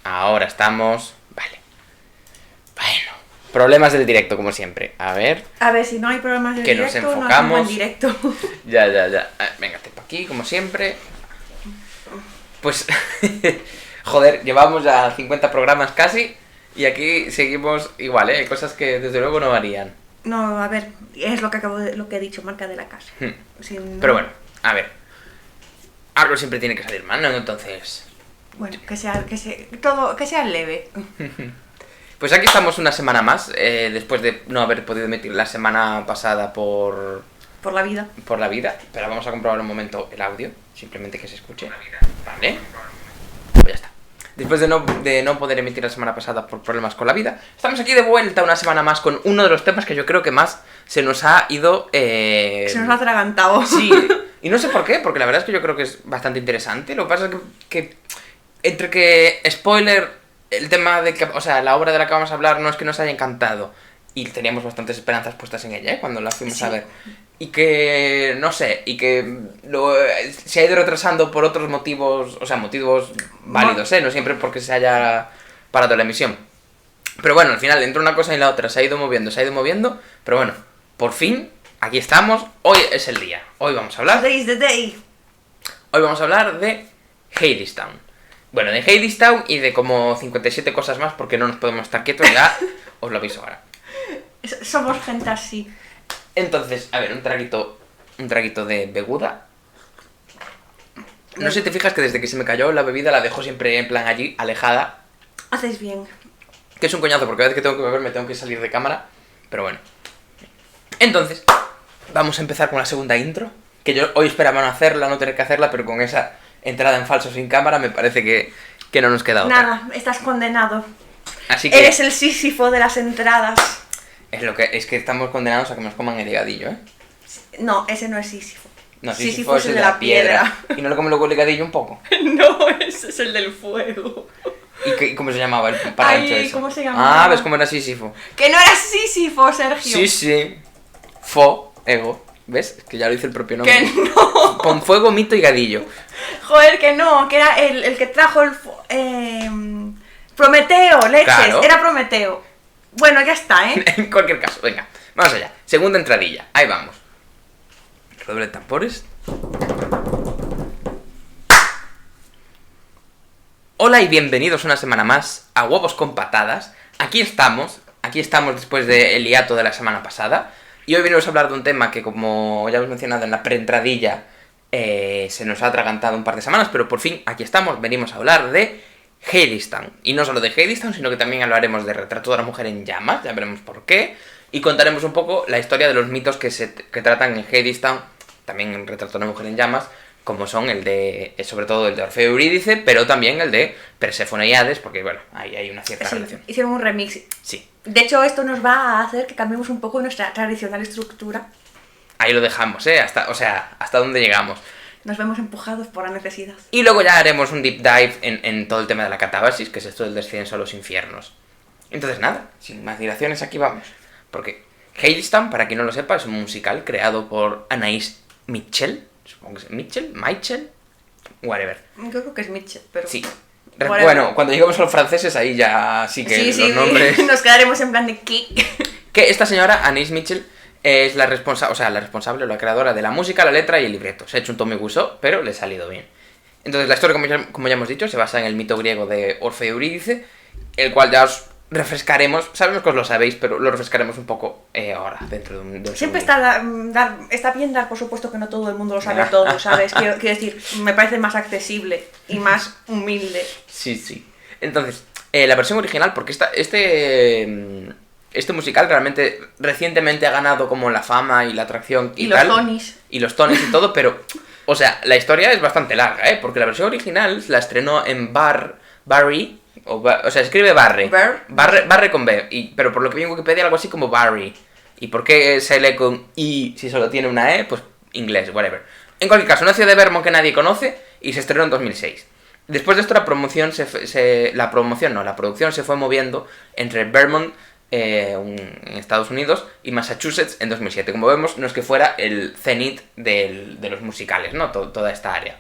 Ahora estamos... Vale. Bueno. Problemas del directo, como siempre. A ver. A ver, si no hay problemas de Que nos directo, no enfocamos. hacemos en directo. Ya. Venga, te pa' aquí, como siempre. Pues... Joder, llevamos ya 50 programas casi. Y aquí seguimos igual, ¿eh? Hay cosas que desde luego no varían. No, a ver, es lo que lo que he dicho, marca de la casa. Si no- Pero bueno, a ver. Algo siempre tiene que salir mal, ¿no? Entonces... Bueno, que sea leve. Pues aquí estamos una semana más, después de no haber podido emitir la semana pasada por Por la vida. la vida. Pero vamos a comprobar un momento el audio, simplemente que se escuche. Vale. Pues ya está. Después de no poder emitir la semana pasada por problemas con la vida, estamos aquí de vuelta una semana más con uno de los temas que yo creo que más se nos ha ido... Se nos ha atragantado. Sí, y no sé por qué, porque la verdad es que yo creo que es bastante interesante. Lo que pasa es que entre que, spoiler, el tema de que, o sea, la obra de la que vamos a hablar no es que nos haya encantado, y teníamos bastantes esperanzas puestas en ella, cuando la fuimos Sí. a ver, y que, no sé, y que se ha ido retrasando por otros motivos, o sea, motivos válidos, no siempre porque se haya parado la emisión. Pero bueno, al final, entre una cosa y la otra, se ha ido moviendo, pero bueno, por fin, aquí estamos, hoy es el día, hoy vamos a hablar... Today's the day. Hoy vamos a hablar de Hadestown. Bueno, de Hadestown y de como 57 cosas más, porque no nos podemos estar quietos, ya os lo aviso ahora. Somos gente así. Entonces, a ver, un traguito de beguda. No sé si te fijas que desde que se me cayó la bebida la dejo siempre en plan allí, alejada. Haces bien. Que es un coñazo, porque cada vez que tengo que beber me tengo que salir de cámara. Pero bueno. Entonces, vamos a empezar con la segunda intro. Que yo hoy esperaba no hacerla, no tener que hacerla, pero con esa entrada en falso sin cámara me parece que no nos queda otra. Nada, estás condenado. Así que Eres el Sísifo de las entradas. es que estamos condenados a que nos coman el higadillo, ¿eh? No, ese no es Sísifo. No, Sísifo es el de la piedra. ¿Y no le come luego el higadillo un poco? No, ese es el del fuego. ¿Y cómo se llamaba el parancho Ay, ese? ¿cómo se llamaba? Ah, ¿ves cómo era Sísifo? Que no era Sísifo, Sergio. Sí. Ego. ¿Ves? Es que ya lo dice el propio nombre. Que no. Con fuego, mito y gadillo. Joder, que no, que era el que trajo Prometeo, leches, Claro. era Prometeo. Bueno, ya está, ¿eh? En cualquier caso, venga, vamos allá. Segunda entradilla, ahí vamos. Redoble de tambores. Hola y bienvenidos una semana más a Huevos con Patadas. Aquí estamos después del hiato de la semana pasada. Y hoy venimos a hablar de un tema que, como ya hemos mencionado en la preentradilla, se nos ha atragantado un par de semanas, pero por fin aquí estamos, venimos a hablar de Hadestown. Y no solo de Hadestown, sino que también hablaremos de Retrato de la Mujer en Llamas, ya veremos por qué. Y contaremos un poco la historia de los mitos que tratan en Hadestown, también en Retrato de la Mujer en Llamas, como son el de, sobre todo el de Orfeo y Eurídice, pero también el de Perséfone y Hades, porque bueno, ahí hay una cierta Sí, relación. hicieron un remix. Sí, De hecho, esto nos va a hacer que cambiemos un poco nuestra tradicional estructura. ahí lo dejamos, hasta dónde llegamos. Nos vemos empujados por la necesidad. Y luego ya haremos un deep dive en todo el tema de la catábasis, que es esto del descenso a los infiernos. Entonces nada, sin más dilaciones, aquí vamos. Porque Hadestown, para quien no lo sepa, es un musical creado por Anaïs Mitchell. Supongo que es Mitchell, whatever. Yo creo que es Mitchell, pero... Sí. Whatever. Bueno, cuando lleguemos a los franceses, ahí ya sí que los nombres... nos quedaremos en plan de ¿qué? Que esta señora, Anaïs Mitchell, es la responsable o la creadora de la música, la letra y el libreto. Se ha hecho un Tommy Wiseau, pero le ha salido bien. Entonces la historia, como ya hemos dicho, se basa en el mito griego de Orfeo y Eurídice, el cual ya os refrescaremos, sabemos que os lo sabéis, pero lo refrescaremos un poco ahora, dentro de un Siempre segundito. está bien dar, por supuesto, que no todo el mundo lo sabe todo, ¿sabes? Quiero decir, me parece más accesible y más humilde. Sí. Entonces, la versión original, porque este musical realmente recientemente ha ganado como la fama y la atracción y los tal. Tonys. Y los Tonys y todo, pero, o sea, la historia es bastante larga, porque la versión original la estrenó en Barry, o sea, escribe Barry. Barry con B, pero por lo que vi en Wikipedia algo así como Barry. ¿Y por qué se lee con I si solo tiene una E? Pues inglés, whatever. En cualquier caso, una ciudad de Vermont que nadie conoce y se estrenó en 2006. Después de esto la producción se fue moviendo entre Vermont, en Estados Unidos, y Massachusetts en 2007. Como vemos, no es que fuera el cenit de los musicales, ¿no? Toda esta área.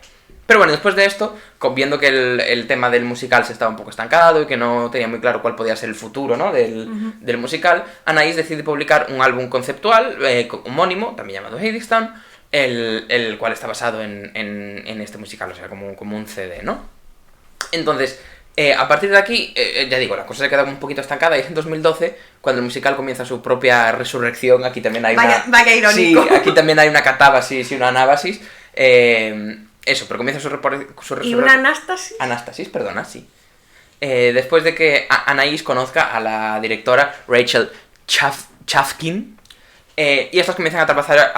Pero bueno, después de esto, viendo que el tema del musical se estaba un poco estancado y que no tenía muy claro cuál podía ser el futuro, ¿no? del musical, Anaïs decide publicar un álbum conceptual homónimo, también llamado Hadestown, el cual está basado en este musical, o sea, como un CD, ¿no? Entonces, a partir de aquí, ya digo, la cosa se queda un poquito estancada y es en 2012 cuando el musical comienza su propia resurrección. Aquí también hay vaya irónico. Sí, aquí también hay una catábasis y una anábasis. Eso, pero comienza su resurrección. ¿Y una anástasis? Anástasis, perdona, sí. Después de que Anaïs conozca a la directora Rachel Chafkin, y estas comienzan a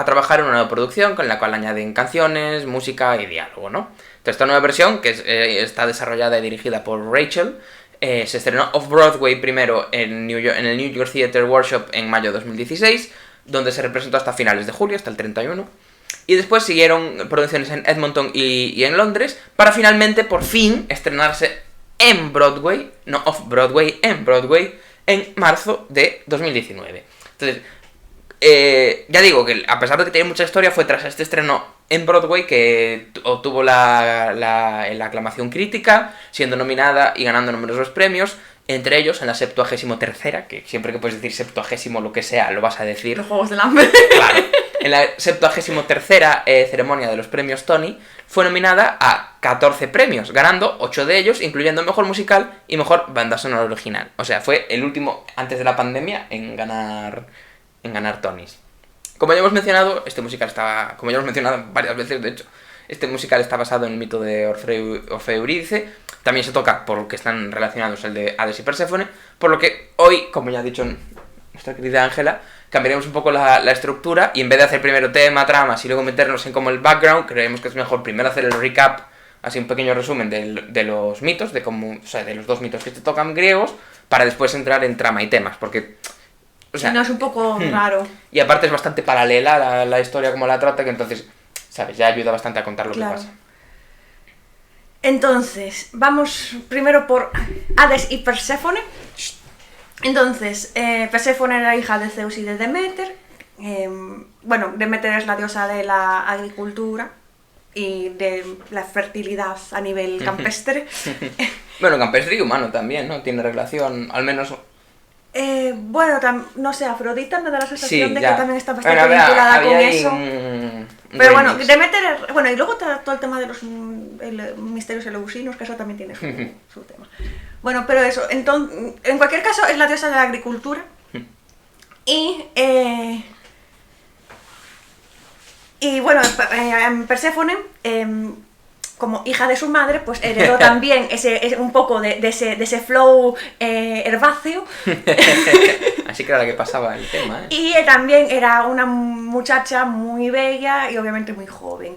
trabajar en una nueva producción con la cual añaden canciones, música y diálogo, ¿no? Entonces, esta nueva versión, que está desarrollada y dirigida por Rachel, se estrenó off-Broadway primero en el New York Theatre Workshop en mayo de 2016, donde se representó hasta finales de julio, hasta el 31. Y después siguieron producciones en Edmonton y en Londres, para finalmente, por fin, estrenarse en Broadway, no off-Broadway, en Broadway, en marzo de 2019. Entonces, ya digo que a pesar de que tiene mucha historia, fue tras este estreno en Broadway que obtuvo la aclamación crítica, siendo nominada y ganando numerosos premios, entre ellos en la 73ª, que siempre que puedes decir 70 lo que sea, lo vas a decir. Los Juegos del Hambre. Claro. En la 73ª ceremonia de los premios Tony, fue nominada a 14 premios, ganando 8 de ellos, incluyendo Mejor Musical y Mejor Banda Sonora Original. O sea, fue el último, antes de la pandemia, en ganar Tonys. Como ya hemos mencionado, como ya hemos mencionado varias veces, de hecho, este musical está basado en el mito de Orfeo y Eurídice. También se toca porque están relacionados el de Hades y Perséfone, por lo que hoy, como ya ha dicho nuestra querida Ángela, cambiaremos un poco la estructura y en vez de hacer primero tema, tramas y luego meternos en como el background, creemos que es mejor primero hacer el recap, así un pequeño resumen de los mitos, de los dos mitos que te tocan griegos, para después entrar en trama y temas, porque... O sea, no, es un poco raro. Y aparte es bastante paralela la historia como la trata, que entonces, ¿sabes? Ya ayuda bastante a contar lo que pasa. Entonces, vamos primero por Hades y Perséfone. Entonces, Perséfone era hija de Zeus y de Deméter. Bueno, Deméter es la diosa de la agricultura y de la fertilidad a nivel campestre. Bueno, campestre y humano también, ¿no? Tiene relación, al menos... Bueno, no sé, Afrodita me da la sensación sí, de ya. que también está bastante vinculada con eso. Pero bueno, Deméter bueno, y luego todo el tema de los misterios eleusinos, que eso también tiene su tema. Bueno, pero eso, entonces, en cualquier caso, es la diosa de la agricultura. Y bueno, Perséfone, como hija de su madre, pues heredó también un poco de ese flow herbáceo. Así que era la que pasaba el tema, ¿eh? Y también era una muchacha muy bella y obviamente muy joven.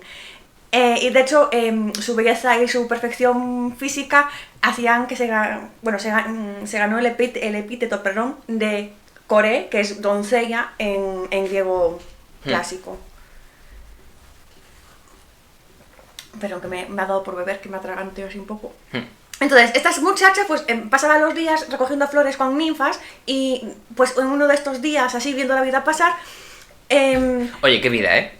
Y de hecho, su belleza y su perfección física hacían que se ganó el epíteto, de Coré, que es doncella en griego clásico. Pero que me ha dado por beber, que me atraganteo así un poco. Entonces, estas muchachas pues pasaban los días recogiendo flores con ninfas y pues en uno de estos días, así viendo la vida pasar... Oye, qué vida, ¿eh?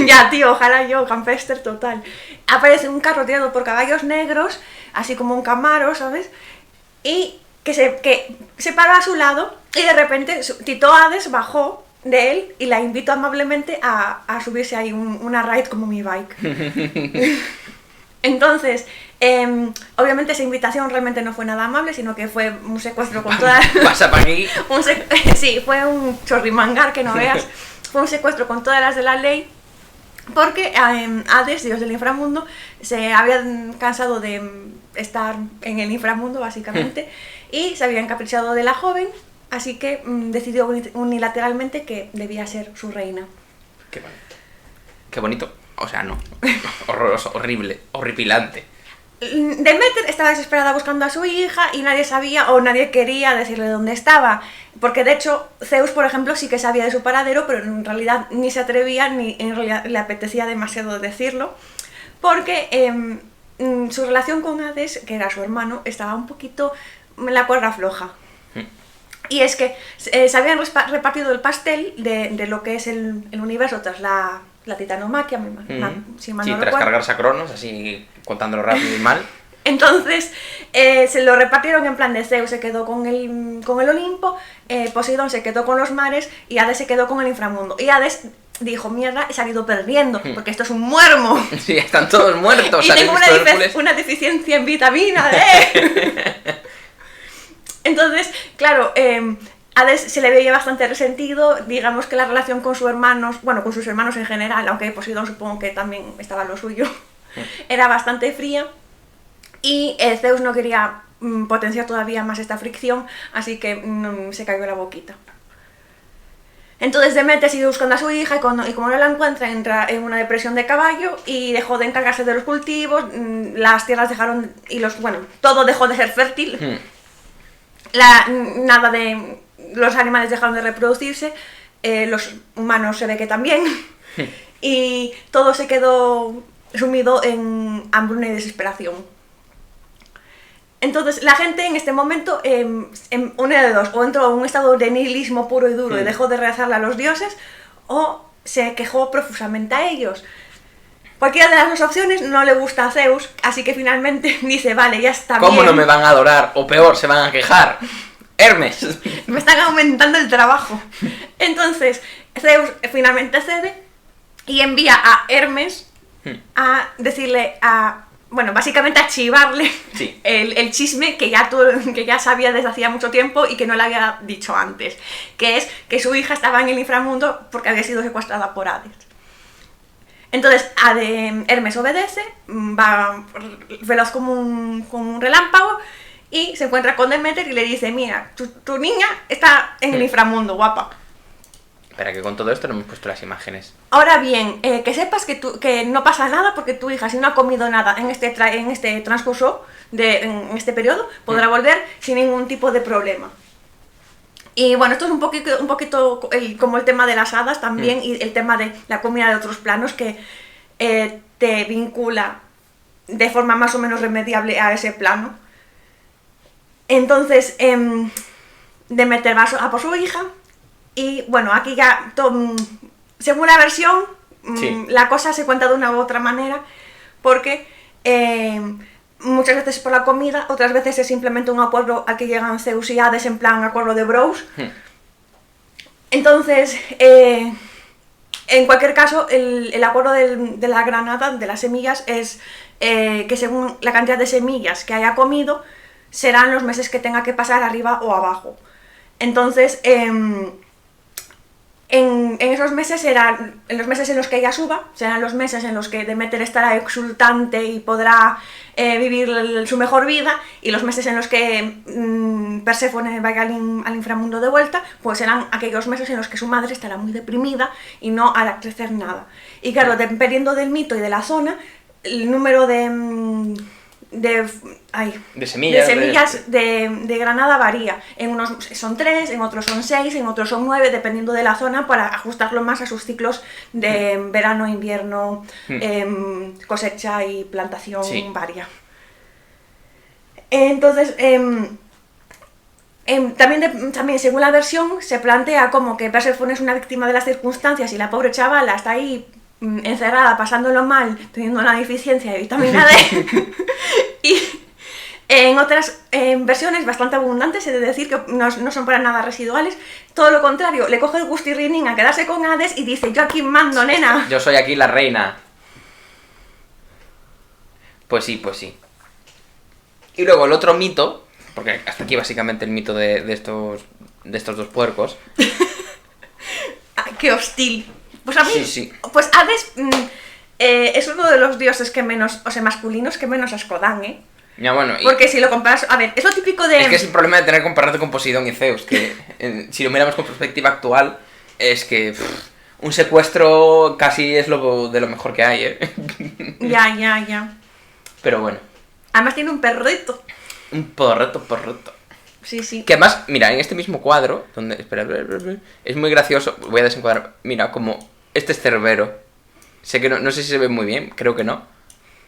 Ya, tío, ojalá yo, campester total. Aparece un carro tirado por caballos negros, así como un camaro, ¿sabes? Y que se paró a su lado y de repente Tito Hades bajó de él y la invito amablemente a subirse ahí una ride como mi bike. Entonces, obviamente esa invitación realmente no fue nada amable, sino que fue un secuestro con todas... ¿Pasa para aquí? Sí, fue un chorrimangar que no veas. Fue un secuestro con todas las de la ley, porque Hades, dios del inframundo, se había cansado de estar en el inframundo, básicamente, y se había encaprichado de la joven. Así que decidió unilateralmente que debía ser su reina. Qué bonito. Qué bonito. O sea, no. Horroroso, horrible, horripilante. Deméter estaba desesperada buscando a su hija y nadie sabía o nadie quería decirle dónde estaba. Porque de hecho, Zeus, por ejemplo, sí que sabía de su paradero, pero en realidad ni se atrevía ni en realidad le apetecía demasiado decirlo. Porque su relación con Hades, que era su hermano, estaba un poquito en la cuerda floja. Y es que se habían repartido el pastel de lo que es el universo tras la la titanomaquia, si mal Sí, no tras recuerdo. cargarse a Cronos, así contándolo rápido y mal. Entonces se lo repartieron en plan de Zeus se quedó con el Olimpo, Poseidón se quedó con los mares y Hades se quedó con el inframundo. Y Hades dijo, mierda, he salido perdiendo, porque esto es un muermo. Sí, están todos muertos. Y ¿sabes? tengo Visto Hércules. una deficiencia en vitamina D. Entonces, claro, Hades se le veía bastante resentido, digamos que la relación con sus hermanos, bueno, con sus hermanos en general, aunque Poseidón supongo que también estaba lo suyo, era bastante fría. Y Zeus no quería potenciar todavía más esta fricción, así que se cayó la boquita. Entonces Demeter sigue buscando a su hija y como no la encuentra, entra en una depresión de caballo y dejó de encargarse de los cultivos, las tierras dejaron, todo dejó de ser fértil, nada de los animales dejaron de reproducirse, los humanos se ve que también, y todo se quedó sumido en hambruna y desesperación. Entonces, la gente en este momento, una de dos, o entró en un estado de nihilismo puro y duro y dejó de rezarle a los dioses, o se quejó profusamente a ellos. Cualquiera de las dos opciones no le gusta a Zeus, así que finalmente dice, vale, ya está bien. ¿Cómo no me van a adorar? O peor, se van a quejar. Hermes. Me están aumentando el trabajo. Entonces, Zeus finalmente cede y envía a Hermes a decirle básicamente a chivarle el chisme que ya sabía desde hacía mucho tiempo y que no le había dicho antes, que es que su hija estaba en el inframundo porque había sido secuestrada por Hades. Entonces Hermes obedece, va veloz como un relámpago y se encuentra con Demeter y le dice, mira, tu niña está en el inframundo, guapa. Espera, que con todo esto no hemos puesto las imágenes. Ahora bien, que sepas que no pasa nada porque tu hija, si no ha comido nada en este transcurso, en este periodo, podrá volver sin ningún tipo de problema. Y bueno, esto es un poquito como el tema de las hadas también y el tema de la comida de otros planos que te vincula de forma más o menos remediable a ese plano. Entonces, Demeter va a por su hija. Y bueno, aquí ya, según la versión, la cosa se cuenta de una u otra manera, porque muchas veces es por la comida, otras veces es simplemente un acuerdo al que llegan Zeus y Hades en plan acuerdo de bros. Entonces, en cualquier caso, el acuerdo de la granada, de las semillas, es que según la cantidad de semillas que haya comido, serán los meses que tenga que pasar arriba o abajo. Entonces, en esos meses serán los meses en los que ella suba, serán los meses en los que Demeter estará exultante y podrá vivir su mejor vida, y los meses en los que Perséfone vaya al inframundo de vuelta, pues serán aquellos meses en los que su madre estará muy deprimida y no hará crecer nada. Y claro, dependiendo del mito y de la zona, el número de semillas de granada varía. En unos son 3, en otros son 6, en otros son 9, dependiendo de la zona, para ajustarlo más a sus ciclos de verano, invierno, cosecha y plantación varia. Entonces, también según la versión, se plantea como que Perséfone es una víctima de las circunstancias y la pobre chavala está ahí encerrada, pasándolo mal, teniendo una deficiencia de vitamina D. Y en otras versiones bastante abundantes, he de decir que no son para nada residuales, todo lo contrario, le coge el gustirrinín a quedarse con Hades y dice, yo aquí mando, nena. Yo soy aquí la reina. Pues sí, pues sí. Y luego el otro mito, porque hasta aquí básicamente el mito de estos dos puercos. Ay, qué hostil. Pues a mí, Sí. Pues Hades es uno de los dioses que menos, o sea, masculinos que menos asco dan, ¿eh? Ya, bueno, Porque si lo comparas, a ver, es lo típico de... Es que es el problema de tener que compararte con Poseidón y Zeus, que si lo miramos con perspectiva actual, es que un secuestro casi es de lo mejor que hay, ¿eh? Ya. Pero bueno. Además tiene un perrito. Un porreto. Sí. Que además, mira, en este mismo cuadro, donde... Espera, es muy gracioso, voy a desencuadrar. Mira, como este es Cerbero. Sé que no sé si se ve muy bien, creo que no.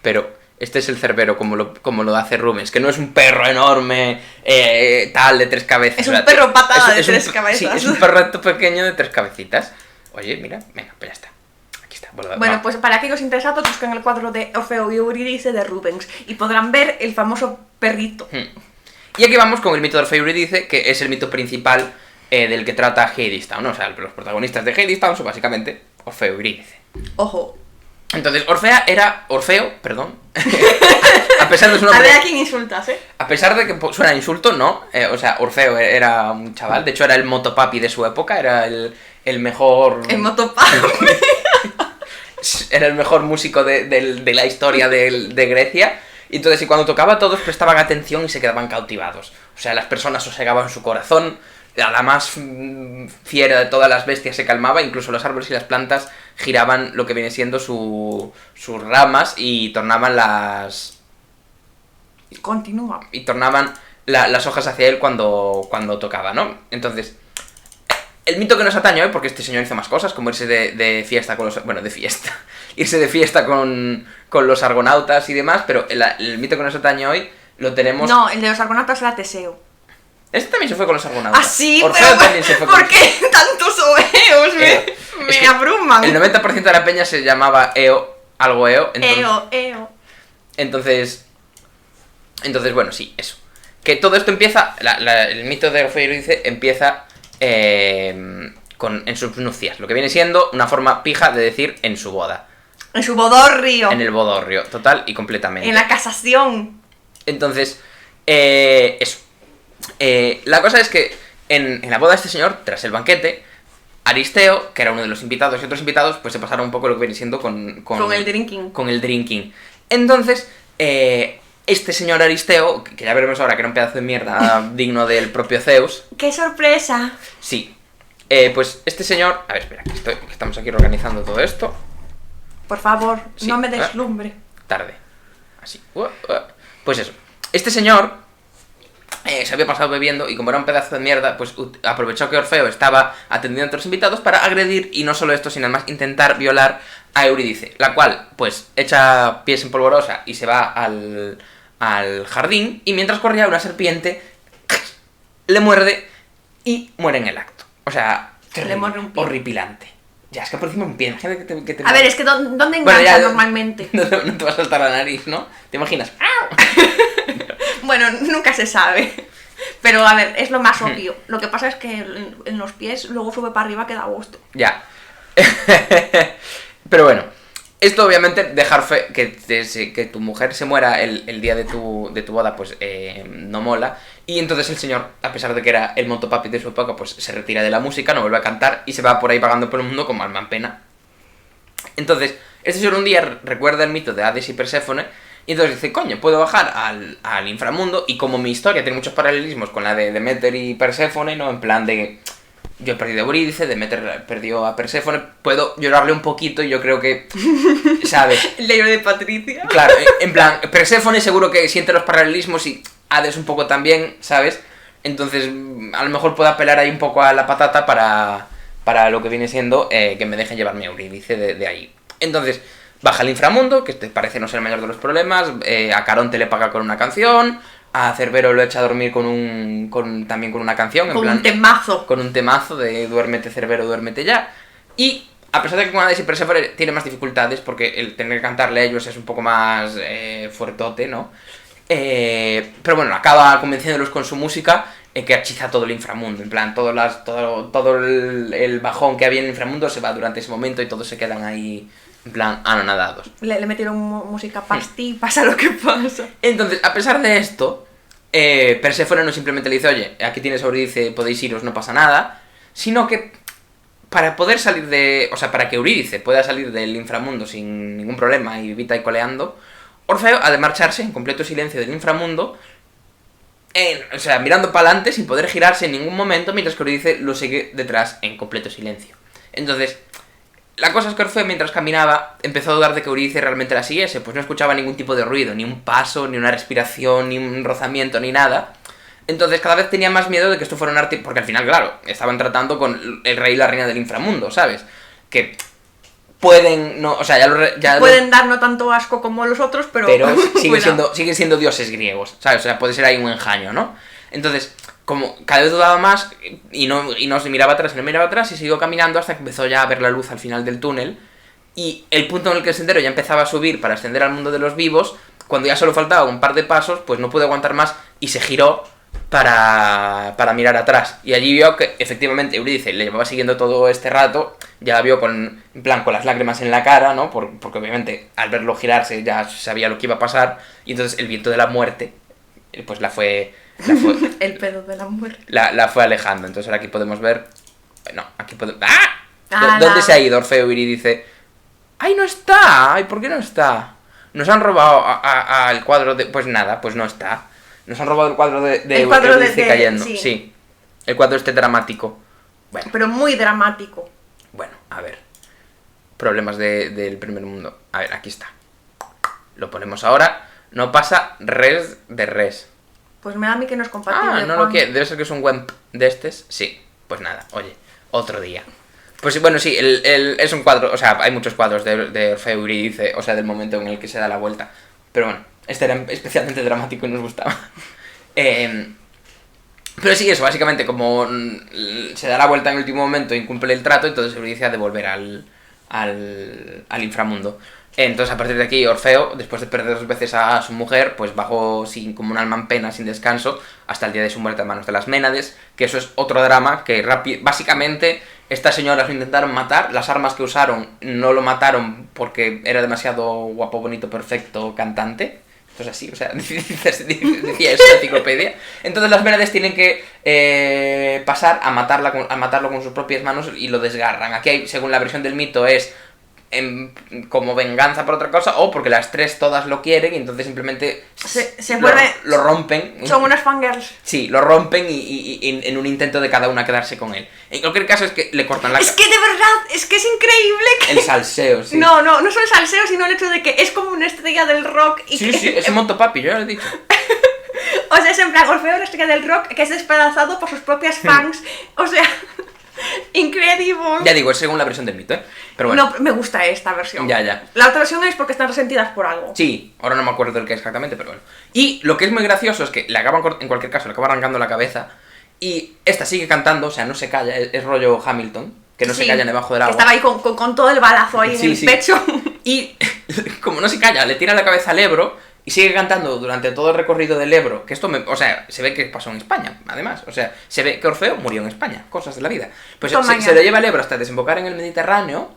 Pero este es el Cerbero, como lo hace Rubens, que no es un perro enorme, tal, de 3 cabezas. Es un perro patada de 3 cabezas. Sí, es un perreto pequeño de 3 cabecitas. Oye, mira, venga, pues ya está. Aquí está. Bueno, pues para aquellos interesados busquen el cuadro de Orfeo y Eurídice de Rubens y podrán ver el famoso perrito. Y aquí vamos con el mito de Orfeo y Eurídice, que es el mito principal del que trata Hadestown, ¿no? O sea, los protagonistas de Hadestown son básicamente Orfeo y Eurídice. Ojo. Entonces, Orfeo, perdón. A pesar de su nombre. A ver a quién insultas, ¿eh? A pesar de que suena insulto, no. O sea, Orfeo era un chaval. De hecho, era el motopapi de su época. Era el mejor. El motopapi. Era el mejor músico de la historia de Grecia. Y entonces, y cuando tocaba, todos prestaban atención y se quedaban cautivados. O sea, las personas sosegaban su corazón. A la más fiera de todas las bestias se calmaba, incluso los árboles y las plantas giraban lo que viene siendo sus ramas y tornaban Continúa. y tornaban las hojas hacia él cuando tocaba, ¿no? Entonces, el mito que nos atañe hoy, porque este señor hizo más cosas, como irse de fiesta con los... Bueno, de fiesta. Irse de fiesta con los argonautas y demás, pero el mito que nos atañe hoy lo tenemos... No, el de los argonautas era Teseo. Este también se fue con los argonautas. Ah, sí, Orfeo pero también se fue ¿por qué tantos oeos? Me abruman. El 90% de la peña se llamaba algo Eo. Eo. Entonces, bueno, sí, eso. Que todo esto empieza, el mito de Orfeo y Eurídice empieza en sus nupcias, lo que viene siendo una forma pija de decir en su boda. En su bodorrio. En el bodorrio, total y completamente. En la casación. Entonces, eso. La cosa es que en la boda de este señor, tras el banquete, Aristeo, que era uno de los invitados y otros invitados, pues se pasaron un poco lo que viene siendo con el drinking. Con el drinking. Entonces, este señor Aristeo, que ya veremos ahora que era un pedazo de mierda digno del propio Zeus. ¡Qué sorpresa! Sí. Pues este señor... A ver, espera, que estamos aquí organizando todo esto. Por favor, Sí. no me deslumbre. Tarde. Así. Pues eso. Este señor... se había pasado bebiendo y como era un pedazo de mierda, pues aprovechó que Orfeo estaba atendiendo a otros invitados para agredir, y no solo esto, sino además intentar violar a Eurídice, la cual, pues, echa pies en polvorosa y se va al jardín, y mientras corría una serpiente le muerde y muere en el acto. O sea, Le muerde un pie. horripilante. Ya, es que por encima un pie, imagínate que te A ver, es que ¿dónde engancha Bueno, ya, normalmente? No te va a saltar la nariz, ¿no? ¿Te imaginas? Bueno, nunca se sabe. Pero a ver, es lo más obvio. Lo que pasa es que en los pies luego sube para arriba que da gusto. Ya. Pero bueno, esto obviamente dejar que tu mujer se muera el día de tu boda, pues no mola. Y entonces el señor, a pesar de que era el motopapi de su época, pues se retira de la música, no vuelve a cantar y se va por ahí vagando por el mundo como alma en pena. Entonces, este señor un día recuerda el mito de Hades y Perséfone. Y entonces dice, coño, puedo bajar al inframundo, y como mi historia tiene muchos paralelismos con la de Deméter y Perséfone, ¿no? En plan de, yo he perdido a Eurídice, Deméter perdió a Perséfone, puedo llorarle un poquito y yo creo que, ¿sabes? El libro de Patricia. Claro, en plan, Perséfone seguro que siente los paralelismos y Hades un poco también, ¿sabes? Entonces, a lo mejor puedo apelar ahí un poco a la patata para lo que viene siendo que me dejen llevarme a Eurídice de ahí. Entonces... baja al inframundo, que te parece no ser el mayor de los problemas, a Caronte le paga con una canción, a Cerbero lo echa a dormir también con una canción, en Con plan, un temazo. con un temazo de duérmete Cerbero, duérmete ya. Y a pesar de que con Hades y Perséfone tiene más dificultades, porque el tener que cantarle a ellos es un poco más fuertote, ¿no? Pero bueno, acaba convenciéndolos con su música, que hechiza todo el inframundo, en plan, todo el bajón que había en el inframundo se va durante ese momento y todos se quedan ahí... en plan, anonadados. Le metieron música pasti, pasa lo que pasa. Entonces, a pesar de esto, Perséfone no simplemente le dice, oye, aquí tienes a Eurídice, podéis iros, no pasa nada, sino que para poder salir para que Eurídice pueda salir del inframundo sin ningún problema y vivita y coleando, Orfeo ha de marcharse en completo silencio del inframundo, mirando para adelante sin poder girarse en ningún momento, mientras que Eurídice lo sigue detrás en completo silencio. Entonces... la cosa es que Orfeo, mientras caminaba, empezó a dudar de que Eurídice realmente la siguiese, pues no escuchaba ningún tipo de ruido, ni un paso, ni una respiración, ni un rozamiento, ni nada. Entonces cada vez tenía más miedo de que esto fuera un arte, porque al final, claro, estaban tratando con el rey y la reina del inframundo, ¿sabes? Que pueden, no, o sea, pueden dar no tanto asco como los otros, pero siguen siendo dioses griegos, ¿sabes? O sea, puede ser ahí un engaño, ¿no? Entonces... como cada vez dudaba más y no se miraba atrás y no miraba atrás y siguió caminando hasta que empezó ya a ver la luz al final del túnel Y el punto en el que el sendero ya empezaba a subir para ascender al mundo de los vivos, cuando ya solo faltaba un par de pasos, pues no pudo aguantar más y se giró para mirar atrás. Y allí vio que efectivamente Eurídice le llevaba siguiendo todo este rato, ya la vio en plan con las lágrimas en la cara, ¿no? Porque obviamente al verlo girarse ya sabía lo que iba a pasar, y entonces el viento de la muerte pues la fue El pedo de la muerte. la fue alejando. Entonces ahora aquí podemos ver... No, aquí podemos... ¡Ah! Ah, ¿Dónde se ha ido Orfeo? Eurídice? ¡Ay, no está! ¡Ay, ¿por qué no está? Nos han robado al cuadro de... Pues nada, pues no está. Nos han robado el cuadro de El cuadro Eurídice cayendo. sí. Sí. El cuadro este dramático. Bueno, Pero muy dramático. bueno, a ver. Problemas del primer mundo. A ver, aquí está. Lo ponemos ahora. No pasa res de res. Pues me da a mí que no es compatible. Ah, no Juan. lo quiere. Debe ser que es un web de estos. Sí. Pues nada, oye, otro día. Pues bueno, sí, es un cuadro. O sea, hay muchos cuadros de Orfeo y Eurídice, o sea, del momento en el que se da la vuelta. Pero bueno, este era especialmente dramático y nos gustaba. Pero sí, eso, básicamente, como se da la vuelta en el último momento e incumple el trato, entonces Eurídice ha de volver al inframundo. Entonces, a partir de aquí, Orfeo, después de perder 2 veces a su mujer, pues bajó como un alma en pena, sin descanso, hasta el día de su muerte a manos de las Ménades, que eso es otro drama, que básicamente estas señoras lo intentaron matar, las armas que usaron no lo mataron porque era demasiado guapo, bonito, perfecto, cantante. Esto es así, o sea, decía eso la enciclopedia. Entonces las Ménades tienen que pasar a matarlo con sus propias manos y lo desgarran. Aquí hay, según la versión del mito, es como venganza por otra cosa, o porque las 3 todas lo quieren y entonces simplemente se vuelve... lo rompen. Son unas fangirls. Sí, lo rompen y en un intento de cada una quedarse con él. En cualquier caso es que le cortan la Es que de verdad, es que es increíble que... el salseo, sí. No solo el salseo, sino el hecho de que es como una estrella del rock y Sí, que... sí, es un motopapi, yo ya lo he dicho. O sea, es en plan, Orfeo es una estrella del rock que es despedazado por sus propias fans. O sea, increíble. Ya digo, es según la versión del mito, ¿eh? Pero bueno. No, me gusta esta versión. Ya. La otra versión es porque están resentidas por algo. Sí, ahora no me acuerdo del que exactamente, pero bueno. Y lo que es muy gracioso es que le acaban, en cualquier caso, le acaba arrancando la cabeza y esta sigue cantando, o sea, no se calla, es rollo Hamilton, que no se callan debajo del agua. Que estaba ahí con todo el balazo ahí en el pecho. Y como no se calla, le tira la cabeza al Ebro y sigue cantando durante todo el recorrido del Ebro, que esto o sea, se ve que pasó en España, además, o sea, se ve que Orfeo murió en España, cosas de la vida. Pues se lo lleva el Ebro hasta desembocar en el Mediterráneo,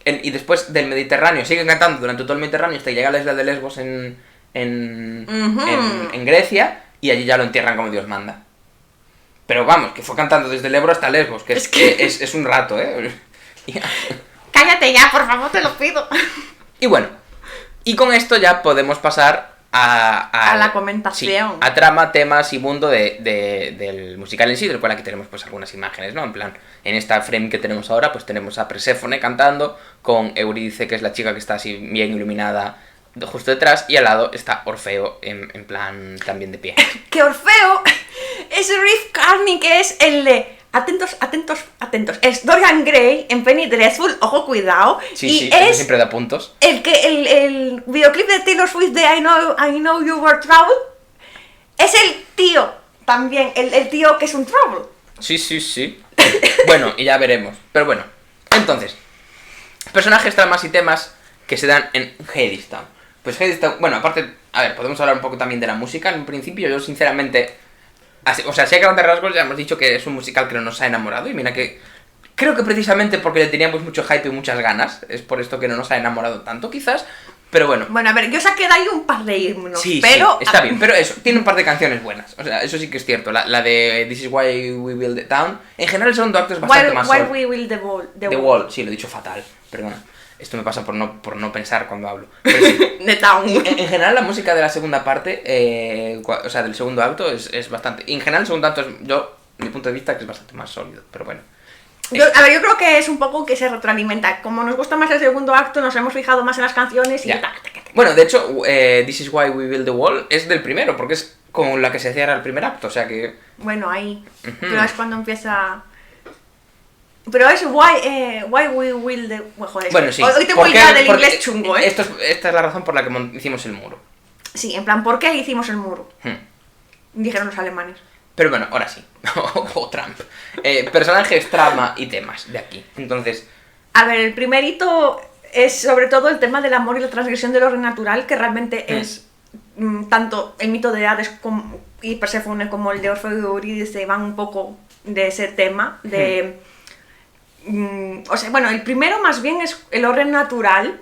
y después del Mediterráneo sigue cantando durante todo el Mediterráneo hasta que llega a la isla de Lesbos en Grecia, y allí ya lo entierran como Dios manda. Pero vamos, que fue cantando desde el Ebro hasta Lesbos, que es un rato, ¿eh? Cállate ya, por favor, te lo pido. Y bueno, y con esto ya podemos pasar a la comentación. Sí, a trama, temas y mundo del musical en sí, del cual aquí tenemos pues algunas imágenes, ¿no? En plan, en esta frame que tenemos ahora, pues tenemos a Perséfone cantando, con Eurídice, que es la chica que está así bien iluminada justo detrás, y al lado está Orfeo en plan también de pie. Que Orfeo es Riff Carney, que es el de... Atentos. Es Dorian Gray en Penny Dreadful, ojo, cuidado. Sí, y es siempre da puntos. El videoclip de Taylor Swift de I Know You Were Trouble es el tío también, el tío que es un trouble. Sí. Bueno, y ya veremos. Pero bueno, entonces, personajes, tramas y temas que se dan en Hadestown. Pues Hadestown, bueno, aparte, a ver, podemos hablar un poco también de la música. En principio, yo sinceramente... O sea, si hay grandes rasgos, ya hemos dicho que es un musical que no nos ha enamorado. Y mira que creo que precisamente porque le teníamos mucho hype y muchas ganas, es por esto que no nos ha enamorado tanto, quizás. Pero bueno. Bueno, a ver, yo saqué de ahí un par de himnos, sí, pero... Sí, está bien, pero eso, tiene un par de canciones buenas. O sea, eso sí que es cierto. La de This is Why We Build the Town. En general el segundo acto es bastante más... Why We Build the Wall. Sí, lo he dicho fatal, perdona. Esto me pasa por no pensar cuando hablo. Pero sí, The Town. En general la música de la segunda parte, o sea, del segundo acto es bastante... En general el segundo acto es, mi punto de vista, que es bastante más sólido, pero bueno. Yo creo que es un poco que se retroalimenta. Como nos gusta más el segundo acto, nos hemos fijado más en las canciones y... Bueno, de hecho, This is Why We Build the Wall es del primero, porque es con la que se cierra el primer acto, o sea que... Bueno, ahí. Pero es cuando empieza... Pero es why we will the... Joder, bueno, sí. Hoy te voy ya del inglés chungo, ¿eh? Esta es la razón por la que hicimos el muro. Sí, en plan, ¿por qué hicimos el muro? Dijeron los alemanes. Pero bueno, ahora sí. O Trump. Personajes, trama y temas de aquí. Entonces... A ver, el primerito es sobre todo el tema del amor y la transgresión del orden natural, que realmente es tanto el mito de Hades y Perséfone como el de Orfeo y Eurídice van un poco de ese tema, de... o sea, bueno, el primero más bien es el orden natural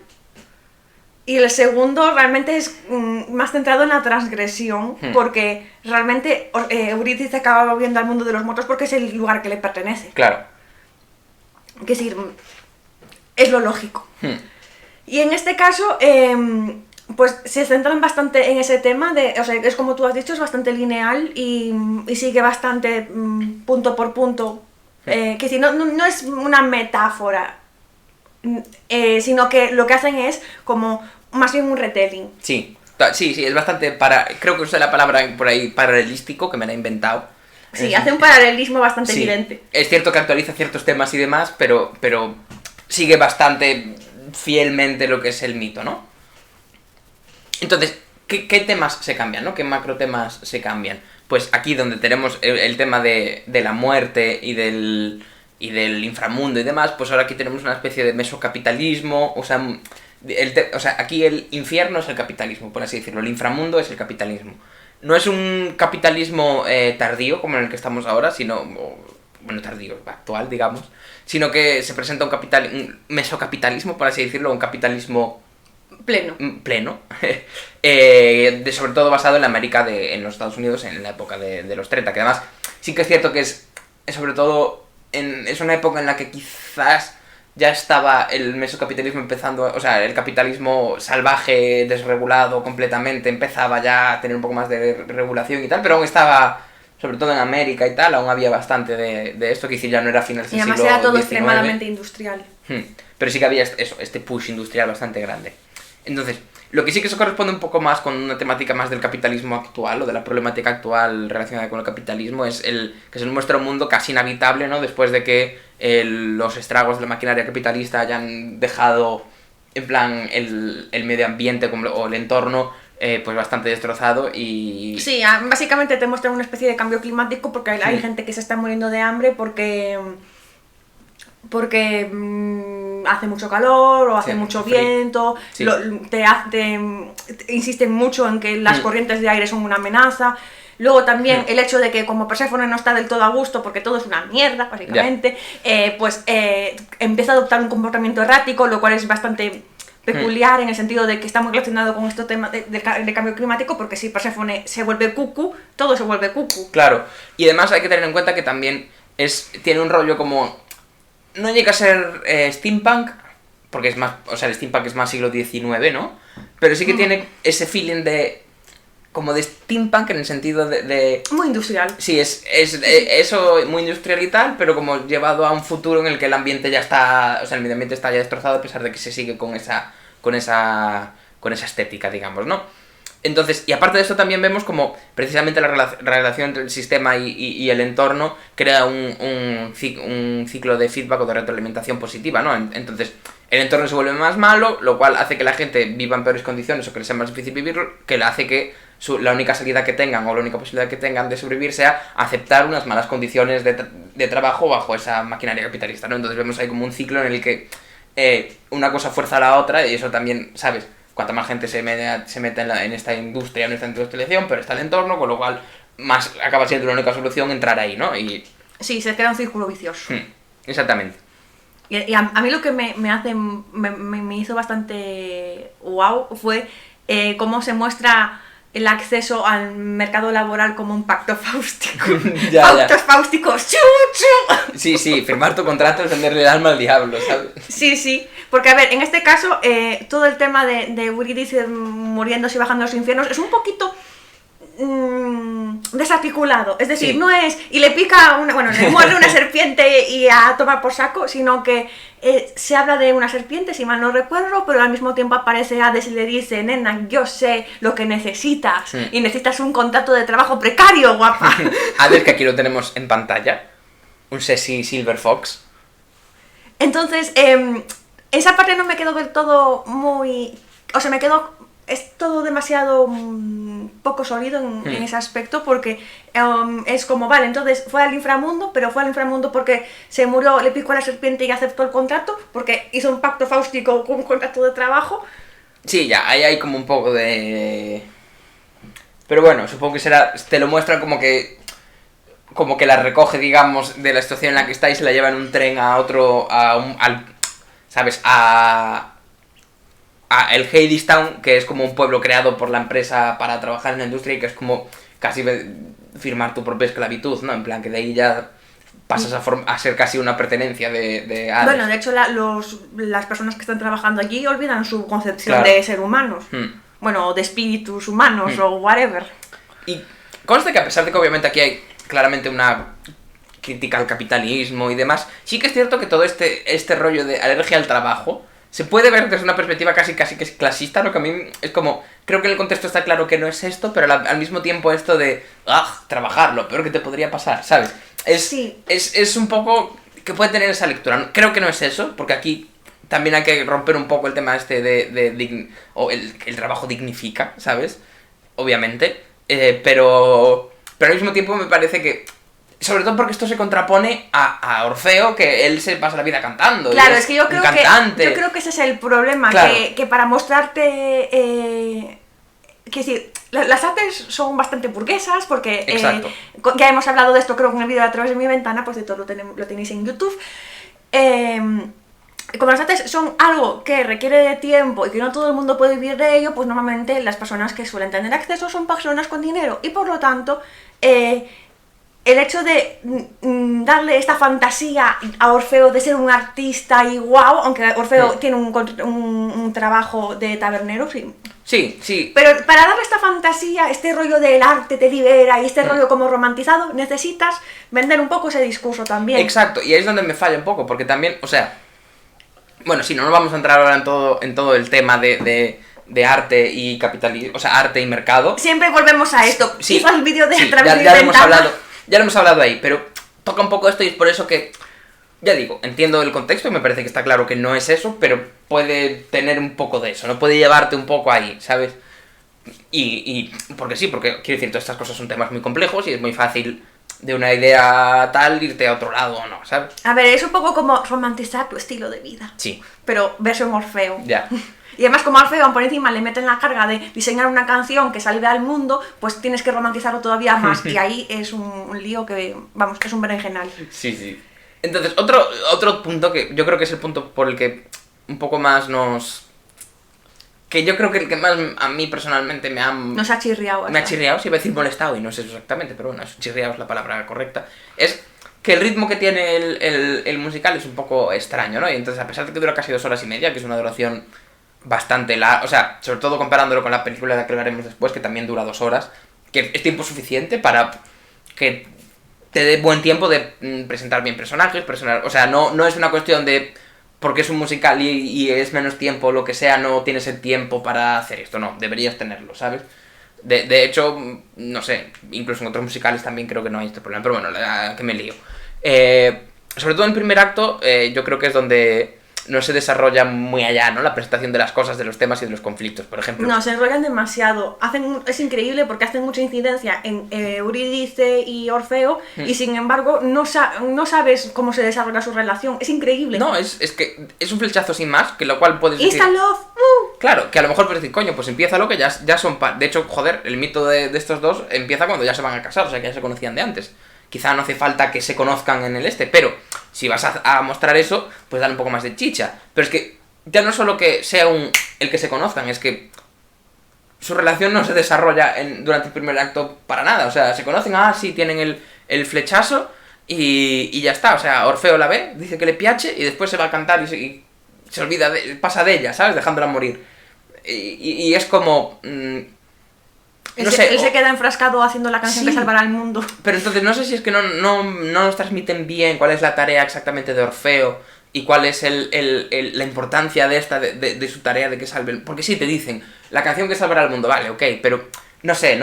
y el segundo realmente es más centrado en la transgresión, porque realmente Eurídice acaba volviendo al mundo de los muertos porque es el lugar que le pertenece. Claro. Que es decir, es lo lógico. Y en este caso, pues se centran bastante en ese tema, o sea, es como tú has dicho, es bastante lineal y sigue bastante punto por punto. Que si no es una metáfora, sino que lo que hacen es como más bien un retelling. Sí, es bastante creo que usé la palabra por ahí paralelístico, que me la he inventado. Sí, hace un paralelismo bastante sí, evidente. Es cierto que actualiza ciertos temas y demás, pero sigue bastante fielmente lo que es el mito, ¿no? Entonces, ¿qué temas se cambian, no? ¿Qué macro temas se cambian? Pues aquí donde tenemos el tema de la muerte y del inframundo y demás, pues ahora aquí tenemos una especie de mesocapitalismo, o sea, aquí el infierno es el capitalismo, por así decirlo, el inframundo es el capitalismo. No es un capitalismo tardío como en el que estamos ahora, sino, bueno, tardío, actual, digamos, sino que se presenta un mesocapitalismo, por así decirlo, un capitalismo pleno sobre todo basado en la América en los Estados Unidos en la época de los 30, que además sí que es cierto que es sobre todo es una época en la que quizás ya estaba el mesocapitalismo empezando, o sea, el capitalismo salvaje, desregulado completamente, empezaba ya a tener un poco más de regulación y tal, pero aún estaba, sobre todo en América y tal, aún había bastante de esto, que ya no era finales del siglo XIX. Y además era todo extremadamente industrial. Pero sí que había este push industrial bastante grande. Entonces, lo que sí que se corresponde un poco más con una temática más del capitalismo actual, o de la problemática actual relacionada con el capitalismo, es que se nos muestra un mundo casi inhabitable, ¿no? Después de que los estragos de la maquinaria capitalista hayan dejado, en plan, el medio ambiente o el entorno, pues bastante destrozado y... Sí, básicamente te muestran una especie de cambio climático porque hay gente que se está muriendo de hambre porque hace mucho calor o hace mucho viento, sí. te insisten mucho en que las corrientes de aire son una amenaza. Luego también el hecho de que como Perséfone no está del todo a gusto porque todo es una mierda, básicamente, pues empieza a adoptar un comportamiento errático, lo cual es bastante peculiar en el sentido de que está muy relacionado con este tema de cambio climático, porque si Perséfone se vuelve cucu, todo se vuelve cucu. Claro, y además hay que tener en cuenta que también tiene un rollo como... No llega a ser steampunk, porque es más, o sea, el steampunk es más siglo XIX, ¿no? Pero sí que tiene ese feeling como de steampunk en el sentido de... Muy industrial. Sí, eso muy industrial y tal, pero como llevado a un futuro en el que el ambiente ya está, o sea, el medio ambiente está ya destrozado a pesar de que se sigue con esa estética, digamos, ¿no? Entonces, y aparte de esto también vemos como precisamente la relación entre el sistema y el entorno crea un ciclo de feedback o de retroalimentación positiva, ¿no? Entonces, el entorno se vuelve más malo, lo cual hace que la gente viva en peores condiciones o que les sea más difícil vivir, que hace que la única salida que tengan o la única posibilidad que tengan de sobrevivir sea aceptar unas malas condiciones de trabajo bajo esa maquinaria capitalista, ¿no? Entonces vemos ahí como un ciclo en el que una cosa fuerza a la otra y eso también, ¿sabes? Cuanta más gente se mete en esta industria, en esta industrialización, pero está el entorno, con lo cual más acaba siendo la única solución entrar ahí, ¿no? Sí, se crea un círculo vicioso. Exactamente. Y a mí lo que me hizo bastante wow fue cómo se muestra el acceso al mercado laboral como un pacto fáustico. Pactos fáusticos. ¡Chu, chu! Sí, firmar tu contrato es venderle el alma al diablo, ¿sabes? Sí, porque a ver, en este caso, todo el tema de Eurídice muriéndose y bajando a los infiernos es un poquito desarticulado, es decir, no es y le pica le muerde una serpiente y a tomar por saco, sino que se habla de una serpiente, si mal no recuerdo, pero al mismo tiempo aparece Hades y le dice: nena, yo sé lo que necesitas y necesitas un contrato de trabajo precario, guapa. Hades, que aquí lo tenemos en pantalla, un sexy Silver Fox. Entonces, esa parte no me quedó del todo muy... O sea, me quedó es todo demasiado poco sólido en ese aspecto, porque es como, vale, entonces fue al inframundo, pero fue al inframundo porque se murió, le picó a la serpiente y aceptó el contrato, porque hizo un pacto fáustico con un contrato de trabajo. Sí, ya, ahí hay como un poco de... Pero bueno, supongo que será... Te lo muestran como que la recoge, digamos, de la situación en la que está y se la lleva en un tren a otro... ¿sabes? A el Hadestown, que es como un pueblo creado por la empresa para trabajar en la industria y que es como casi firmar tu propia esclavitud, ¿no? En plan, que de ahí ya pasas a ser casi una pertenencia de Hades. Bueno, de hecho las personas que están trabajando allí olvidan su concepción de ser humanos. Bueno, o de espíritus humanos o whatever. Y consta que a pesar de que obviamente aquí hay claramente una crítica al capitalismo y demás, sí que es cierto que todo este rollo de alergia al trabajo se puede ver desde una perspectiva casi que es clasista, ¿no? Que a mí es como... Creo que en el contexto está claro que no es esto, pero al mismo tiempo esto de... trabajar, lo peor que te podría pasar, ¿sabes? Es un poco... que puede tener esa lectura. Creo que no es eso, porque aquí también hay que romper un poco el tema este el trabajo dignifica, ¿sabes? Obviamente. Pero al mismo tiempo me parece que... Sobre todo porque esto se contrapone a Orfeo, que él se pasa la vida cantando. Claro, es que yo creo que ese es el problema, claro. que para mostrarte... que sí, las artes son bastante burguesas, porque ya hemos hablado de esto, creo que en el vídeo de A través de mi ventana, pues de todo lo tenéis en YouTube. Como las artes son algo que requiere de tiempo y que no todo el mundo puede vivir de ello, pues normalmente las personas que suelen tener acceso son personas con dinero, y por lo tanto... el hecho de darle esta fantasía a Orfeo de ser un artista y guau, aunque Orfeo tiene un trabajo de tabernero, sí. Sí. Pero para darle esta fantasía, este rollo del arte te libera y este rollo como romantizado, necesitas vender un poco ese discurso también. Exacto, y ahí es donde me falla un poco, porque también, o sea... Bueno, sí, no nos vamos a entrar ahora en todo el tema de arte y capitalismo, o sea, arte y mercado. Siempre volvemos a esto. Sí, el vídeo de A través de mi ventana. Ya lo hemos hablado ahí, pero toca un poco esto y es por eso que, ya digo, entiendo el contexto y me parece que está claro que no es eso, pero puede tener un poco de eso, ¿no? Puede llevarte un poco ahí, ¿sabes? Y porque sí, porque quiero decir, todas estas cosas son temas muy complejos y es muy fácil de una idea tal irte a otro lado o no, ¿sabes? A ver, es un poco como romantizar tu estilo de vida. Sí. Pero versión Orfeo. Ya. Y además, como a Orfeo por encima le meten la carga de diseñar una canción que salve al mundo, pues tienes que romantizarlo todavía más. Y ahí es un lío que, vamos, que es un berenjenal. Sí. Entonces, otro punto que yo creo que es el punto por el que un poco más que yo creo que el que más a mí personalmente nos ha chirriado. Me ha chirriado, sí iba a decir molestado y no sé exactamente, pero bueno, chirriado es la palabra correcta. Es que el ritmo que tiene el musical es un poco extraño, ¿no? Y entonces, a pesar de que dura casi 2 horas y media, que es una duración bastante larga, o sea, sobre todo comparándolo con la película de la que hablaremos después, que también dura 2 horas, que es tiempo suficiente para que te dé buen tiempo de presentar bien personajes, o sea, no es una cuestión de porque es un musical y es menos tiempo o lo que sea, no tienes el tiempo para hacer esto, no, deberías tenerlo, ¿sabes? De hecho, no sé, incluso en otros musicales también creo que no hay este problema, pero bueno, que me lío. Sobre todo en el primer acto, yo creo que es donde no se desarrolla muy allá, ¿no? La presentación de las cosas, de los temas y de los conflictos, por ejemplo. No, se enrollan demasiado. Es increíble porque hacen mucha incidencia en Eurídice y Orfeo y sin embargo no sabes cómo se desarrolla su relación. Es increíble. No, es que es un flechazo sin más, que lo cual puedes decir... Insta love. Claro, que a lo mejor puedes decir, coño, pues empieza lo que ya son... De hecho, joder, el mito de estos dos empieza cuando ya se van a casar, o sea que ya se conocían de antes. Quizá no hace falta que se conozcan en el pero si vas a mostrar eso, pues dale un poco más de chicha. Pero es que ya no solo que sea el que se conozcan, es que su relación no se desarrolla durante el primer acto para nada. O sea, se conocen, sí, tienen el flechazo y ya está. O sea, Orfeo la ve, dice que le piache y después se va a cantar y se olvida, pasa de ella, ¿sabes? Dejándola morir. Y es como... No sé, él se queda enfrascado haciendo la canción que salvará al mundo. Pero entonces no sé si es que no nos transmiten bien cuál es la tarea exactamente de Orfeo y cuál es la importancia de su tarea de que salve. Porque sí, te dicen, la canción que salvará al mundo, vale, ok, pero no sé,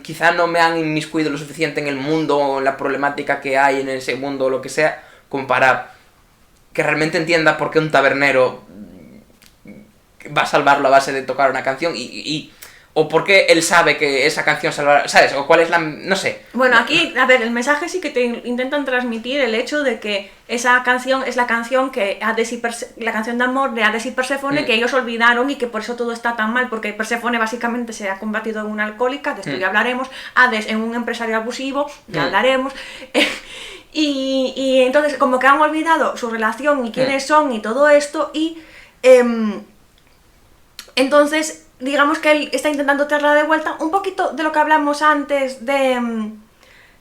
quizá no me han inmiscuido lo suficiente en el mundo o en la problemática que hay en ese mundo o lo que sea, como para que realmente entienda por qué un tabernero va a salvarlo a base de tocar una canción o por qué él sabe que esa canción salvará, ¿sabes? O cuál es la... no sé. Bueno, aquí, a ver, el mensaje sí que te intentan transmitir el hecho de que esa canción es la canción que la canción de amor de Hades y Perséfone que ellos olvidaron y que por eso todo está tan mal, porque Perséfone básicamente se ha convertido en una alcohólica, de esto ya hablaremos, Hades en un empresario abusivo, ya hablaremos, y entonces como que han olvidado su relación y quiénes son y todo esto, y entonces digamos que él está intentando traerla de vuelta, un poquito de lo que hablamos antes de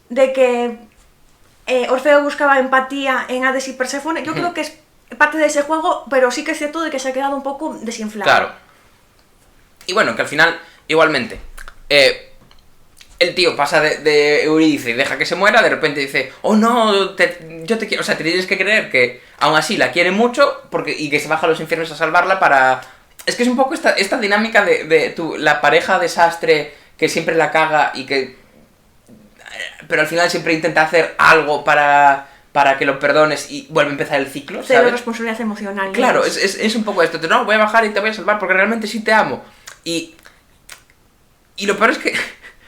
que Orfeo buscaba empatía en Hades y Perséfone. Yo creo que es parte de ese juego, pero sí que es cierto de que se ha quedado un poco desinflado. Claro. Y bueno, que al final, igualmente, el tío pasa de Eurídice y deja que se muera, de repente dice, oh no, yo te quiero, o sea, te tienes que creer que aún así la quiere mucho y que se baja a los infiernos a salvarla para... Es que es un poco esta dinámica de la pareja desastre que siempre la caga y que... pero al final siempre intenta hacer algo para que lo perdones y vuelve a empezar el ciclo, ¿sabes? Cero responsabilidad emocional. Claro, es un poco esto, no, voy a bajar y te voy a salvar porque realmente sí te amo. Y lo peor es que...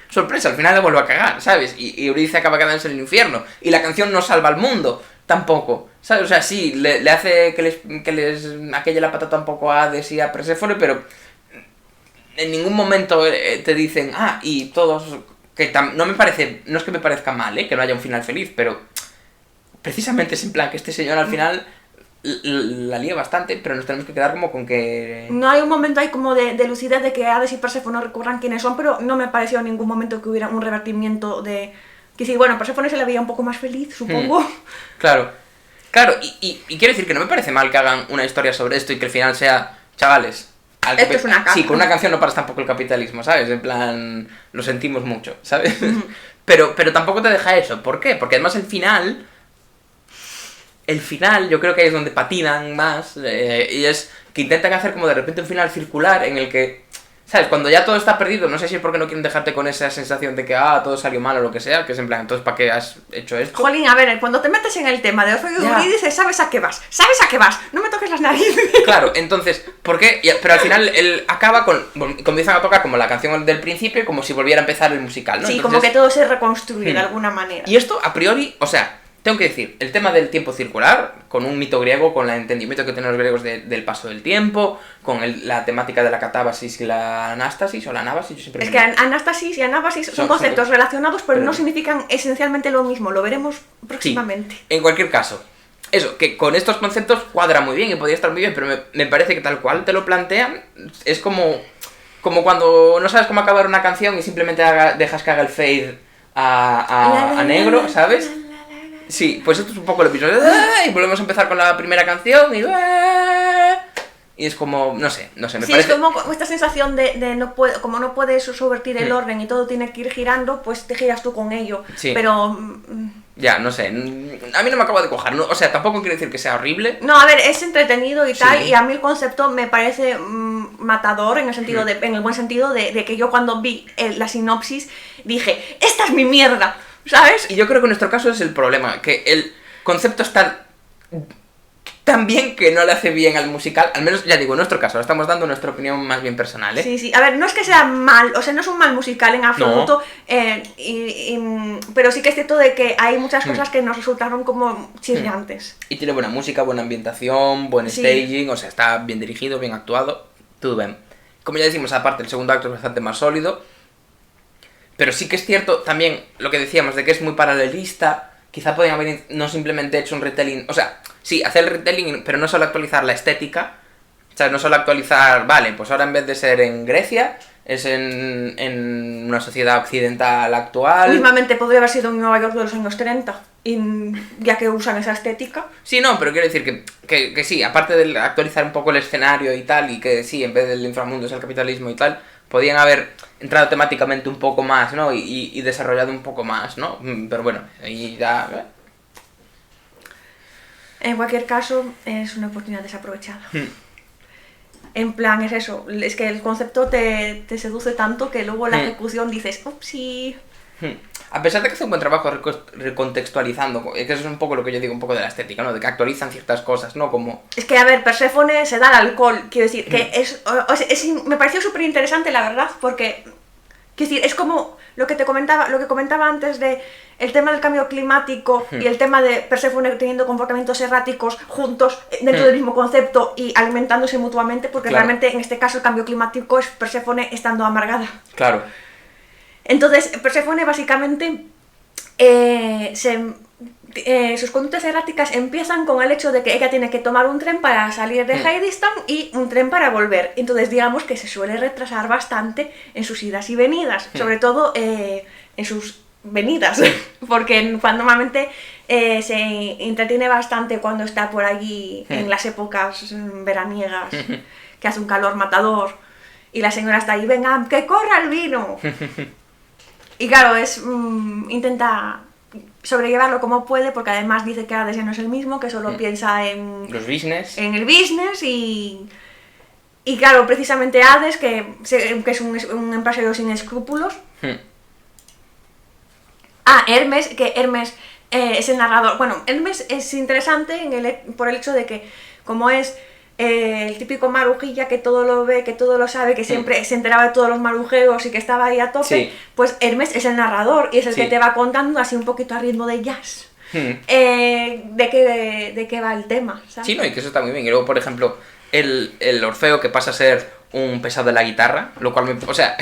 sorpresa, al final la vuelve a cagar, ¿sabes? Y Eurídice acaba quedándose en el infierno. Y la canción no salva al mundo, tampoco, ¿sabes? O sea, sí, le hace que les aquelle la patata un poco a Hades y a Perséfone, pero en ningún momento te dicen, y todos... que no es que me parezca mal, que no haya un final feliz, pero precisamente es en plan que este señor al final la lía bastante, pero nos tenemos que quedar como con que... No hay un momento ahí como de lucidez de que Hades y Perséfone recurran quiénes son, pero no me pareció en ningún momento que hubiera un revertimiento de... que sí, bueno, Perséfone se le veía un poco más feliz, supongo. Claro, y quiero decir que no me parece mal que hagan una historia sobre esto y que el final sea, chavales... Esto es una caca. Sí, con una canción no paras tampoco el capitalismo, ¿sabes? En plan, lo sentimos mucho, ¿sabes? Pero tampoco te deja eso. ¿Por qué? Porque además el final yo creo que ahí es donde patinan más, y es que intentan hacer como de repente un final circular en el que, ¿sabes? Cuando ya todo está perdido, no sé si es porque no quieren dejarte con esa sensación de que, todo salió mal o lo que sea, que es en plan, entonces, ¿para qué has hecho esto? Jolín, a ver, cuando te metes en el tema de Orfeo y Eurídice, sabes a qué vas, no me toques las narices. Claro, entonces, ¿por qué? Pero al final él acaba comienzan a tocar como la canción del principio, como si volviera a empezar el musical, ¿no? Sí, entonces, como que todo se reconstruye de alguna manera. Y esto, a priori, o sea... Tengo que decir, el tema del tiempo circular, con un mito griego, con el entendimiento que tienen los griegos del paso del tiempo, con la temática de la catábasis y la anástasis, o la anábasis, yo siempre... Es que anástasis y anábasis son conceptos relacionados, pero no significan esencialmente lo mismo, lo veremos próximamente. Sí, en cualquier caso, eso, que con estos conceptos cuadra muy bien y podría estar muy bien, pero me parece que tal cual te lo plantean, es como cuando no sabes cómo acabar una canción y simplemente dejas que haga el fade a negro, ¿sabes? Sí, pues esto es un poco lo mismo. Y volvemos a empezar con la primera canción y es como, no sé, me sí, parece... es como esta sensación de como no puedes subvertir el orden y todo tiene que ir girando, pues te giras tú con ello. Sí. Pero... ya, no sé, a mí no me acaba de cojar, o sea, tampoco quiero decir que sea horrible. No, a ver, es entretenido y tal, Sí. y a mí el concepto me parece matador en el sentido en el buen sentido de que yo cuando vi la sinopsis dije, ¡esta es mi mierda! ¿Sabes? Y yo creo que en nuestro caso es el problema, que el concepto está tan bien que no le hace bien al musical, al menos, ya digo, en nuestro caso, ahora estamos dando nuestra opinión más bien personal, ¿eh? Sí, a ver, no es que sea mal, o sea, no es un mal musical en absoluto, pero sí que es cierto de que hay muchas cosas que nos resultaron como chirriantes. Y tiene buena música, buena ambientación, buen staging, o sea, está bien dirigido, bien actuado, todo bien. Como ya decimos, aparte, el segundo acto es bastante más sólido, pero sí que es cierto también lo que decíamos de que es muy paralelista, quizá podrían haber no simplemente hecho un retelling, o sea, sí, hacer el retelling, pero no solo actualizar la estética, o sea, no solo actualizar, vale, pues ahora en vez de ser en Grecia, es en una sociedad occidental actual. Mismamente podría haber sido en Nueva York de los años 30, ya que usan esa estética. Sí, no, pero quiero decir que sí, aparte de actualizar un poco el escenario y tal, y que sí, en vez del inframundo es el capitalismo y tal, podían haber entrado temáticamente un poco más, ¿no? Y desarrollado un poco más, ¿no? Pero bueno, ahí ya... En cualquier caso, es una oportunidad desaprovechada. En plan, es eso, es que el concepto te seduce tanto que luego la ejecución dices, upsí. a pesar de que hace un buen trabajo recontextualizando, que eso es un poco lo que yo digo, un poco de la estética, ¿no? De que actualizan ciertas cosas, ¿no? Como... Es que, a ver, Perséfone se da al alcohol, quiero decir, que me pareció súper interesante, la verdad, porque, quiero decir, es como lo que comentaba antes de el tema del cambio climático y el tema de Perséfone teniendo comportamientos erráticos juntos dentro del mismo concepto y alimentándose mutuamente, porque realmente en este caso el cambio climático es Perséfone estando amargada. Claro. Entonces, Perséfone básicamente sus conductas erráticas empiezan con el hecho de que ella tiene que tomar un tren para salir de Hadestown y un tren para volver. Entonces, digamos que se suele retrasar bastante en sus idas y venidas, sobre todo en sus venidas, porque cuando normalmente se entretiene bastante cuando está por allí en las épocas veraniegas, que hace un calor matador, y la señora está ahí, venga, que corra el vino. Y claro, intenta sobrellevarlo como puede, porque además dice que Hades ya no es el mismo, que solo piensa en... los business. En el business y claro, precisamente Hades, que es un empresario sin escrúpulos. Hermes, es el narrador. Bueno, Hermes es interesante por el hecho de que, como es el típico marujilla que todo lo ve, que todo lo sabe, que siempre se enteraba de todos los marujeos y que estaba ahí a tope, pues Hermes es el narrador y es el que te va contando así un poquito a ritmo de jazz de qué va el tema, ¿sabes? Sí, no, y que eso está muy bien. Y luego, por ejemplo, el Orfeo, que pasa a ser un pesado de la guitarra, lo cual o sea,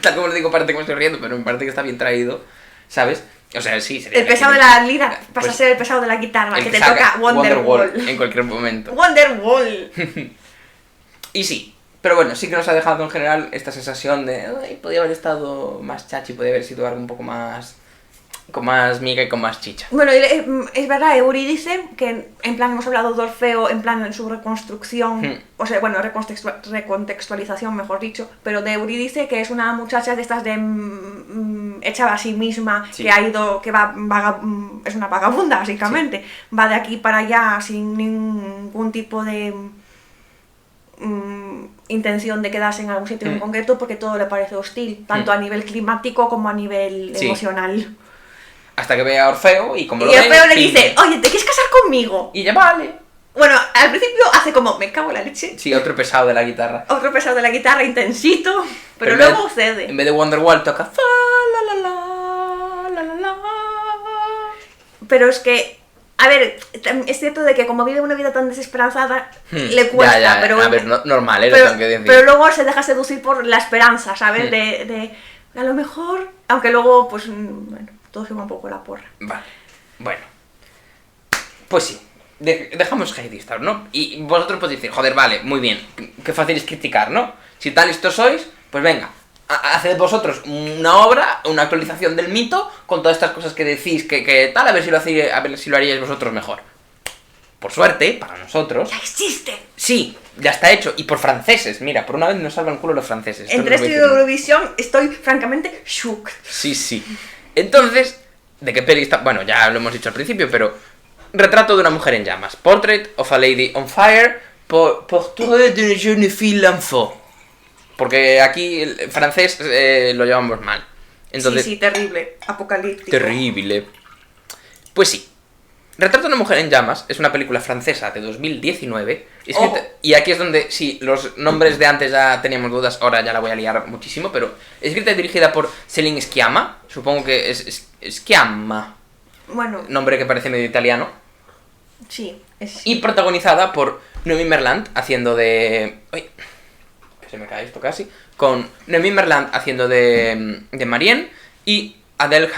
tal como lo digo, parece que me estoy riendo, pero me parece que está bien traído, ¿sabes? O sea, sí. El pesado de la lira pasa a ser el pesado de la guitarra, que te toca Wonderwall. En cualquier momento. Wonderwall. Y sí, pero bueno, sí que nos ha dejado en general esta sensación de... Ay, podría haber estado más chachi, podría haber sido algo un poco más... con más miga y con más chicha. Bueno, es verdad, Eurídice, que en plan hemos hablado de Orfeo, en plan en su reconstrucción, o sea, bueno, recontextualización, mejor dicho, pero de Eurídice, que es una muchacha de estas de hecha a sí misma, que ha ido, que es una vagabunda, básicamente, va de aquí para allá sin ningún tipo de intención de quedarse en algún sitio en concreto, porque todo le parece hostil, tanto a nivel climático como a nivel emocional. Hasta que ve a Orfeo y como y Orfeo le dice, oye, ¿te quieres casar conmigo? Y ella, vale. Bueno, al principio hace como, me cago en la leche. Sí, otro pesado de la guitarra. Otro pesado de la guitarra, intensito, pero luego cede. En vez de Wonderwall toca fa, la, la, la, la, la, la. Pero es que, a ver, es cierto de que como vive una vida tan desesperanzada, le cuesta, ya, pero... A ver, normal, lo tengo que decir. Pero luego se deja seducir por la esperanza, ¿sabes? De a lo mejor, aunque luego, pues, bueno, todo se va un poco a la porra. Vale, bueno. Pues sí, dejamos Hadestown, ¿no? Y vosotros podéis decir, joder, vale, muy bien, qué fácil es criticar, ¿no? Si tan listos sois, pues venga, haced vosotros una obra, una actualización del mito, con todas estas cosas que decís que tal, a ver si lo haríais vosotros mejor. Por suerte, para nosotros... ¡Ya existe! Sí, ya está hecho, y por franceses, mira, por una vez nos salvan el culo los franceses. Entre esto y Eurovisión estoy francamente shook. Sí. Entonces, ¿de qué peli está? Bueno, ya lo hemos dicho al principio, pero... Retrato de una mujer en llamas. Portrait of a Lady on Fire. Portrait de jeune fille enfant. Porque aquí el francés lo llevamos mal. Entonces, sí, terrible. Apocalíptico. Terrible. Pues sí. Retrato de una mujer en llamas es una película francesa de 2019. Y aquí es donde, sí, los nombres de antes ya teníamos dudas, ahora ya la voy a liar muchísimo, pero escrita y dirigida por Céline Sciamma. Supongo que es Sciamma. Bueno. Nombre que parece medio italiano. Sí, es... Y protagonizada por Noémie Merlant haciendo de... ¡Uy! Se me cae esto casi. Con Noémie Merlant haciendo de Marianne y Adèle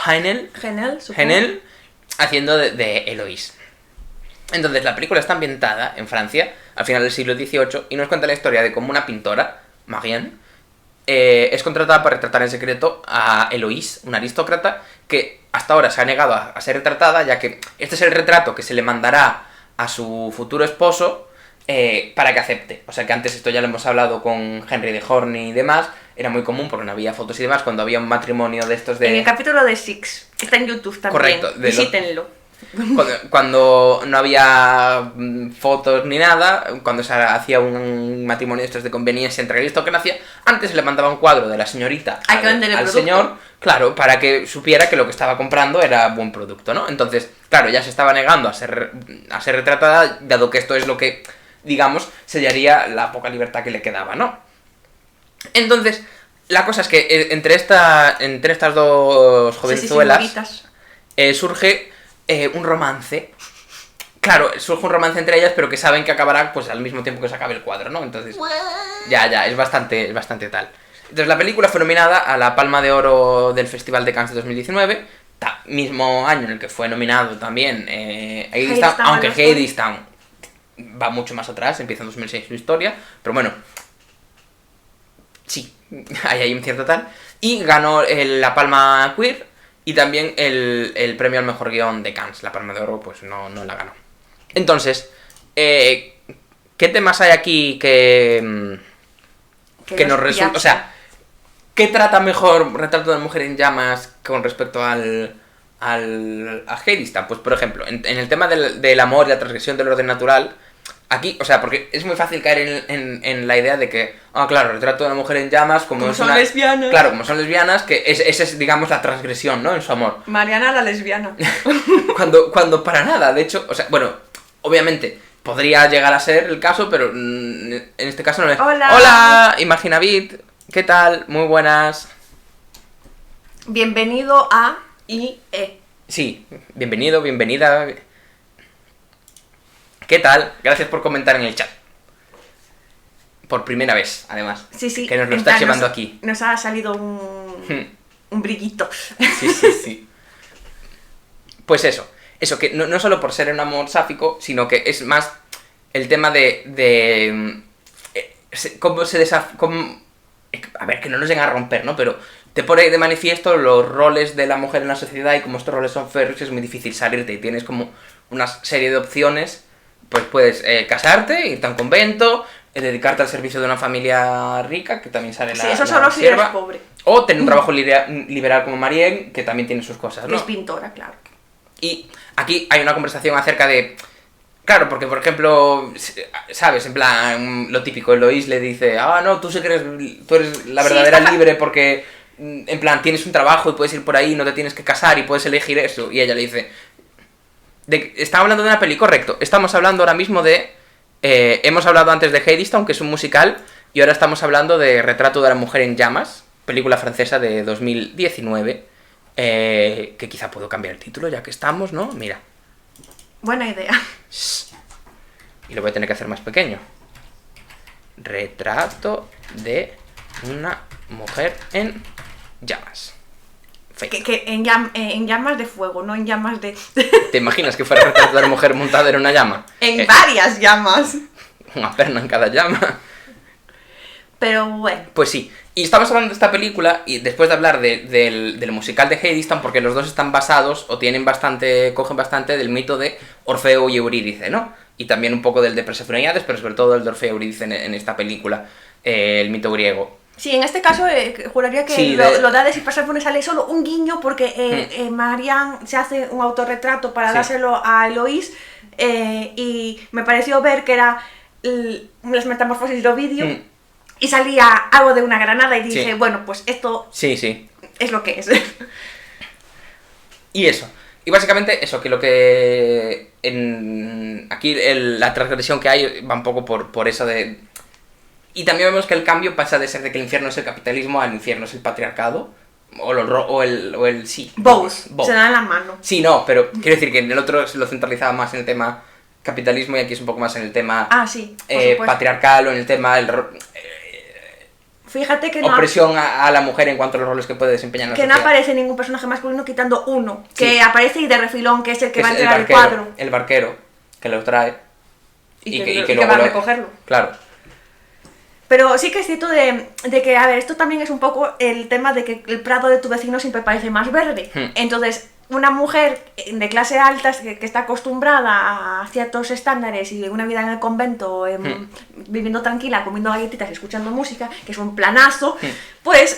Haenel haciendo de Eloise. Entonces la película está ambientada en Francia al final del siglo XVIII y nos cuenta la historia de cómo una pintora, Marianne, es contratada para retratar en secreto a Eloise, una aristócrata que hasta ahora se ha negado a ser retratada, ya que este es el retrato que se le mandará a su futuro esposo para que acepte. O sea que antes, esto ya lo hemos hablado con Henry de Horny y demás, era muy común porque no había fotos y demás, cuando había un matrimonio de estos de... En el capítulo de Six, está en YouTube también, correcto, visítenlo. Cuando no había fotos ni nada, cuando se hacía un matrimonio de estos de conveniencia entre aristocracia, antes se le mandaba un cuadro de la señorita Hay que vender el al producto. señor, claro, para que supiera que lo que estaba comprando era buen producto, ¿no? Entonces, claro, ya se estaba negando a ser retratada, dado que esto es lo que, digamos, sellaría la poca libertad que le quedaba, ¿no? Entonces, la cosa es que entre estas dos jovenzuelas surge un romance. Claro, surge un romance entre ellas, pero que saben que acabará pues al mismo tiempo que se acabe el cuadro, ¿no? Entonces, ya, es bastante tal. Entonces la película fue nominada a la Palma de Oro del Festival de Cannes de 2019, mismo año en el que fue nominado también Hadestown, aunque Hadestown va mucho más atrás, empieza en 2006 su historia, pero bueno, sí, hay un cierto tal. Y ganó la Palma Queer y también el premio al mejor guión de Cannes. La Palma de Oro pues no la ganó. Entonces, ¿qué temas hay aquí que nos resulta? O sea, ¿qué trata mejor Retrato de una mujer en llamas con respecto a Hadestown? Pues por ejemplo, en el tema del amor y la transgresión del orden natural, aquí, o sea, porque es muy fácil caer en la idea de que, claro, Retrato de una mujer en llamas, como son lesbianas. Claro, como son lesbianas, que esa es, digamos, la transgresión, ¿no? En su amor. Mariana la lesbiana. cuando para nada, de hecho, o sea, bueno, obviamente, podría llegar a ser el caso, pero en este caso no es. Hola, Imaginavit, ¿qué tal? Muy buenas. Bienvenido a IE. Sí, bienvenido, bienvenida. ¿Qué tal? Gracias por comentar en el chat. Por primera vez, además. Sí. Que nos lo está llevando aquí. Nos ha salido un brillito. Sí. Pues eso, que no solo por ser un amor sáfico, sino que es más el tema de cómo se a ver, que no nos lleguen a romper, ¿no? Pero te pone de manifiesto los roles de la mujer en la sociedad y como estos roles son férreos es muy difícil salirte y tienes como una serie de opciones. Pues puedes casarte, irte a un convento, dedicarte al servicio de una familia rica, que también sale Sí, eso solo si eres pobre. O tener un trabajo liberal como Marianne, que también tiene sus cosas, ¿no? Es pintora, claro. Y aquí hay una conversación acerca de... Claro, porque por ejemplo, ¿sabes? En plan, lo típico, Eloís le dice, no, tú eres la verdadera libre porque, en plan, tienes un trabajo y puedes ir por ahí, no te tienes que casar y puedes elegir eso. Y ella le dice... Estaba hablando de una peli, correcto. Estamos hablando ahora mismo de... hemos hablado antes de Hadestown, que es un musical, y ahora estamos hablando de Retrato de la mujer en llamas, película francesa de 2019, que quizá puedo cambiar el título ya que estamos, ¿no? Mira. Buena idea. Y lo voy a tener que hacer más pequeño. Retrato de una mujer en llamas. Que en llamas de fuego, no en llamas de... ¿Te imaginas que fuera Retrato de una mujer montada en una llama? En varias llamas. Una perna en cada llama. Pero bueno. Pues sí. Y estamos hablando de esta película y después de hablar del musical de Hadestown, porque los dos están basados o cogen bastante del mito de Orfeo y Eurídice, ¿no? Y también un poco del de Perséfone y Hades, pero sobre todo el de Orfeo y Eurídice en esta película, el mito griego. Sí, en este caso juraría que sí, lo de Hades y Perséfone sale solo un guiño porque Marianne se hace un autorretrato para dárselo a Eloís y me pareció ver que era las metamorfosis de Ovidio y salía algo de una granada y dije, bueno, pues esto es lo que es. Y eso. Y básicamente eso, que lo que... aquí la transgresión que hay va un poco por eso de... Y también vemos que el cambio pasa de ser de que el infierno es el capitalismo al infierno es el patriarcado. O el sí. Both. Se dan la mano. Sí, no, pero quiero decir que en el otro se lo centralizaba más en el tema capitalismo y aquí es un poco más en el tema patriarcal o en el tema fíjate que opresión a la mujer en cuanto a los roles que puede desempeñar en la sociedad. No aparece ningún personaje masculino quitando uno, que aparece y de refilón, que es el que va a entregar el cuadro. El barquero, que lo trae y que luego va a recogerlo. Claro. Pero sí que es cierto de que, a ver, esto también es un poco el tema de que el prado de tu vecino siempre parece más verde. Entonces, una mujer de clase alta que está acostumbrada a ciertos estándares y una vida en el convento, viviendo tranquila, comiendo galletitas y escuchando música, que es un planazo, pues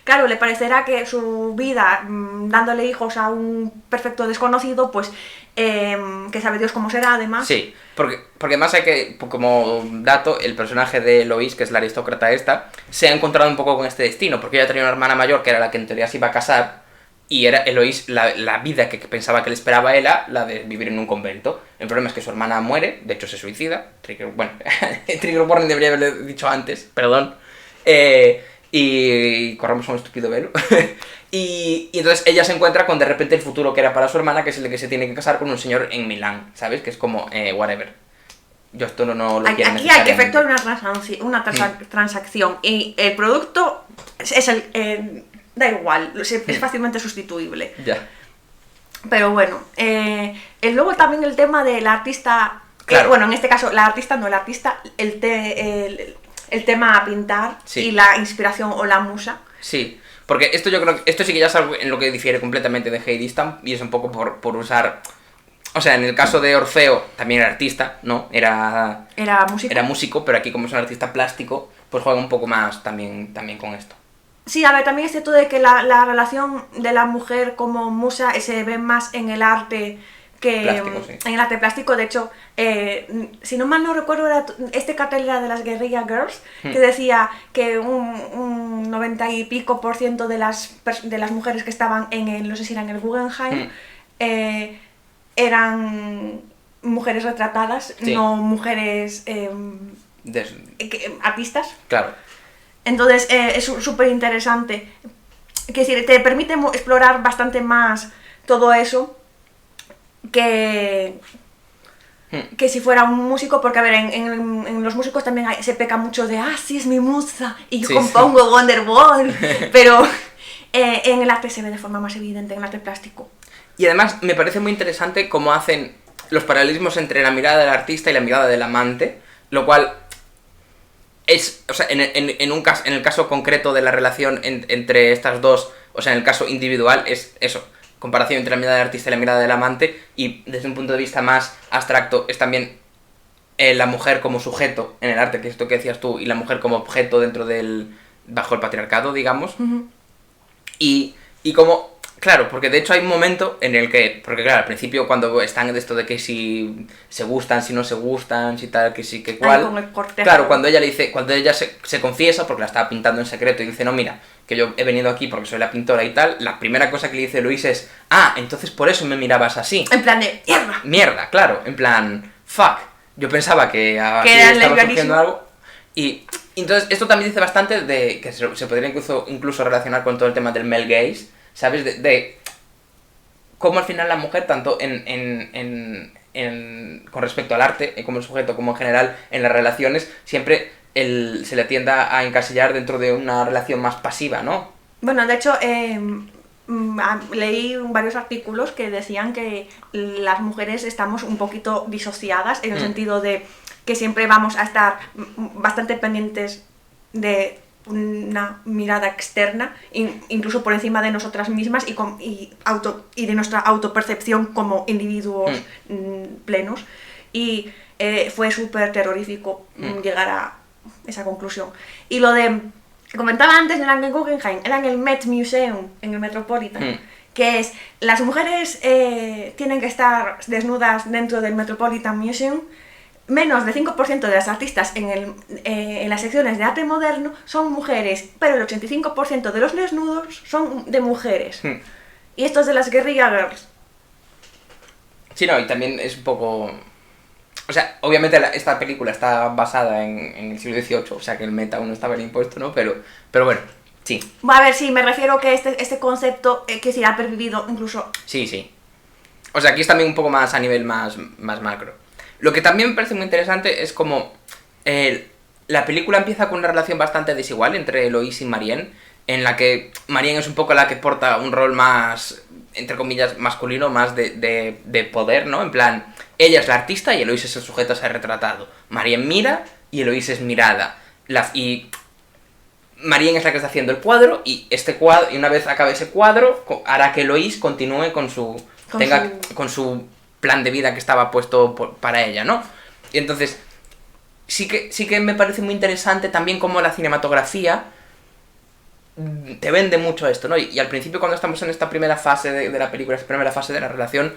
claro, le parecerá que su vida dándole hijos a un perfecto desconocido, pues que sabe Dios cómo será además. Sí, porque además hay que, como dato, el personaje de Eloise, que es la aristócrata esta, se ha encontrado un poco con este destino, porque ella tenía una hermana mayor que era la que en teoría se iba a casar, y era Eloise, la vida que pensaba que le esperaba era la de vivir en un convento. El problema es que su hermana muere, de hecho se suicida. Trigger warning debería haberle dicho antes, perdón. Y corramos un estúpido velo. y entonces ella se encuentra con de repente el futuro que era para su hermana, que es el de que se tiene que casar con un señor en Milán, ¿sabes? Que es como, whatever. Yo esto no lo quiero Aquí hay que efectuar una transacción y el producto es da igual, es fácilmente sustituible. Ya. Pero bueno, luego también el tema de la artista, Claro. bueno, en este caso la artista no, el artista, el tema a pintar, Sí. y la inspiración o la musa. Sí, porque esto yo creo que esto sí que ya es algo en lo que difiere completamente de Heidi Stamp, y es un poco por usar... O sea, en el caso de Orfeo también era artista, ¿no? Era músico, pero aquí como es un artista plástico, pues juega un poco más también con esto. Sí, a ver, también es cierto de que la relación de la mujer como musa se ve más en el arte que Plástico, sí. en el arte plástico. De hecho, si no mal no recuerdo, este cartel era de las Guerrilla Girls, que decía que un 90 y pico % de las mujeres que estaban no sé si era en el Guggenheim, eran mujeres retratadas, Sí. no mujeres artistas. Claro. Entonces es súper interesante. Que decir, te permite explorar bastante más todo eso que si fuera un músico, porque a ver, en los músicos también se peca mucho de sí, es mi musa y yo compongo Wonderwall, pero en el arte se ve de forma más evidente, en el arte plástico. Y además me parece muy interesante cómo hacen los paralelismos entre la mirada del artista y la mirada del amante, lo cual es, o sea, en el caso concreto de la relación entre estas dos, o sea, en el caso individual es eso, comparación entre la mirada del artista y la mirada del amante, y desde un punto de vista más abstracto es también la mujer como sujeto en el arte, que es esto que decías tú, y la mujer como objeto bajo el patriarcado, digamos. Uh-huh. Y como, claro, porque de hecho hay un momento en el que, porque claro, al principio cuando están de esto de que si se gustan, si no se gustan, si tal, que sí, que cual, con el cortejo. claro, cuando ella se confiesa, porque la estaba pintando en secreto, y dice, no, mira, que yo he venido aquí porque soy la pintora y tal, la primera cosa que le dice Luis es, entonces por eso me mirabas así. En plan de, mierda. Mierda, claro, en plan, fuck, yo pensaba que aquí era estaba surgiendo lesbianismo. algo. Y entonces esto también dice bastante de que se podría incluso relacionar con todo el tema del male gaze, ¿sabes? De cómo al final la mujer, tanto con respecto al arte, como el sujeto, como en general en las relaciones, siempre se le tienda a encasillar dentro de una relación más pasiva, ¿no? Bueno, de hecho, leí varios artículos que decían que las mujeres estamos un poquito disociadas, en el sentido de que siempre vamos a estar bastante pendientes de una mirada externa, incluso por encima de nosotras mismas y de nuestra autopercepción como individuos plenos. Y fue súper terrorífico llegar a esa conclusión. Y lo de que comentaba antes, no era en el Guggenheim, era en el Met Museum, en el Metropolitan, que es, las mujeres tienen que estar desnudas dentro del Metropolitan Museum. Menos del 5% de las artistas en las secciones de arte moderno son mujeres, pero el 85% de los desnudos son de mujeres. Y esto es de las Guerrilla Girls. Sí, no, y también es un poco... O sea, obviamente esta película está basada en el siglo XVIII, o sea que el meta aún no estaba bien impuesto, ¿no? Pero bueno, sí. A ver, sí, me refiero que este concepto que se ha pervivido incluso... Sí. O sea, aquí es también un poco más a nivel más macro. Lo que también me parece muy interesante es como la película empieza con una relación bastante desigual entre Eloise y Marianne, en la que Marianne es un poco la que porta un rol más, entre comillas, masculino, más de poder, ¿no? En plan, ella es la artista y Eloise es el sujeto a ser retratado. Marianne mira y Eloise es mirada. Y Marianne es la que está haciendo el cuadro, y y una vez acabe ese cuadro, hará que Eloise continúe con su plan de vida que estaba puesto para ella, ¿no? Y entonces, sí que me parece muy interesante también cómo la cinematografía te vende mucho esto, ¿no? Y al principio, cuando estamos en esta primera fase de la película, esta primera fase de la relación,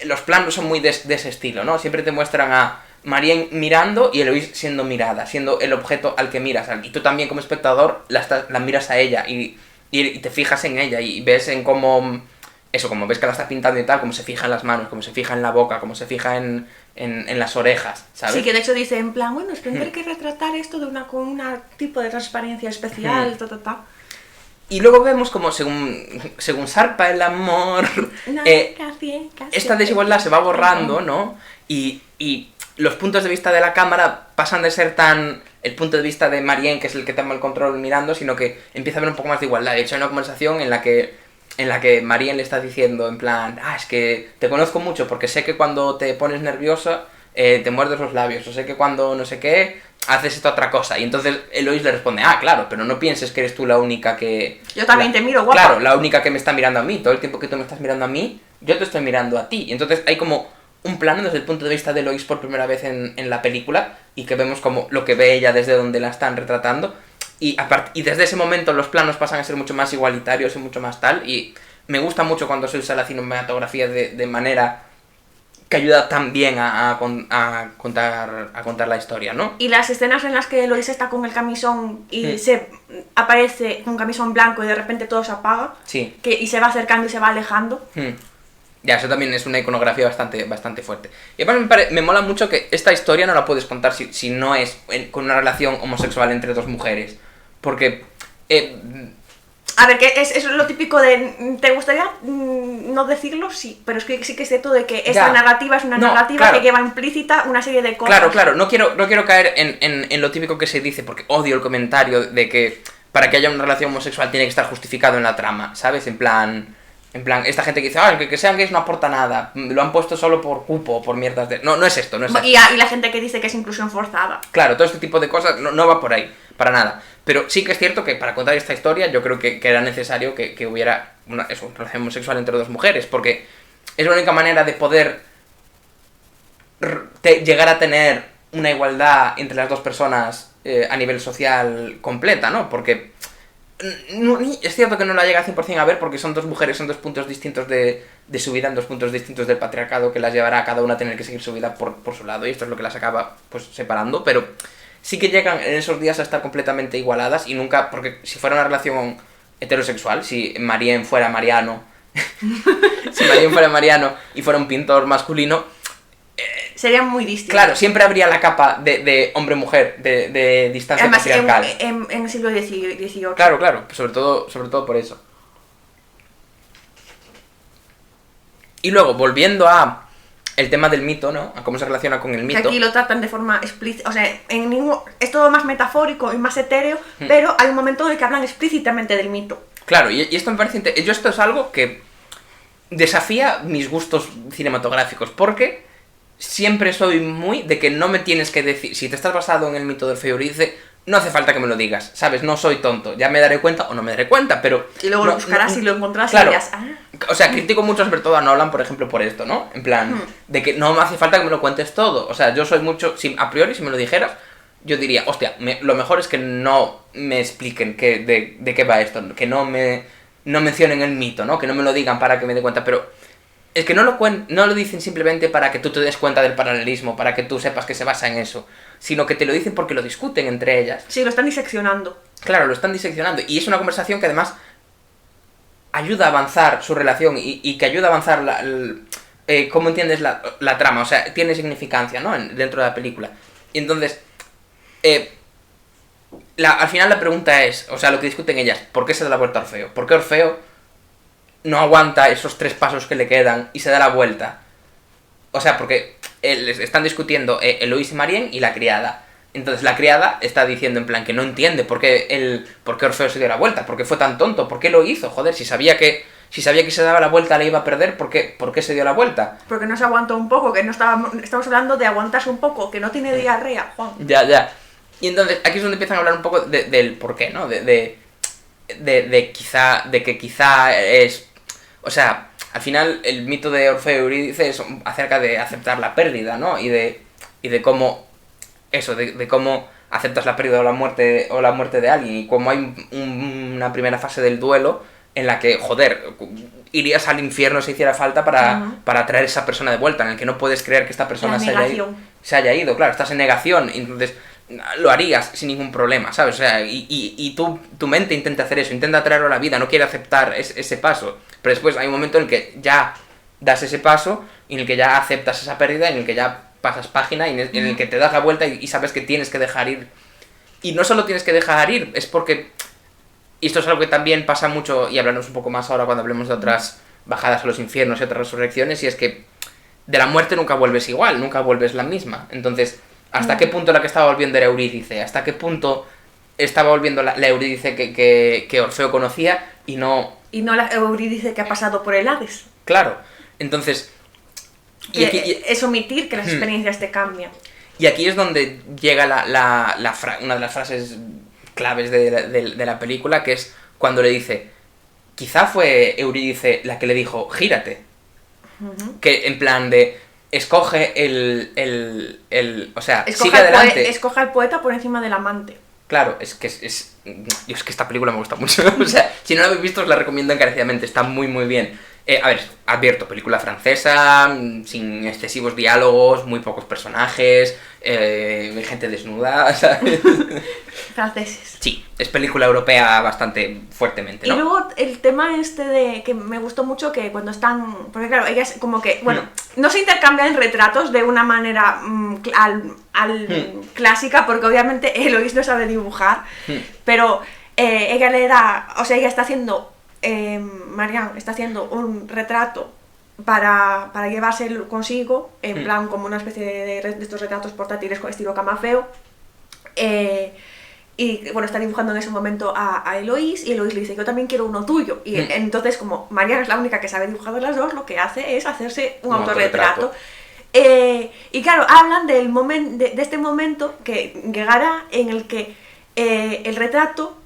los planos son muy de ese estilo, ¿no? Siempre te muestran a Marianne mirando y Eloise siendo mirada, siendo el objeto al que miras. Y tú también, como espectador, la miras a ella y te fijas en ella y ves en cómo... Eso, como ves que la está pintando y tal, como se fija en las manos, como se fija en la boca, como se fija en las orejas, ¿sabes? Sí, que de hecho dice en plan, bueno, es que tendré que retratar esto con un tipo de transparencia especial, Y luego vemos como según zarpa el amor, esta desigualdad se va borrando, ¿no? Y los puntos de vista de la cámara pasan de ser tan el punto de vista de Marianne, que es el que toma el control mirando, sino que empieza a haber un poco más de igualdad. De hecho, hay una conversación en la que Marianne le está diciendo en plan, es que te conozco mucho porque sé que cuando te pones nerviosa te muerdes los labios, o sé que cuando no sé qué haces esta otra cosa. Y entonces Eloise le responde, claro, pero no pienses que eres tú la única que... Yo también te miro, guapa. Claro, la única que me está mirando a mí. Todo el tiempo que tú me estás mirando a mí, yo te estoy mirando a ti. Y entonces hay como un plano desde el punto de vista de Eloise por primera vez en la película, y que vemos como lo que ve ella desde donde la están retratando. Y desde ese momento los planos pasan a ser mucho más igualitarios y mucho más tal. Y me gusta mucho cuando se usa la cinematografía de manera que ayuda también a contar la historia, ¿no? Y las escenas en las que Eloise está con el camisón y se aparece con un camisón blanco y de repente todo se apaga, sí, y se va acercando y se va alejando. Ya, eso también es una iconografía bastante fuerte. Y además me mola mucho que esta historia no la puedes contar si no es con una relación homosexual entre dos mujeres. Porque... A ver, que es lo típico de... ¿Te gustaría no decirlo? Sí, pero es que sí que es cierto de que esta narrativa es una narrativa, claro, que lleva implícita una serie de cosas. Claro, no quiero caer en lo típico que se dice, porque odio el comentario de que para que haya una relación homosexual tiene que estar justificado en la trama, ¿sabes? En plan, esta gente que dice, que sean gays no aporta nada, lo han puesto solo por cupo, por mierdas de... No es esto, no es esto. Y la gente que dice que es inclusión forzada. Claro, todo este tipo de cosas no va por ahí, para nada. Pero sí que es cierto que para contar esta historia yo creo que era necesario que hubiera una relación homosexual entre dos mujeres, porque es la única manera de poder llegar a tener una igualdad entre las dos personas a nivel social completa, ¿no? Porque es cierto que no la llega 100% a ver, porque son dos mujeres, son dos puntos distintos de su vida, en dos puntos distintos del patriarcado, que las llevará a cada una a tener que seguir su vida por su lado, y esto es lo que las acaba pues separando, pero sí que llegan en esos días a estar completamente igualadas, y nunca, porque si fuera una relación heterosexual, si Marianne fuera Mariano, si Marianne fuera Mariano y fuera un pintor masculino, sería muy distinto. Claro, siempre habría la capa de hombre-mujer, de distancia además, patriarcal. En el siglo XVIII. Claro, sobre todo por eso. Y luego, volviendo a el tema del mito, ¿no? A cómo se relaciona con el mito. Que aquí lo tratan de forma explícita, o sea, es todo más metafórico y más etéreo, pero hay un momento en el que hablan explícitamente del mito. Claro, y esto me parece esto es algo que desafía mis gustos cinematográficos, porque siempre soy muy de que no me tienes que decir, si te estás basado en el mito de Orfeo y Eurídice, no hace falta que me lo digas, ¿sabes? No soy tonto, ya me daré cuenta o no me daré cuenta, pero... Y luego lo buscarás y lo encontrarás, claro, y dirás, O sea, critico mucho sobre todo a Nolan, por ejemplo, por esto, ¿no? En plan, de que no me hace falta que me lo cuentes todo. O sea, yo soy mucho... a priori, si me lo dijeras, yo diría, hostia, lo mejor es que no me expliquen de qué va esto, que no mencionen el mito, ¿no? Que no me lo digan para que me dé cuenta, pero... Es que no lo dicen simplemente para que tú te des cuenta del paralelismo, para que tú sepas que se basa en eso, sino que te lo dicen porque lo discuten entre ellas. Sí, lo están diseccionando. Claro, lo están diseccionando. Y es una conversación que además ayuda a avanzar su relación y que ayuda a avanzar cómo entiendes la trama. O sea, tiene significancia, ¿no? Dentro de la película. Y entonces, al final la pregunta es, o sea, lo que discuten ellas, ¿por qué se da la vuelta a Orfeo? ¿Por qué Orfeo no aguanta esos 3 pasos que le quedan y se da la vuelta? O sea, porque están discutiendo Eloise y Marianne y la criada. Entonces la criada está diciendo en plan que no entiende por qué Orfeo se dio la vuelta, por qué fue tan tonto, por qué lo hizo, joder, si sabía que se daba la vuelta le iba a perder, ¿por qué se dio la vuelta? Porque no se aguantó un poco, que no estamos hablando de aguantarse un poco, que no tiene diarrea, Juan. Ya. Y entonces aquí es donde empiezan a hablar un poco del por qué, ¿no? De que quizá es... O sea, al final el mito de Orfeo y Eurídice es acerca de aceptar la pérdida, ¿no? Y de cómo... Eso, de cómo aceptas la pérdida o la muerte de alguien, y como hay una primera fase del duelo en la que, joder, irías al infierno si hiciera falta para traer a esa persona de vuelta, en el que no puedes creer que esta persona se haya ido, claro, estás en negación, entonces lo harías sin ningún problema, ¿sabes? O sea, y tu mente intenta hacer eso, intenta traerlo a la vida, no quiere aceptar ese paso, pero después hay un momento en el que ya das ese paso, en el que ya aceptas esa pérdida, en el que ya pasas página, y en el que te das la vuelta y sabes que tienes que dejar ir. Y no solo tienes que dejar ir, es porque, y esto es algo que también pasa mucho, y hablaremos un poco más ahora cuando hablemos de otras bajadas a los infiernos y otras resurrecciones, y es que de la muerte nunca vuelves igual, nunca vuelves la misma. Entonces, ¿hasta qué punto la que estaba volviendo era Eurídice? ¿Hasta qué punto estaba volviendo la Eurídice que Orfeo conocía y no... Y no la Eurídice que ha pasado por el Hades? Claro, entonces... Es omitir que las experiencias te cambian. Y aquí es donde llega una de las frases claves de la película, que es cuando le dice, quizá fue Eurídice la que le dijo, gírate. Que en plan de, escoge o sea, sigue adelante. Escoge al poeta por encima del amante. Claro, es que esta película me gusta mucho. O sea, si no la habéis visto os la recomiendo encarecidamente, está muy muy bien. A ver, advierto, película francesa, sin excesivos diálogos, muy pocos personajes, gente desnuda, ¿sabes? Franceses. Sí, es película europea bastante fuertemente, ¿no? Y luego el tema de que me gustó mucho, que cuando están... Porque claro, ellas como que, bueno, no se intercambian retratos de una manera clásica, porque obviamente Eloís no sabe dibujar, pero ella le da... O sea, ella está haciendo... Marianne está haciendo un retrato para llevárselo consigo, en plan como una especie de estos retratos portátiles con estilo camafeo, y bueno, está dibujando en ese momento a Eloís, y Eloís le dice, yo también quiero uno tuyo, y entonces como Marianne es la única que sabe dibujar de las dos, lo que hace es hacerse un autorretrato. Y claro, hablan de este momento que llegará en el que el retrato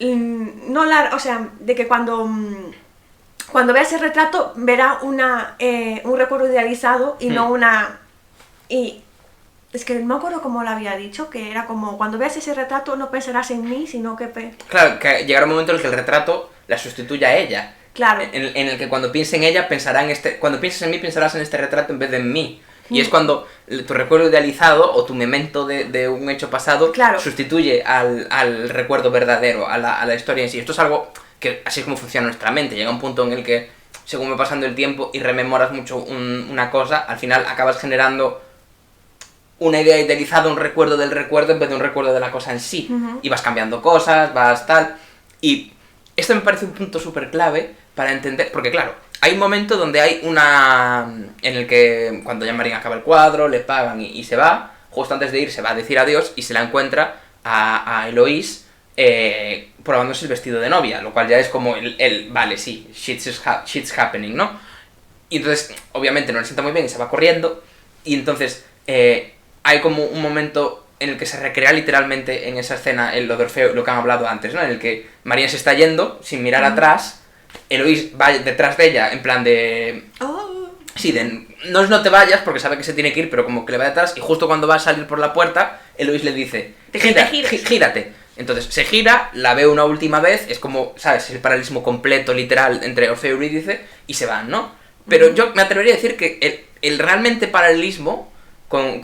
o sea, de que cuando vea ese retrato verá un recuerdo idealizado y no una... Y es que no me acuerdo cómo lo había dicho, que era como, cuando veas ese retrato no pensarás en mí, sino que... Claro, que llegará un momento en el que el retrato la sustituya a ella. Claro. En el que cuando piense en ella pensará cuando pienses en mí pensarás en este retrato en vez de en mí. Y es cuando tu recuerdo idealizado o tu memento de un hecho pasado sustituye al recuerdo verdadero, a la historia en sí. Esto es algo que así es como funciona nuestra mente. Llega un punto en el que, según va pasando el tiempo y rememoras mucho una cosa, al final acabas generando una idea idealizada, un recuerdo del recuerdo en vez de un recuerdo de la cosa en sí. Y vas cambiando cosas, vas tal... Y esto me parece un punto súper clave para entender... Porque claro, hay un momento donde hay en el que cuando ya Marín acaba el cuadro, le pagan y se va, justo antes de ir se va a decir adiós y se la encuentra a Eloís probándose el vestido de novia, lo cual ya es como vale, sí, shit's happening, ¿no? Y entonces, obviamente no le sienta muy bien y se va corriendo, y entonces hay como un momento en el que se recrea literalmente en esa escena lo de Orfeo, lo que han hablado antes, ¿no? En el que María se está yendo sin mirar atrás, Eloís va detrás de ella, en plan de... Sí, no te vayas porque sabe que se tiene que ir, pero como que le va detrás, y justo cuando va a salir por la puerta, Eloís le dice, gírate. Entonces se gira, la ve una última vez, es como, ¿sabes? El paralelismo completo, literal, entre Orfeo y Eurídice, y se van, ¿no? Pero yo me atrevería a decir que el realmente paralelismo con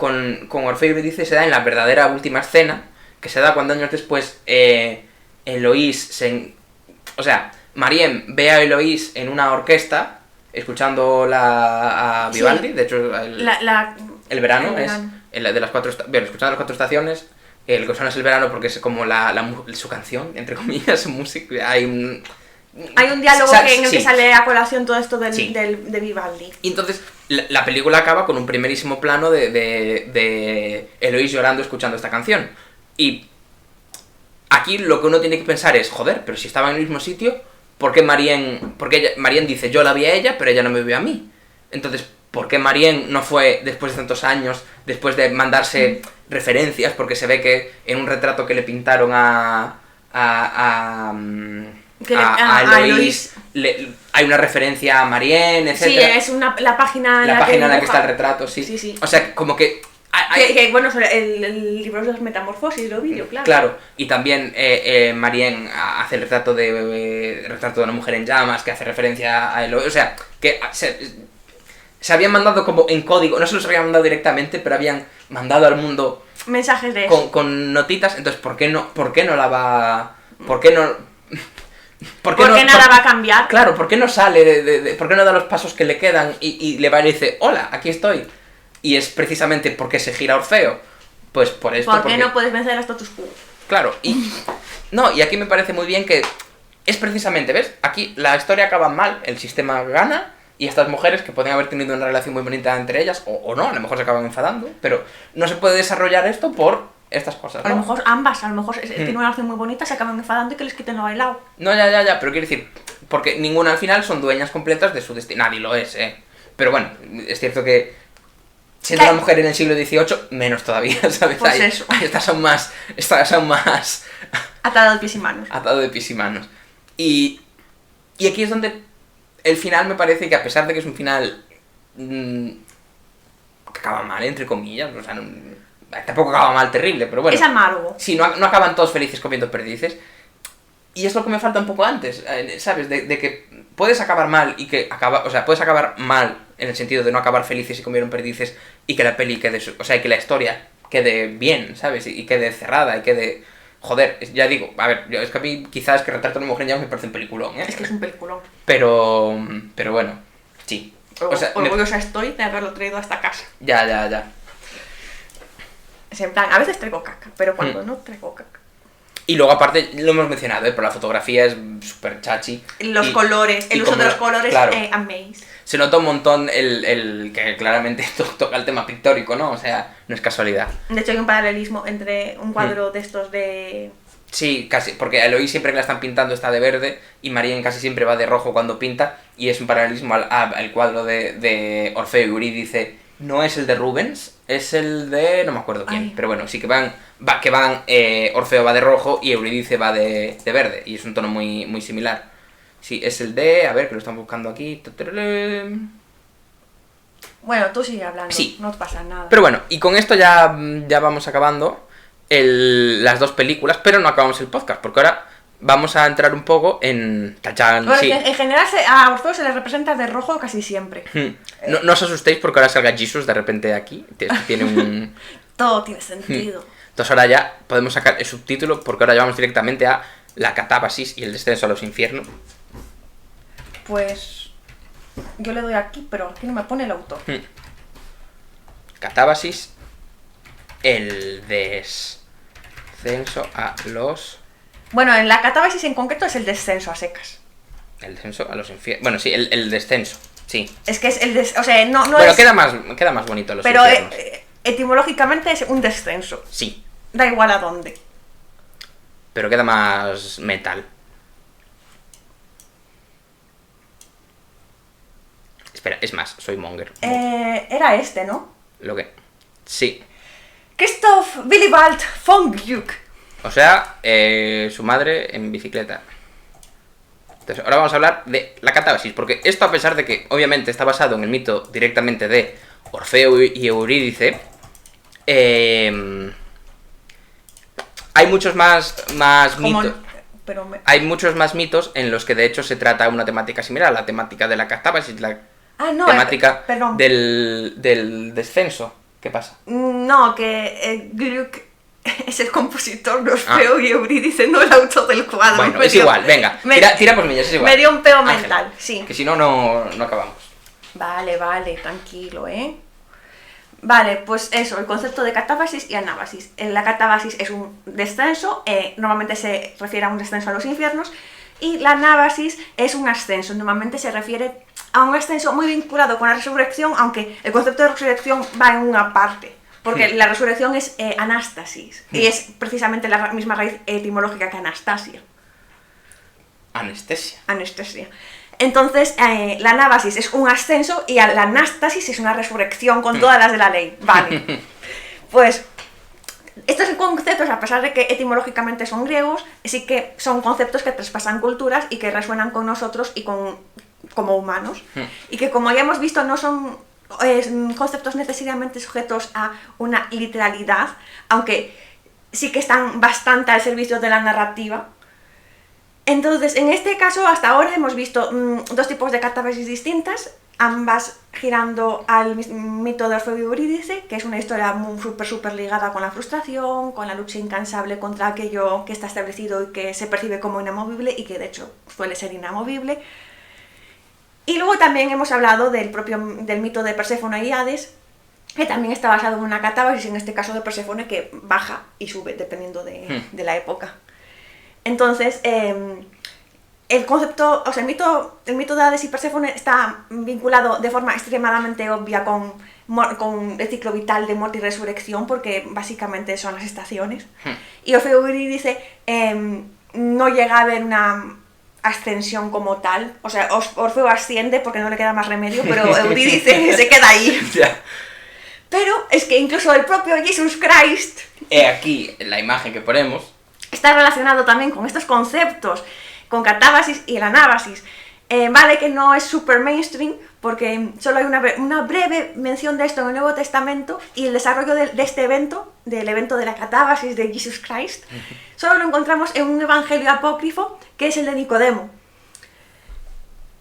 Orfeo y Eurídice se da en la verdadera última escena, que se da cuando años después Eloís o sea, Marianne ve a Eloís en una orquesta, escuchando a Vivaldi, de hecho el verano es de las cuatro, escuchando las cuatro estaciones, lo que suena es el verano porque es como su canción, entre comillas, su música, hay un diálogo en el que sale a colación todo esto de Vivaldi. Y entonces la película acaba con un primerísimo plano de Eloís llorando escuchando esta canción. Y aquí lo que uno tiene que pensar es, joder, pero si estaba en el mismo sitio, ¿por qué Marianne dice, yo la vi a ella, pero ella no me vio a mí? Entonces, ¿por qué Marianne no fue, después de tantos años, después de mandarse referencias, porque se ve que en un retrato que le pintaron a Eloís hay una referencia a Marianne, etc. Sí, es la página en la que está el retrato, sí. Sí. O sea, como que Bueno, el libro de las metamorfosis, lo vi yo, claro. Claro, y también Marianne hace el retrato de una mujer en llamas, que hace referencia a Eloy. O sea, que se habían mandado como en código, no se los habían mandado directamente, pero habían mandado al mundo mensajes de eso. Con notitas. Entonces, ¿por qué no la va...? ¿Por qué no...? ¿Por qué nada va a cambiar? Claro, ¿por qué no sale? ¿Por qué no da los pasos que le quedan y le va y le dice, hola, aquí estoy? Y es precisamente porque se gira Orfeo. Pues por esto. ¿Por qué no puedes vencer a status quo? Claro, y aquí me parece muy bien que es precisamente, ¿ves? Aquí la historia acaba mal, el sistema gana, y estas mujeres que pueden haber tenido una relación muy bonita entre ellas, o no, a lo mejor se acaban enfadando, pero no se puede desarrollar esto por estas cosas, ¿no? A lo mejor ambas, a lo mejor tienen una relación muy bonita, se acaban enfadando y que les quiten lo bailado. No, ya, pero quiero decir, porque ninguna al final son dueñas completas de su destino. Nadie lo es, Pero bueno, es cierto que siendo una mujer en el siglo XVIII, menos todavía, ¿sabes? Pues eso. Estas son más atado de pies y manos. Atado de pies y manos. Y aquí es donde el final me parece que, a pesar de que es un final que acaba mal, entre comillas, o sea, tampoco acaba mal terrible, pero bueno. Es amargo. Sí, no acaban todos felices comiendo perdices. Y es lo que me falta un poco antes, ¿sabes? De que puedes acabar mal y que o sea, puedes acabar mal en el sentido de no acabar felices y comieron perdices y que la peli quede, o sea, y que la historia quede bien, ¿sabes? Y quede cerrada y quede... Joder, ya digo, a ver, es que a mí quizás que Retrato de una mujer en llamas me parece un peliculón, Es que es un peliculón. Pero bueno, sí. O sea, orgullosa estoy de haberlo traído hasta casa. Ya. Es en plan, a veces traigo caca, pero cuando no traigo caca. Y luego aparte, lo hemos mencionado, pero la fotografía es súper chachi. Los colores, el uso de los colores, claro, amazing. Se nota un montón el que claramente toca el tema pictórico, ¿no? O sea, no es casualidad. De hecho hay un paralelismo entre un cuadro de estos de... Sí, casi, porque Eloy siempre que la están pintando está de verde y Marianne casi siempre va de rojo cuando pinta, y es un paralelismo al cuadro de Orfeo y Eurídice. No es el de Rubens, es el de... no me acuerdo quién, pero bueno, sí que van Orfeo va de rojo y Eurídice va de verde, y es un tono muy, muy similar. Sí, es el de... a ver, que lo están buscando aquí. Bueno, tú sigue hablando, sí. No te pasa nada. Pero bueno, y con esto ya vamos acabando las dos películas, pero no acabamos el podcast, porque ahora vamos a entrar un poco en... ¡Tachán! Bueno, Sí. En general a Orfeo se le representa de rojo casi siempre. No os asustéis porque ahora salga Jesus de repente aquí. Tiene un... Todo tiene sentido. Entonces ahora ya podemos sacar el subtítulo, porque ahora ya vamos directamente a la catábasis y el descenso a los infiernos. Pues... yo le doy aquí, pero aquí no me pone el autor. Catábasis, el descenso a los... Bueno, en la catábasis en concreto es el descenso a secas. El descenso a los infiernos... Bueno, sí, el descenso, sí. Es que es el o sea, no bueno, es... queda más bonito los pero infiernos. etimológicamente es un descenso. Sí. Da igual a dónde. Pero queda más metal. Espera, es más, soy monger. Era este, ¿no? Lo que... sí. Christoph Willibald von Gluck. O sea, su madre en bicicleta. Entonces, ahora vamos a hablar de la catábasis, porque esto, a pesar de que obviamente está basado en el mito directamente de Orfeo y Eurídice, hay muchos más mitos. Hay muchos más mitos en los que de hecho se trata una temática similar, la temática de la catábasis, la temática del descenso. ¿Qué pasa? No, que Gluck es el compositor de Orfeo y Eurídice, no el autor del cuadro. Bueno, es igual, venga, tira por millas, es igual. Me dio un peo mental, sí. Que si no, no acabamos. Vale, tranquilo, Vale, pues eso, el concepto de catábasis y anábasis. La catábasis es un descenso, normalmente se refiere a un descenso a los infiernos, y la anábasis es un ascenso, normalmente se refiere a un ascenso muy vinculado con la resurrección, aunque el concepto de resurrección va en una parte, porque la resurrección es anástasis, y es precisamente la misma raíz etimológica que anastasia. Anestesia. Entonces, la anábasis es un ascenso y la anástasis es una resurrección con todas las de la ley. Vale. Pues, estos conceptos, a pesar de que etimológicamente son griegos, sí que son conceptos que traspasan culturas y que resuenan con nosotros y como humanos. Y que, como ya hemos visto, no son conceptos necesariamente sujetos a una literalidad, aunque sí que están bastante al servicio de la narrativa. Entonces, en este caso, hasta ahora hemos visto dos tipos de catábasis distintas, ambas girando al mito de Orfeo y Eurídice, que es una historia súper ligada con la frustración, con la lucha incansable contra aquello que está establecido y que se percibe como inamovible y que de hecho suele ser inamovible. Y luego también hemos hablado del mito de Perséfone y Hades, que también está basado en una catábasis, en este caso de Perséfone, que baja y sube dependiendo de la época. Entonces, el concepto, o sea, el mito de Hades y Perséfone está vinculado de forma extremadamente obvia con el ciclo vital de muerte y resurrección, porque básicamente son las estaciones. Y Orfeo y Eurídice no llega a haber una ascensión como tal, o sea, Orfeo asciende porque no le queda más remedio, pero Eurídice se queda ahí. Ya. Pero es que incluso el propio Jesus Christ... He aquí la imagen que ponemos. Está relacionado también con estos conceptos, con catábasis y el anábasis. Vale que no es super mainstream, porque solo hay una breve mención de esto en el Nuevo Testamento, y el desarrollo de este evento, del evento de la catábasis de Jesus Christ, solo lo encontramos en un evangelio apócrifo, que es el de Nicodemo.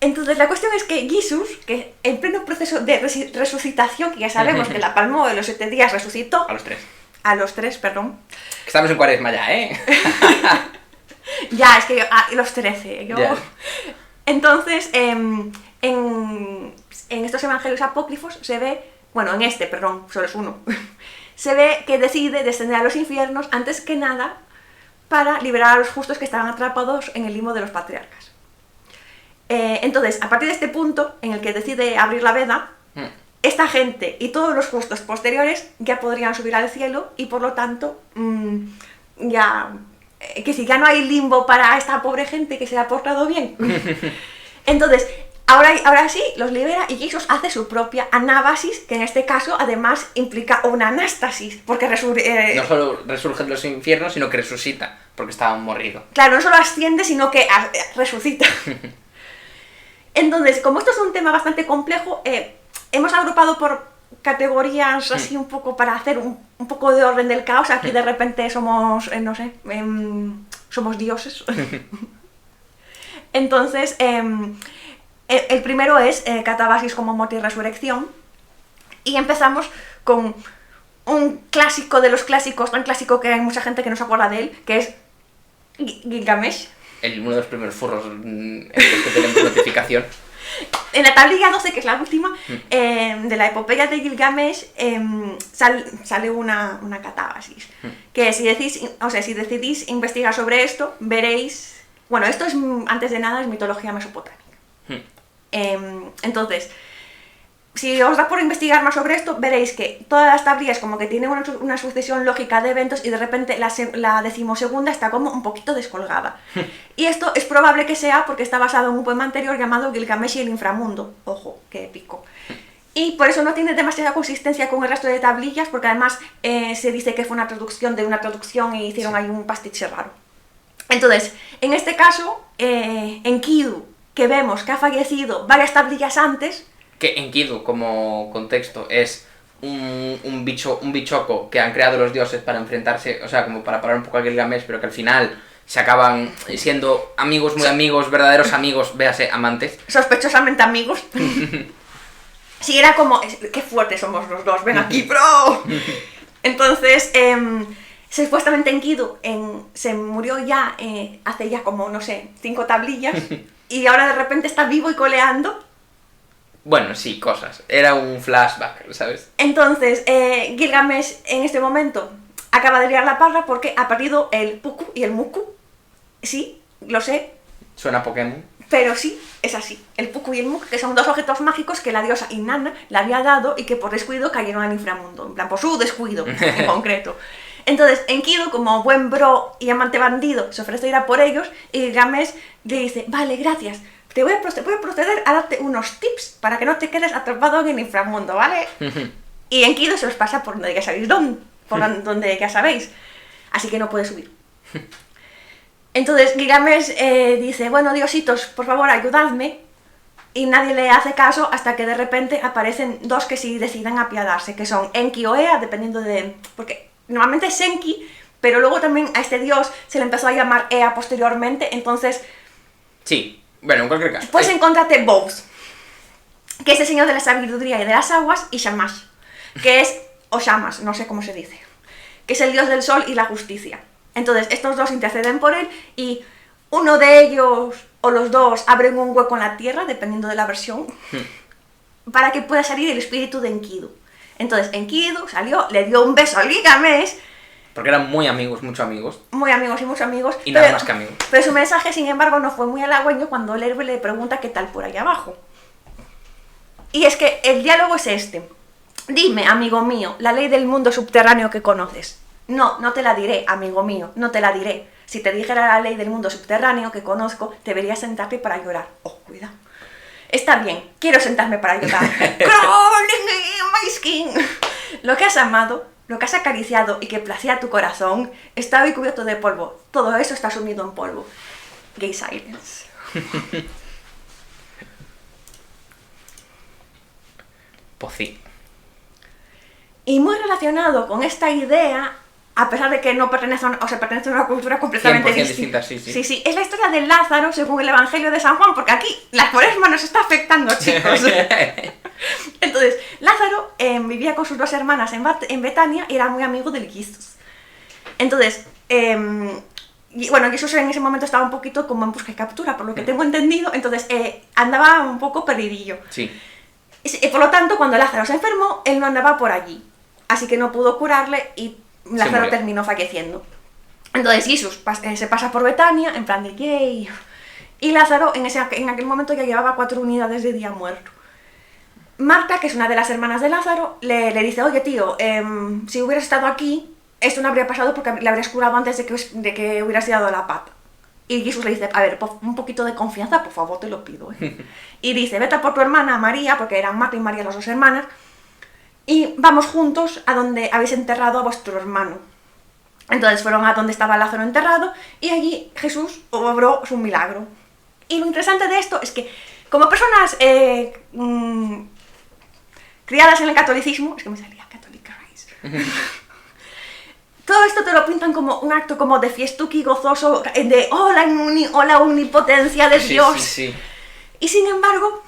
Entonces la cuestión es que Jesús, que en pleno proceso de resucitación, que ya sabemos que la palmó en los 7 días, resucitó... A los 3, perdón. Estamos en Cuaresma ya, ¿eh? Ya, es que los 13. Yeah. Entonces, en estos evangelios apócrifos se ve, bueno, en este, perdón, solo es uno, se ve que decide descender a los infiernos antes que nada para liberar a los justos que estaban atrapados en el limbo de los patriarcas. Entonces, a partir de este punto en el que decide abrir la veda, esta gente y todos los justos posteriores ya podrían subir al cielo y por lo tanto que si ya no hay limbo para esta pobre gente que se ha portado bien. Entonces, ahora sí, los libera y Jesús hace su propia anábasis, que en este caso además implica una anástasis, porque no solo resurge de los infiernos, sino que resucita, porque estaba morrido. Claro, no solo asciende, sino que resucita. Entonces, como esto es un tema bastante complejo, hemos agrupado por categorías así un poco para hacer un poco de orden del caos. Aquí de repente somos, no sé, somos dioses. Entonces, el primero es catábasis como muerte y resurrección. Y empezamos con un clásico de los clásicos, tan clásico que hay mucha gente que no se acuerda de él, que es Gilgamesh. Uno de los primeros furros en los que tenemos notificación. En la tablilla 12, que es la última, de la epopeya de Gilgamesh, sale una catábasis. Que si decidís investigar sobre esto, veréis... Bueno, esto es, antes de nada, es mitología mesopotámica. Entonces, si os da por investigar más sobre esto, veréis que todas las tablillas como que tienen una sucesión lógica de eventos y de repente la decimosegunda está como un poquito descolgada. Y esto es probable que sea porque está basado en un poema anterior llamado Gilgamesh y el inframundo. Ojo, qué épico. Y por eso no tiene demasiada consistencia con el resto de tablillas, porque además se dice que fue una traducción de una traducción y hicieron ahí un pastiche raro. Entonces, en este caso, Enkidu, que vemos que ha fallecido varias tablillas antes... Que Enkidu, como contexto, es un bichoco que han creado los dioses para enfrentarse, o sea, como para parar un poco a Gilgamesh, pero que al final se acaban siendo amigos, muy amigos, verdaderos amigos, véase, amantes. Sospechosamente amigos. Sí, era como, qué fuertes somos los dos, ven aquí, bro. Entonces, supuestamente Enkidu se murió ya hace ya como, no sé, 5 tablillas, y ahora de repente está vivo y coleando. Bueno, sí, cosas. Era un flashback, ¿sabes? Entonces, Gilgamesh en este momento acaba de liar la parra porque ha perdido el Puku y el Muku. Sí, lo sé. Suena a Pokémon. Pero sí, es así. El Puku y el Muku, que son 2 objetos mágicos que la diosa Inanna le había dado y que por descuido cayeron al inframundo. En plan, por su descuido, en concreto. Entonces, Enkidu, como buen bro y amante bandido, se ofrece a ir a por ellos y Gilgamesh le dice, vale, gracias. Te voy a proceder a darte unos tips para que no te quedes atrapado en el inframundo, ¿vale? Y Enkidu se los pasa por donde ya sabéis dónde, donde ya sabéis. Así que no puede subir. Entonces Gilgamesh dice, bueno, diositos, por favor, ayudadme. y nadie le hace caso hasta que de repente aparecen dos que sí deciden apiadarse, que son Enki o Ea, dependiendo de... porque normalmente es Enki, pero luego también a este dios se le empezó a llamar Ea posteriormente, entonces... Sí, bueno, en cualquier caso. Pues encontrate Bose, que es el señor de la sabiduría y de las aguas, y Shamash, que es... o Shamas, no sé cómo se dice, que es el dios del sol y la justicia. Entonces, estos dos interceden por él y uno de ellos o los dos abren un hueco en la tierra, dependiendo de la versión, para que pueda salir el espíritu de Enkidu. Entonces, Enkidu salió, le dio un beso a Gilgamesh. Porque eran muy amigos, mucho amigos. Muy amigos y muchos amigos. Y nada más que amigos. Pero su mensaje, sin embargo, no fue muy halagüeño cuando el héroe le pregunta qué tal por allá abajo. Y es que el diálogo es este. Dime, amigo mío, la ley del mundo subterráneo que conoces. No, no te la diré, amigo mío, no te la diré. Si te dijera la ley del mundo subterráneo que conozco, deberías sentarte para llorar. Oh, cuidado. Está bien, quiero sentarme para llorar. Crawling in my skin. Lo que has amado, lo que has acariciado y que placía tu corazón, está hoy cubierto de polvo. Todo eso está sumido en polvo. Gay silence. Pues sí. Y muy relacionado con esta idea, a pesar de que no pertenece a una, o sea, pertenece a una cultura completamente 100% distinta. distinta, sí. Sí, sí, es la historia de Lázaro según el Evangelio de San Juan, porque aquí la cuaresma nos está afectando, chicos. Entonces, Lázaro vivía con sus dos hermanas en Betania y era muy amigo del Jesús. Entonces, bueno, Jesús en ese momento estaba un poquito como en busca y captura, por lo que tengo entendido, entonces andaba un poco perdidillo. Sí. Y por lo tanto, cuando Lázaro se enfermó, él no andaba por allí. Así que no pudo curarle y Lázaro terminó falleciendo. Entonces Jesús se pasa por Betania, en plan de yay. Y Lázaro en aquel momento ya llevaba 4 unidades de día muerto. Marta, que es una de las hermanas de Lázaro, le dice, oye tío, si hubieras estado aquí, esto no habría pasado porque le habrías curado antes de que hubieras tirado la pata. Y Jesús le dice, a ver, un poquito de confianza, por favor, te lo pido. Y dice, vete por tu hermana María, porque eran Marta y María las dos hermanas, y vamos juntos a donde habéis enterrado a vuestro hermano. Entonces fueron a donde estaba Lázaro enterrado, y allí Jesús obró su milagro. Y lo interesante de esto es que, como personas criadas en el catolicismo, es que me salía Catholic Rice. Todo esto te lo pintan como un acto como de fiestuki gozoso, de la omnipotencia de Dios. Sí. Y sin embargo,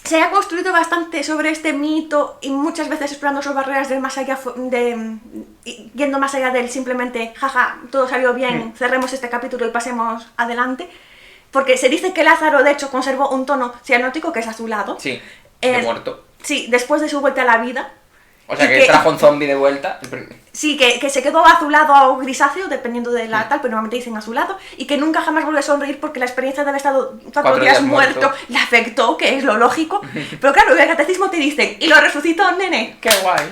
se ha construido bastante sobre este mito y muchas veces explorando sus barreras del más allá, yendo más allá del simplemente, jaja, todo salió bien, cerremos este capítulo y pasemos adelante. Porque se dice que Lázaro, de hecho, conservó un tono cianótico que es azulado. Sí, de muerto. Sí, después de su vuelta a la vida. O sea, que trajo un zombie de vuelta. Sí, que se quedó azulado o grisáceo, dependiendo de la tal, pero normalmente dicen azulado, y que nunca jamás volvió a sonreír porque la experiencia de haber estado 4 días muerto le afectó, que es lo lógico. Pero claro, en el catecismo te dicen, y lo resucitó, nene. ¡Qué guay!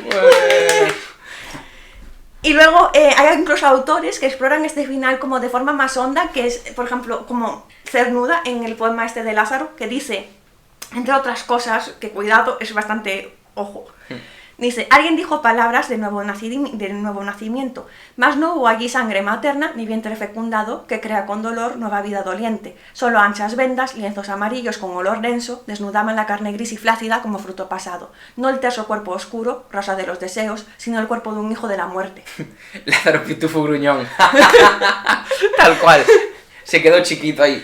Y luego hay incluso autores que exploran este final como de forma más honda, que es, por ejemplo, como Cernuda en el poema este de Lázaro, que dice, entre otras cosas, que cuidado, es bastante ojo. Dice, alguien dijo palabras de nuevo nacimiento, mas no hubo allí sangre materna ni vientre fecundado que crea con dolor nueva vida doliente. Solo anchas vendas, lienzos amarillos con olor denso, desnudaban la carne gris y flácida como fruto pasado. No el terso cuerpo oscuro, rosa de los deseos, sino el cuerpo de un hijo de la muerte. Lázaro Pitufo Gruñón. Tal cual. Se quedó chiquito ahí.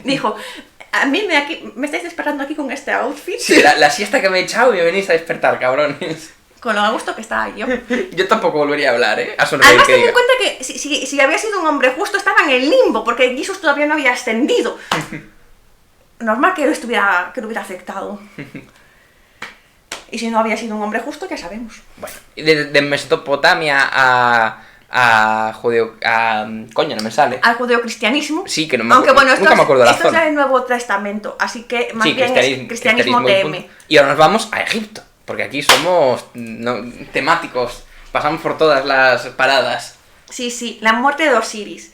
Dijo... A mí me estáis despertando aquí con este outfit. Sí, la siesta que me he echado y me venís a despertar, cabrones. Con lo a gusto que estaba yo. Yo tampoco volvería a hablar, A sonreír. Además, que ten en diga. cuenta que si había sido un hombre justo, estaba en el limbo, porque Jesús todavía no había ascendido. Normal que lo hubiera afectado. Y si no había sido un hombre justo, ya sabemos. Bueno, de Mesopotamia coño, no me sale. Al judeocristianismo. Sí, que no me Aunque bueno, nunca me acuerdo de la esto es zona. el Nuevo Testamento, así que más Sí, bien es cristianismo y TM. punto. Y ahora nos vamos a Egipto, porque aquí somos temáticos, pasamos por todas las paradas. Sí, la muerte de Osiris.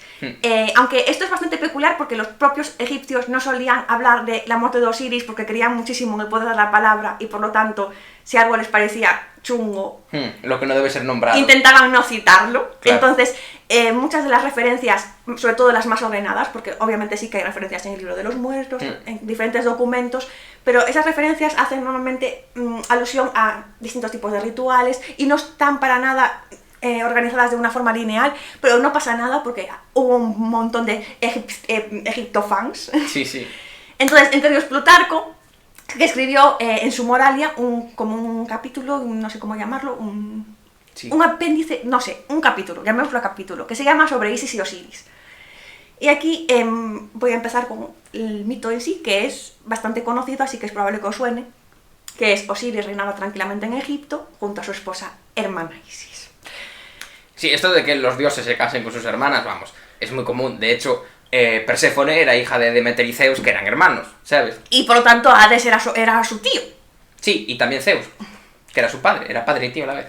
Aunque esto es bastante peculiar porque los propios egipcios no solían hablar de la muerte de Osiris porque creían muchísimo en el poder de la palabra y por lo tanto, si algo les parecía chungo, lo que no debe ser nombrado, intentaban no citarlo. Claro. Entonces, muchas de las referencias, sobre todo las más ordenadas, porque obviamente sí que hay referencias en el libro de los muertos, en diferentes documentos, pero esas referencias hacen normalmente alusión a distintos tipos de rituales y no están para nada organizadas de una forma lineal, pero no pasa nada porque hubo un montón de egiptofans. Sí. Entonces, entre ellos Plutarco, que escribió en su Moralia como un capítulo, no sé cómo llamarlo, un apéndice, no sé, un capítulo, llamémoslo capítulo, que se llama sobre Isis y Osiris. Y aquí voy a empezar con el mito en sí, que es bastante conocido, así que es probable que os suene, que es Osiris reinaba tranquilamente en Egipto junto a su esposa hermana Isis. Sí, esto de que los dioses se casen con sus hermanas, vamos, es muy común. De hecho, Perséfone era hija de Demeter y Zeus, que eran hermanos, ¿sabes? Y por lo tanto Hades era su tío. Sí, y también Zeus, que era su padre, era padre y tío a la vez.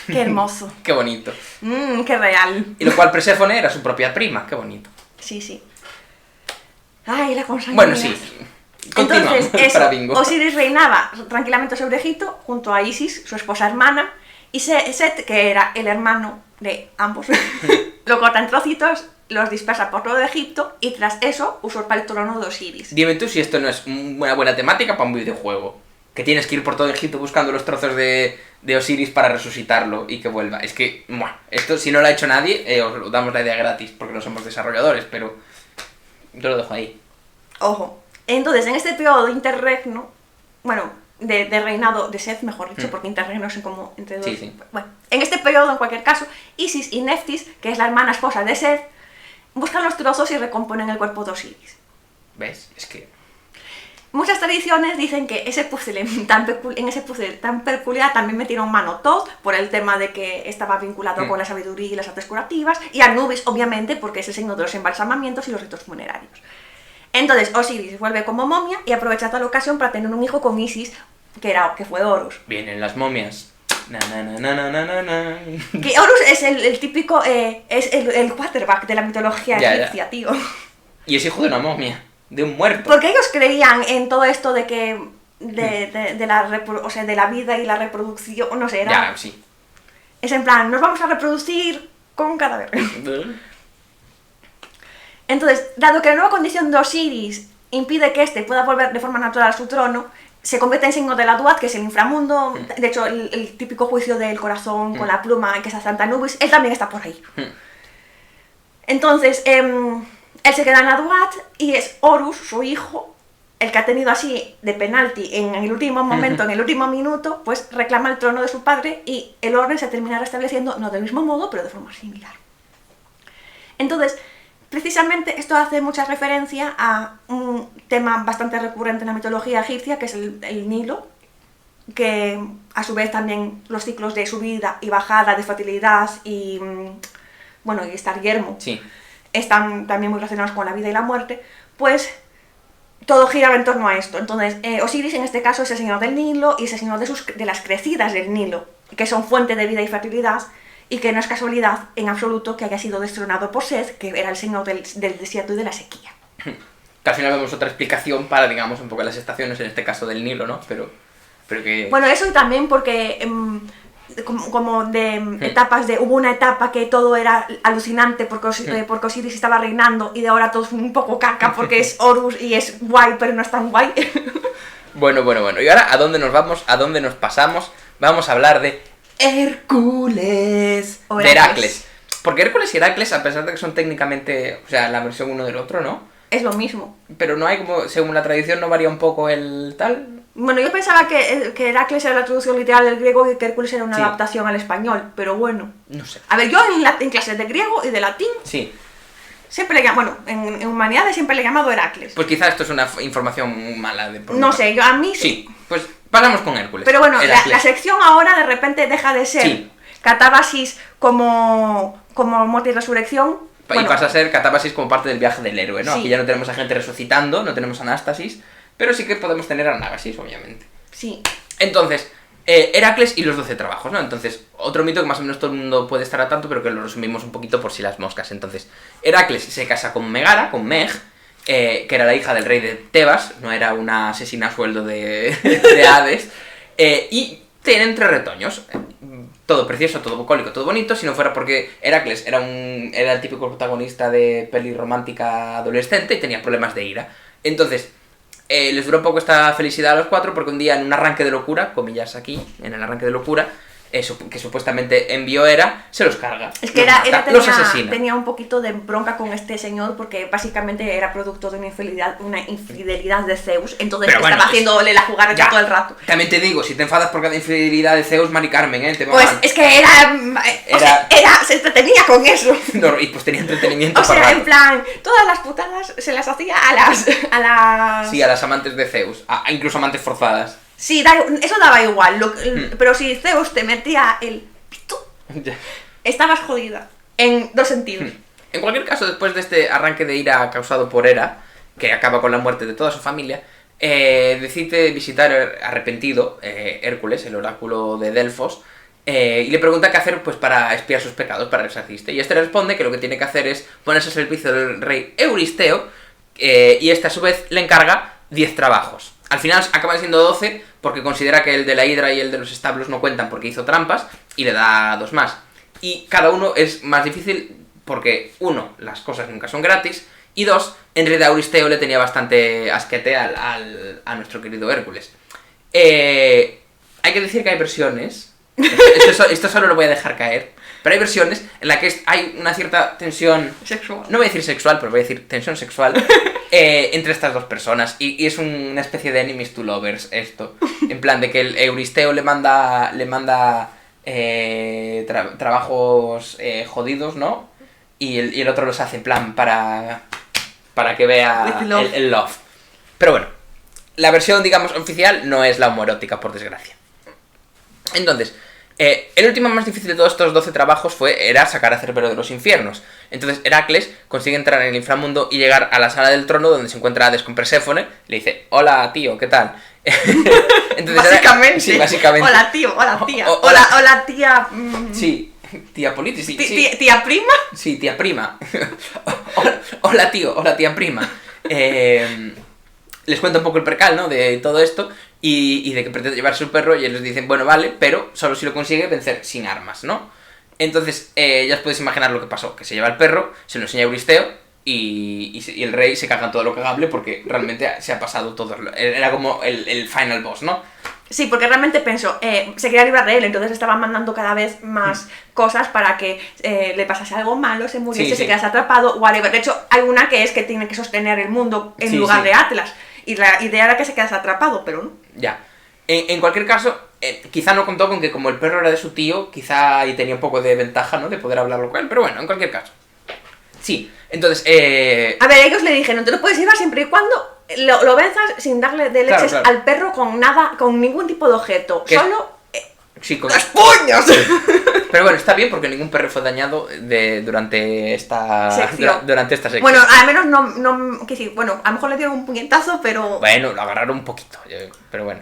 Qué hermoso. Qué bonito. Qué real. Y lo cual Perséfone era su propia prima, qué bonito. Sí. Ay, la consanguinidad. Bueno, sí. Continuamos. Entonces, para bingo. Osiris reinaba tranquilamente sobre Egipto junto a Isis, su esposa hermana, y Set, que era el hermano de ambos, lo corta en trocitos, los dispersa por todo Egipto y tras eso usurpa el trono de Osiris. Dime tú si esto no es una buena temática para un videojuego. Que tienes que ir por todo Egipto buscando los trozos de Osiris para resucitarlo y que vuelva. Es que, esto si no lo ha hecho nadie, os damos la idea gratis porque no somos desarrolladores, pero yo lo dejo ahí. Ojo. Entonces, en este periodo de interregno, bueno, de reinado de Set, mejor dicho, porque interregno son como entre dos. Sí. Bueno, en este periodo, en cualquier caso, Isis y Neftis, que es la hermana esposa de Set, buscan los trozos y recomponen el cuerpo de Osiris. ¿Ves? Es que... Muchas tradiciones dicen que en ese puzzle tan peculiar también metieron mano Thoth por el tema de que estaba vinculado con la sabiduría y las artes curativas, y Anubis, obviamente, porque es el signo de los embalsamamientos y los ritos funerarios. Entonces Osiris vuelve como momia y aprovecha toda la ocasión para tener un hijo con Isis, que fue Horus. Vienen las momias. Na. Que Horus es el típico, es el quarterback de la mitología egipcia, tío. Y es hijo de una momia, de un muerto. Porque ellos creían en todo esto de que de la vida y la reproducción, no sé, era... Ya, sí. Es en plan, nos vamos a reproducir con un cadáver. Entonces, dado que la nueva condición de Osiris impide que éste pueda volver de forma natural a su trono, se convierte en signo de la Duat, que es el inframundo. De hecho, el típico juicio del corazón con la pluma que es Santa Anubis, él también está por ahí. Entonces, él se queda en la Duat y es Horus, su hijo, el que ha tenido así de penalti en el último momento, en el último minuto, pues reclama el trono de su padre y el orden se termina restableciendo, no del mismo modo, pero de forma similar. Entonces, precisamente esto hace mucha referencia a un tema bastante recurrente en la mitología egipcia, que es el Nilo, que a su vez también los ciclos de subida y bajada, de fertilidad y estar yermo, están también muy relacionados con la vida y la muerte, pues todo gira en torno a esto. Entonces, Osiris en este caso es el señor del Nilo y es el señor de las crecidas del Nilo, que son fuente de vida y fertilidad, y que no es casualidad en absoluto que haya sido destronado por Set, que era el señor del desierto y de la sequía. Que al final vemos otra explicación para, digamos, un poco las estaciones, en este caso del Nilo, ¿no? Pero que... Bueno, eso y también porque etapas hubo una etapa que todo era alucinante porque Osiris estaba reinando y de ahora todo es un poco caca porque es Horus y es guay, pero no es tan guay. Bueno. Y ahora, ¿a dónde nos vamos? ¿A dónde nos pasamos? Vamos a hablar de Hércules. De Heracles. Porque Hércules y Heracles, a pesar de que son técnicamente, la versión uno del otro, ¿no? Es lo mismo. Pero no hay como, según la tradición, no varía un poco el tal. Bueno, yo pensaba que Heracles era la traducción literal del griego y que Hércules era una adaptación al español, pero bueno. No sé. A ver, yo en clases de griego y de latín... Sí. Siempre en humanidades siempre le he llamado Heracles. Pues quizás esto es una información mala de por no sé, yo a mí sí. Pues pasamos con Hércules. Pero bueno, la sección ahora de repente deja de ser catábasis como muerte y resurrección. Y pasa a ser catábasis como parte del viaje del héroe, ¿no? Sí. Aquí ya no tenemos a gente resucitando, no tenemos anástasis, pero sí que podemos tener anábasis, obviamente. Sí. Entonces, Heracles y los 12 trabajos, ¿no? Entonces, otro mito que más o menos todo el mundo puede estar a tanto, pero que lo resumimos un poquito por si las moscas. Entonces, Heracles se casa con Megara, con Meg, que era la hija del rey de Tebas, no era una asesina a sueldo de Hades, y tienen 3 retoños. Todo precioso, todo bucólico, todo bonito, si no fuera porque Heracles era el típico protagonista de peli romántica adolescente y tenía problemas de ira. Entonces, les duró poco esta felicidad a los 4 porque un día en un arranque de locura, comillas aquí, en el arranque de locura, que supuestamente envió Hera, se los carga. Es que Hera los asesina. tenía un poquito de bronca con este señor porque básicamente era producto de una infidelidad de Zeus, entonces Pero bueno, estaba haciéndole la jugarreta todo el rato. También te digo, si te enfadas por cada infidelidad de Zeus, Mari Carmen, te va Pues mal. es que se entretenía con eso. No, y pues tenía entretenimiento O sea, para en rato. plan, todas las putadas se las hacía a las... Sí, a las amantes de Zeus, incluso amantes forzadas. Sí, eso daba igual, pero si Zeus te metía el pito, estabas jodida, en 2 sentidos. En cualquier caso, después de este arranque de ira causado por Hera, que acaba con la muerte de toda su familia, decide visitar arrepentido Hércules, el oráculo de Delfos, y le pregunta qué hacer pues para expiar sus pecados, para resarcirse. Y este le responde que lo que tiene que hacer es ponerse al servicio del rey Euristeo, y este a su vez le encarga 10 trabajos. Al final acaban siendo 12 porque considera que el de la hidra y el de los establos no cuentan porque hizo trampas y le da 2 más. Y cada uno es más difícil porque, 1, las cosas nunca son gratis, y 2, en realidad Euristeo le tenía bastante asquete a nuestro querido Hércules. Hay que decir que hay versiones, esto solo lo voy a dejar caer, pero hay versiones en las que hay una cierta tensión Sexual. No voy a decir sexual, pero voy a decir tensión sexual entre estas 2 personas. Y es una especie de enemies to lovers esto. En plan de que el Euristeo le manda trabajos jodidos, ¿no? Y el otro los hace en plan para que vea el love. Pero bueno, la versión, digamos, oficial no es la homoerótica, por desgracia. Entonces, el último más difícil de todos estos 12 trabajos era sacar a Cerbero de los infiernos. Entonces Heracles consigue entrar en el inframundo y llegar a la sala del trono donde se encuentra Hades con Perséfone. Le dice, hola tío, ¿qué tal? Entonces, básicamente. Sí, básicamente. Hola tío, hola tía. Hola tía. Sí, tía Politi, sí. ¿Tía prima? Sí, tía prima. Hola tío, hola tía prima. Les cuenta un poco el percal, ¿no? De todo esto y de que pretende llevarse su perro y ellos dicen, bueno, vale, pero solo si lo consigue vencer sin armas, ¿no? Entonces, ya os podéis imaginar lo que pasó, que se lleva el perro, se lo enseña a Euristeo y el rey se caga en todo lo cagable porque realmente se ha pasado todo, era como el final boss, ¿no? Sí, porque realmente pensó, se quería librar de él, entonces estaban mandando cada vez más cosas para que le pasase algo malo, se muriese, se quedase atrapado, whatever. De hecho, hay una que es que tiene que sostener el mundo en lugar de Atlas, y la idea era que se quedase atrapado, pero no. Ya. En cualquier caso, quizá no contó con que como el perro era de su tío, quizá ahí tenía un poco de ventaja, ¿no? De poder hablarlo con él, pero bueno, en cualquier caso. Sí, entonces, A ver, ellos le dijeron, te lo puedes llevar siempre y cuando lo venzas sin darle de leches al perro con nada, con ningún tipo de objeto, solo... Sí, con... ¡Las puños! Pero bueno, está bien porque ningún perro fue dañado durante esta sección. Bueno, al menos no que sí, bueno, a lo mejor le dieron un puñetazo, pero... Bueno, lo agarraron un poquito, pero bueno.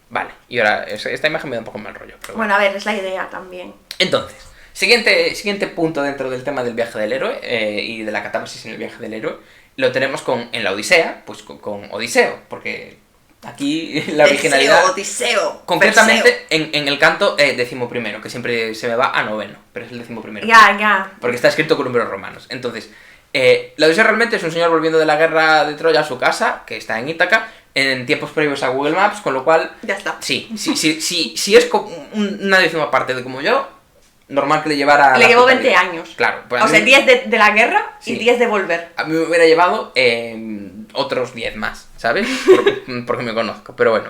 Vale, y ahora, esta imagen me da un poco mal rollo. Pero bueno, a ver, es la idea también. Entonces, siguiente punto dentro del tema del viaje del héroe y de la catarsis en el viaje del héroe, lo tenemos en la Odisea, pues con Odiseo, porque aquí la originalidad... Odiseo, concretamente en el canto 11º, que siempre se me va a 9º, pero es el 11º. Ya. Porque está escrito con números romanos. Entonces, la Odisea realmente es un señor volviendo de la guerra de Troya a su casa, que está en Ítaca, en tiempos previos a Google Maps, con lo cual... Ya está. Sí, es como una décima parte de como yo, normal que le llevara... Le llevó 20 años. Claro. Pues o sea, 10 de la guerra y 10 de volver. A mí me hubiera llevado otros 10 más, ¿sabes? Porque me conozco, pero bueno.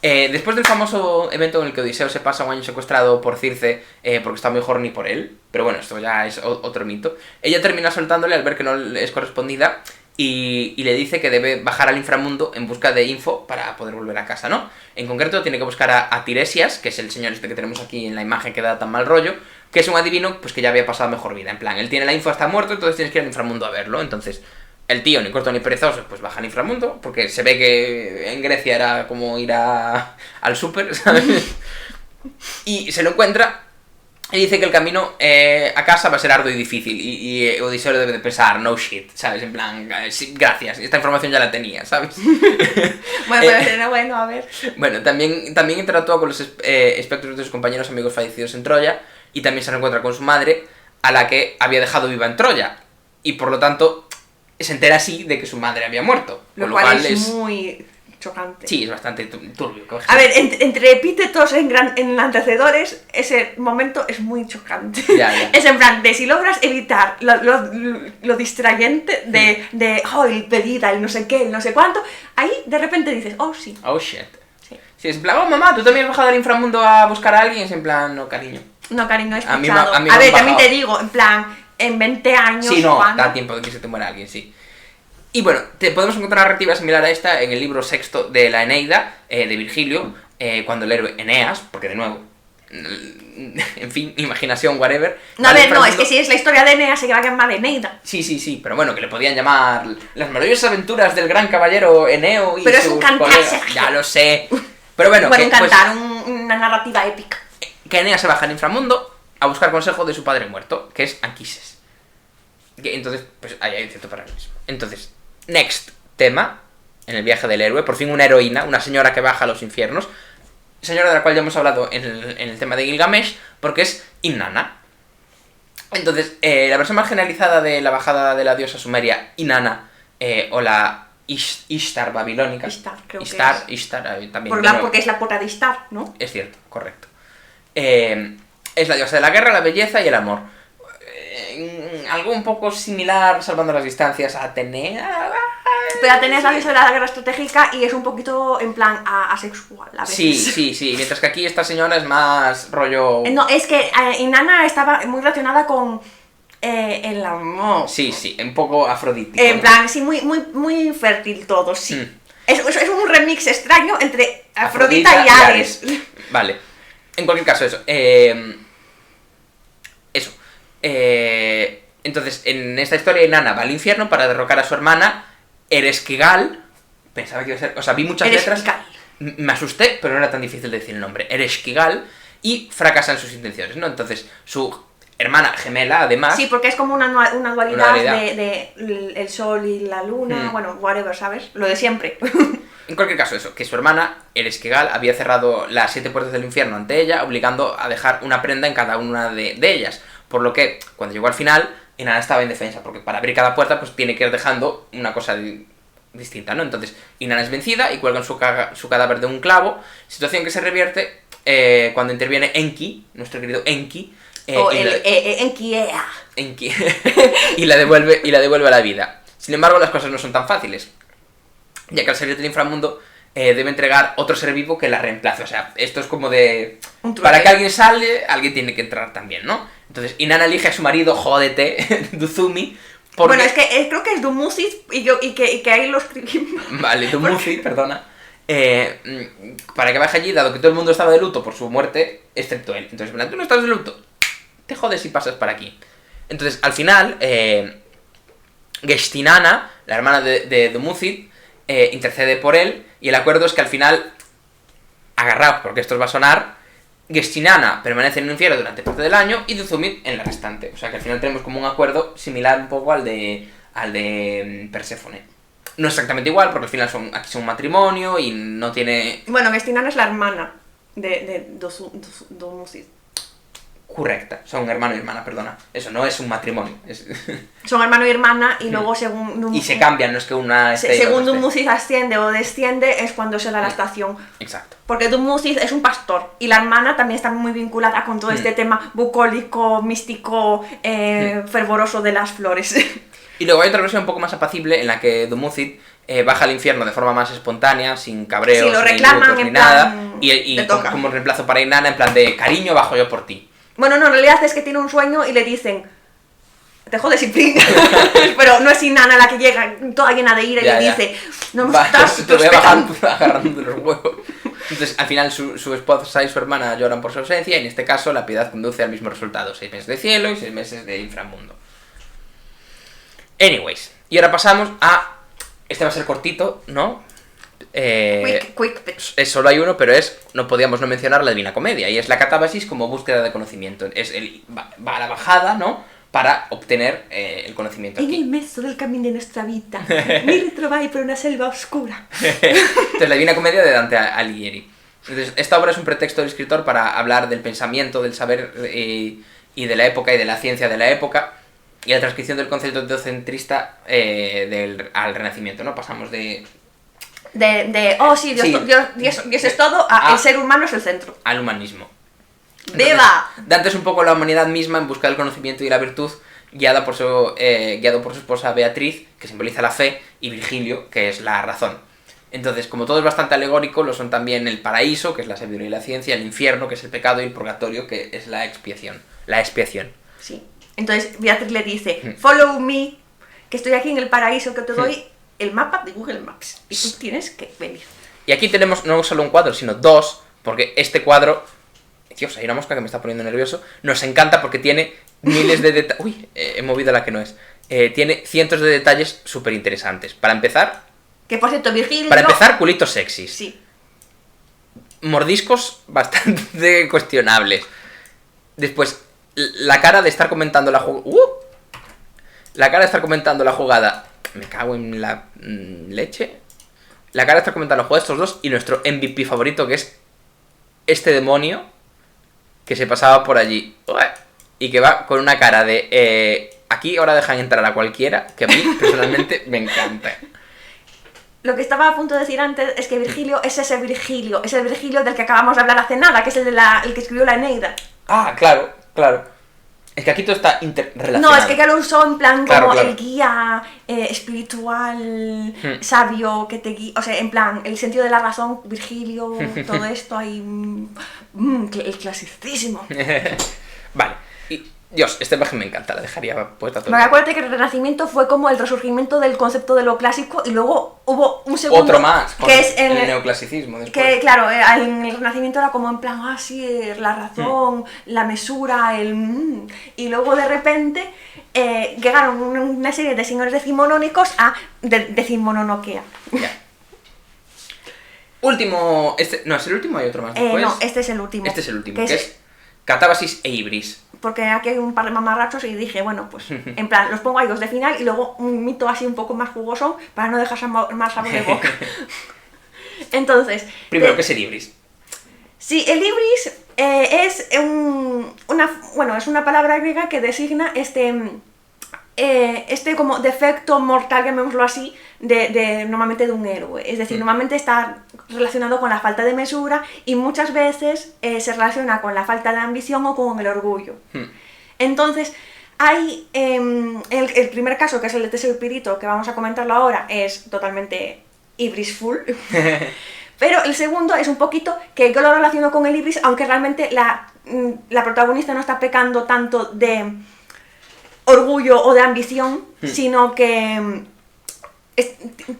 Después del famoso evento en el que Odiseo se pasa un año secuestrado por Circe porque está muy horny por él, pero bueno, esto ya es otro mito, ella termina soltándole al ver que no es correspondida y le dice que debe bajar al inframundo en busca de info para poder volver a casa, ¿no? En concreto tiene que buscar a Tiresias, que es el señor este que tenemos aquí en la imagen que da tan mal rollo, que es un adivino pues que ya había pasado mejor vida, en plan, él tiene la info, está muerto, entonces tienes que ir al inframundo a verlo, entonces el tío, ni corto ni perezoso, pues baja al inframundo, porque se ve que en Grecia era como ir al súper, ¿sabes? Y se lo encuentra y dice que el camino a casa va a ser arduo y difícil. Y Odiseo debe de pensar, no shit, ¿sabes? En plan, sí, gracias, esta información ya la tenía, ¿sabes? Bueno, pero bueno, a ver. Bueno, también interactúa con los espectros de sus compañeros amigos fallecidos en Troya, y también se reencuentra con su madre, a la que había dejado viva en Troya. Y por lo tanto, se entera así de que su madre había muerto. Lo cual es muy chocante. Sí, es bastante turbio. A ver, entre epítetos engrandecedores, ese momento es muy chocante. Ya. Es en plan, de si logras evitar lo distrayente de el pedida, el no sé qué, el no sé cuánto, ahí de repente dices, oh sí. Oh shit. Sí, es en plan, oh mamá, ¿tú también has bajado al inframundo a buscar a alguien? Es en plan, no, cariño. No, cariño, he A mí escuchado. me A han ver, bajado. también te digo, en plan, en 20 años. Sí, no, ¿cuándo? da tiempo de que se te muera alguien, sí. Y bueno, podemos encontrar una narrativa similar a esta en el libro sexto de la Eneida, de Virgilio, cuando el héroe Eneas, porque de nuevo, en fin, imaginación, whatever. No, a ver, no, es que si es la historia de Eneas se va a llamar Eneida. Sí, pero bueno, que le podían llamar las maravillosas aventuras del gran caballero Eneo y Pero es sus un cantar, colegas. Sergio. Ya lo sé. Pero bueno, un pues, cantar, una narrativa épica. que Eneas se baja al inframundo a buscar consejo de su padre muerto, que es Anquises. Entonces, pues ahí hay cierto paralelismo. Entonces, next tema, en el viaje del héroe, por fin una heroína, una señora que baja a los infiernos, señora de la cual ya hemos hablado en el tema de Gilgamesh, porque es Inanna. Entonces, la versión más generalizada de la bajada de la diosa sumeria Inanna, o la Ishtar babilónica. Ishtar, creo que Ishtar, también. Porque es la puerta de Ishtar, ¿no? Es cierto, correcto. Es la diosa de la guerra, la belleza y el amor. Algo un poco similar, salvando las distancias, a Atenea. Pero Atenea es la diosa de la guerra estratégica y es un poquito en plan asexual a veces. Sí, mientras que aquí esta señora es más rollo... No, es que Inanna estaba muy relacionada con el amor. Sí, un poco afrodítico. En plan, sí, muy fértil todo, sí. Es un remix extraño entre Afrodita y Ares. Vale. En cualquier caso, eso. Entonces, en esta historia, Inanna va al infierno para derrocar a su hermana, Ereshkigal. Pensaba que iba a ser... O sea, vi muchas letras. Me asusté, pero no era tan difícil de decir el nombre. Ereshkigal. Y fracasa en sus intenciones, ¿no? Entonces, su hermana gemela, además... Sí, porque es como una dualidad de el sol y la luna, bueno, whatever, ¿sabes? Lo de siempre. En cualquier caso, eso, que su hermana, Ereshkigal, había cerrado las 7 puertas del infierno ante ella, obligando a dejar una prenda en cada una de ellas. Por lo que, cuando llegó al final, Inanna estaba indefensa, porque para abrir cada puerta, pues tiene que ir dejando una cosa distinta, ¿no? Entonces, Inanna es vencida y cuelgan su cadáver de un clavo, situación que se revierte cuando interviene Enki, nuestro querido Enki, Enkiea. Enki, y la devuelve a la vida. Sin embargo, las cosas no son tan fáciles, ya que al salir del inframundo debe entregar otro ser vivo que la reemplace. O sea, esto es como de... Para que alguien sale, alguien tiene que entrar también, ¿no? Entonces, Inanna elige a su marido, jódete, Duzumi. Porque... Bueno, es que creo que es Dumuzi y que ahí lo escribimos. Vale, Dumuzi, perdona. Para que baje allí, dado que todo el mundo estaba de luto por su muerte, excepto él. Entonces, tú no estás de luto, te jodes si pasas para aquí. Entonces, al final, Geshtinana, la hermana de Dumuzi, intercede por él, y el acuerdo es que al final, agarraos porque esto os va a sonar, Geshtinana permanece en el infierno durante parte del año y Duzumi en la restante. O sea que al final tenemos como un acuerdo similar un poco al de Perséfone. No exactamente igual, porque al final aquí son un matrimonio y no tiene... Bueno, Geshtinana es la hermana de Dumuzi. Correcta, son hermano y hermana, perdona. Eso no es un matrimonio. Son hermano y hermana y luego según... Y se cambian, no es que una esté según Dumuzi asciende o desciende es cuando se da la estación. Exacto. Porque Dumuzi es un pastor y la hermana también está muy vinculada con todo este tema bucólico, místico, fervoroso de las flores. Y luego hay otra versión un poco más apacible en la que Dumuzi baja al infierno de forma más espontánea, sin cabreos, sí, lo reclaman, ni en nada, plan, y como reemplazo para Inanna, en plan de cariño, bajo yo por ti. Bueno, no, en realidad es que tiene un sueño y le dicen, te jodes y fin. Pero no es Inanna la que llega toda llena de ira y le dice, no me estás te voy a bajar agarrando de los huevos. Entonces, al final, su esposa y su hermana lloran por su ausencia, y en este caso, la piedad conduce al mismo resultado: 6 meses de cielo y 6 meses de inframundo. Anyways, Y ahora pasamos a... Este va a ser cortito, ¿no? Quick pitch. Solo hay uno, pero no podíamos no mencionar la Divina Comedia, y es la catábasis como búsqueda de conocimiento. Va a la bajada, ¿no? Para obtener el conocimiento. En Aquí. el mezzo del camino de nuestra vida, mi ritrovai por una selva oscura. Entonces, la Divina Comedia de Dante Alighieri. Entonces, esta obra es un pretexto del escritor para hablar del pensamiento, del saber y de la época y de la ciencia de la época, y la transcripción del concepto teocentrista al Renacimiento, ¿no? Pasamos de sí, Dios es todo, el ser humano es el centro. al humanismo. Entonces, ¡Viva! Dante es un poco la humanidad misma en busca del conocimiento y la virtud, guiado por su esposa Beatriz, que simboliza la fe, y Virgilio, que es la razón. Entonces, como todo es bastante alegórico, lo son también el paraíso, que es la sabiduría y la ciencia, el infierno, que es el pecado, y el purgatorio, que es la expiación. Sí. Entonces Beatriz le dice, follow me, que estoy aquí en el paraíso, que te doy el mapa de Google Maps. Y tú tienes que venir. Y aquí tenemos no solo un cuadro, sino dos, porque este cuadro... Dios, hay una mosca que me está poniendo nervioso. Nos encanta porque tiene miles de detalles... Uy, he movido la que no es. Tiene cientos de detalles súper interesantes. Para empezar... Que por cierto, Virgilio... culitos sexys. Sí. Mordiscos bastante cuestionables. Después, la cara de estar comentando la jugada... La cara de estar comentando la jugada... Me cago en la leche. La cara de estar comentando la jugada de estos dos y nuestro MVP favorito, que es este demonio que se pasaba por allí. Y que va con una cara de... aquí ahora dejan entrar a cualquiera, que a mí personalmente me encanta. Lo que estaba a punto de decir antes es que Virgilio es ese Virgilio, es el Virgilio del que acabamos de hablar hace nada, que es el que escribió la Eneida. Ah, claro. Es que aquí todo está interrelacionado. No, es que ya lo usó en plan Claro, como claro. el guía espiritual, sabio, que te guía, o sea, en plan, el sentido de la razón, Virgilio, todo esto ahí, el clasicismo. Vale. Y, Dios, esta imagen me encanta, la dejaría puesta todo el Porque día. acuérdate que el Renacimiento fue como el resurgimiento del concepto de lo clásico y luego hubo un segundo... Otro más, con que es el neoclasicismo después. Que claro, en el Renacimiento era como en plan, la razón, la mesura, y luego de repente llegaron una serie de señores decimonónicos a decimononokea. Ya. Último... No, ¿es el último? ¿Hay otro más después? No, este es el último. Este es el último, que es Catábasis e Ibris. Porque aquí hay un par de mamarrachos y dije, bueno, pues en plan, los pongo ahí dos de final y luego un mito así un poco más jugoso para no dejar más sabor de boca. Entonces... Primero, ¿qué es el Ibris? Sí, el Ibris es una palabra griega que designa este como defecto mortal, llamémoslo así, normalmente de un héroe. Es decir, normalmente está relacionado con la falta de mesura y muchas veces se relaciona con la falta de ambición o con el orgullo. Entonces, hay el primer caso, que es el de Teseo y Pirito, que vamos a comentarlo ahora, es totalmente ibrisful. Pero el segundo es un poquito que yo lo relaciono con el ibris, aunque realmente la protagonista no está pecando tanto de orgullo o de ambición, sino que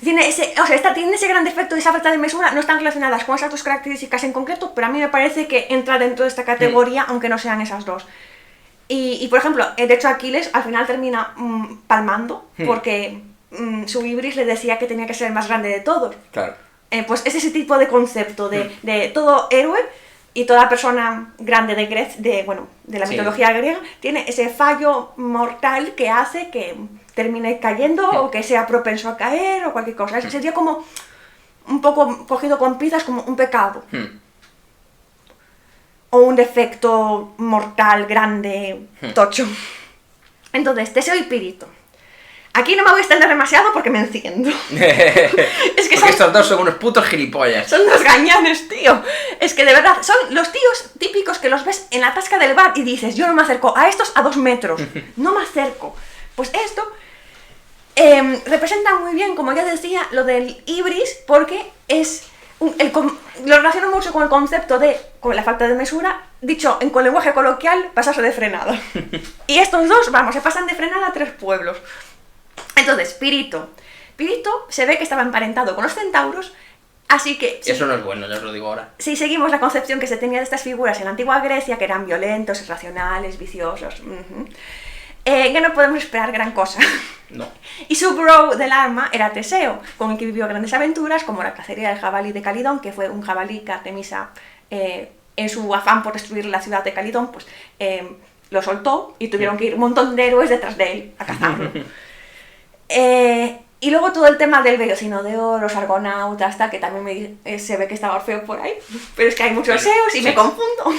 tiene ese gran defecto y esa falta de mesura. No están relacionadas con esas dos características en concreto, pero a mí me parece que entra dentro de esta categoría, aunque no sean esas dos. Y por ejemplo, de hecho Aquiles al final termina palmando, porque su ibris le decía que tenía que ser el más grande de todos. Claro. Pues es ese tipo de concepto de todo héroe y toda persona grande de la mitología griega tiene ese fallo mortal que hace que termine cayendo o que sea propenso a caer o cualquier cosa. Sería como un poco cogido con pinzas, como un pecado. O un defecto mortal, grande, tocho. Entonces, Teseo y Pirito. Aquí no me voy a extender demasiado porque me enciendo. Es que porque estos dos son unos putos gilipollas. Son unos gañanes, tío. Es que de verdad, son los tíos típicos que los ves en la tasca del bar y dices, yo no me acerco a estos a 2 metros. No me acerco. Pues esto representa muy bien, como ya decía, lo del ibris, porque es... lo relaciono mucho con el concepto con la falta de mesura, dicho con lenguaje coloquial, pasarse de frenada. Y estos dos, se pasan de frenada a 3 pueblos. Entonces, Pirito se ve que estaba emparentado con los centauros, así que... Eso no es bueno, ya os lo digo ahora. Si seguimos la concepción que se tenía de estas figuras en la antigua Grecia, que eran violentos, irracionales, viciosos... que no podemos esperar gran cosa. No. Y su bro del alma era Teseo, con el que vivió grandes aventuras, como la cacería del jabalí de Calidón, que fue un jabalí que Artemisa, en su afán por destruir la ciudad de Calidón, pues lo soltó y tuvieron que ir un montón de héroes detrás de él a cazarlo. Y luego todo el tema del vellocino de oro, los argonautas, hasta que también se ve que estaba Orfeo por ahí, pero es que hay muchos Zeus y me confundo.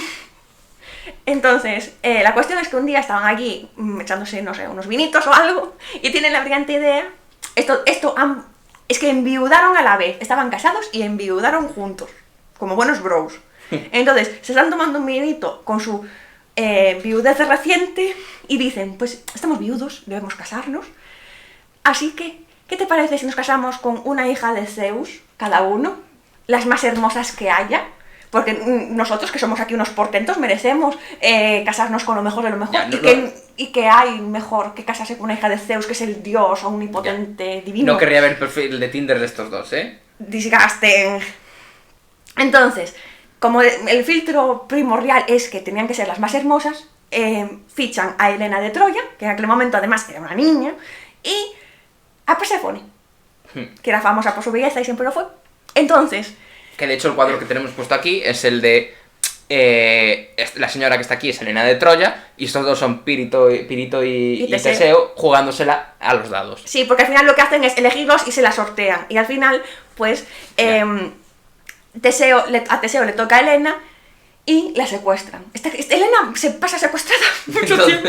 Entonces, la cuestión es que un día estaban allí echándose, no sé, unos vinitos o algo, y tienen la brillante idea, es que enviudaron a la vez, estaban casados y enviudaron juntos, como buenos bros. Entonces, se están tomando un vinito con su viudez reciente y dicen, pues estamos viudos, debemos casarnos, así que, ¿qué te parece si nos casamos con una hija de Zeus, cada uno, las más hermosas que haya? Porque nosotros, que somos aquí unos portentos, merecemos casarnos con lo mejor de lo mejor. Y que hay mejor que casarse con una hija de Zeus, que es el dios omnipotente, divino. No querría ver el perfil de Tinder de estos dos, ¿eh? Disgasten. Entonces, como el filtro primordial es que tenían que ser las más hermosas, fichan a Helena de Troya, que en aquel momento además era una niña, y a Perséfone, que era famosa por su belleza y siempre lo fue. Entonces... Que de hecho el cuadro que tenemos puesto aquí es el de... la señora que está aquí es Helena de Troya, y estos dos son Pirito y Teseo jugándosela a los dados. Sí, porque al final lo que hacen es elegirlos y se la sortean. Y al final, pues, a Teseo le toca a Helena y la secuestran. Helena se pasa secuestrada mucho tiempo.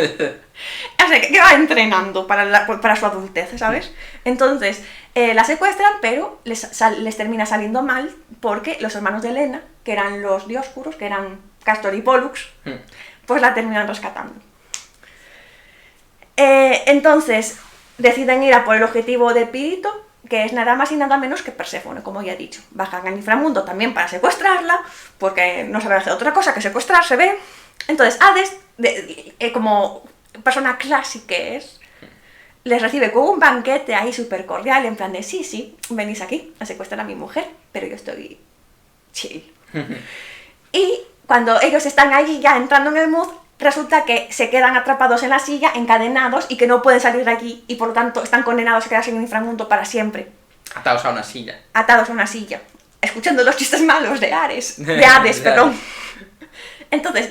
O sea, que va entrenando para su adultez, ¿sabes? Entonces, la secuestran, pero les termina saliendo mal porque los hermanos de Helena, que eran los Dioscuros, que eran Castor y Pólux, pues la terminan rescatando. Entonces, deciden ir a por el objetivo de Pirito, que es nada más y nada menos que Perséfone, como ya he dicho. Bajan al inframundo también para secuestrarla, porque no saben hacer otra cosa que secuestrar, se ve. Entonces, Hades, como persona clásica que es, les recibe con un banquete ahí súper cordial, en plan de, sí, venís aquí a secuestrar a mi mujer, pero yo estoy chill. Y cuando ellos están allí ya entrando en el mood, resulta que se quedan atrapados en la silla, encadenados, y que no pueden salir de aquí, y por lo tanto están condenados a quedarse en el inframundo para siempre. Atados a una silla. Atados a una silla, escuchando los chistes malos de Hades, perdón. Entonces,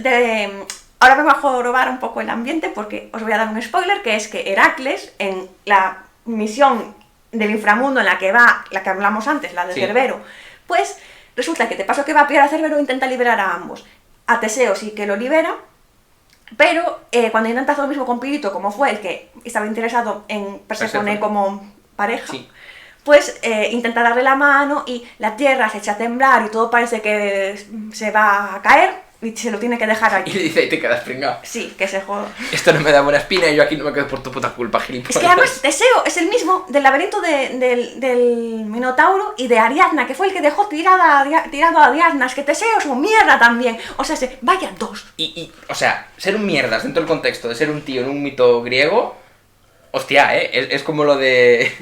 ahora vengo a jorobar un poco el ambiente porque os voy a dar un spoiler, que es que Heracles, en la misión del inframundo en la que va, la que hablamos antes, la de Cerbero, pues resulta que de paso que va a pillar a Cerbero intenta liberar a ambos. A Teseo sí que lo libera, pero cuando intenta hacer lo mismo con Pirito, como fue el que estaba interesado en Perséfone como pareja, pues intenta darle la mano y la tierra se echa a temblar y todo parece que se va a caer y se lo tiene que dejar allí. Y dice, y te quedas pringado. Sí, que se joda. Esto no me da buena espina y yo aquí no me quedo por tu puta culpa, gilipollas. Es que además Teseo es el mismo del laberinto del Minotauro y de Ariadna, que fue el que dejó tirado a Ariadna. Es que Teseo es un mierda también. O sea, vaya dos. O sea, ser un mierdas dentro del contexto de ser un tío en un mito griego, hostia, es como lo de...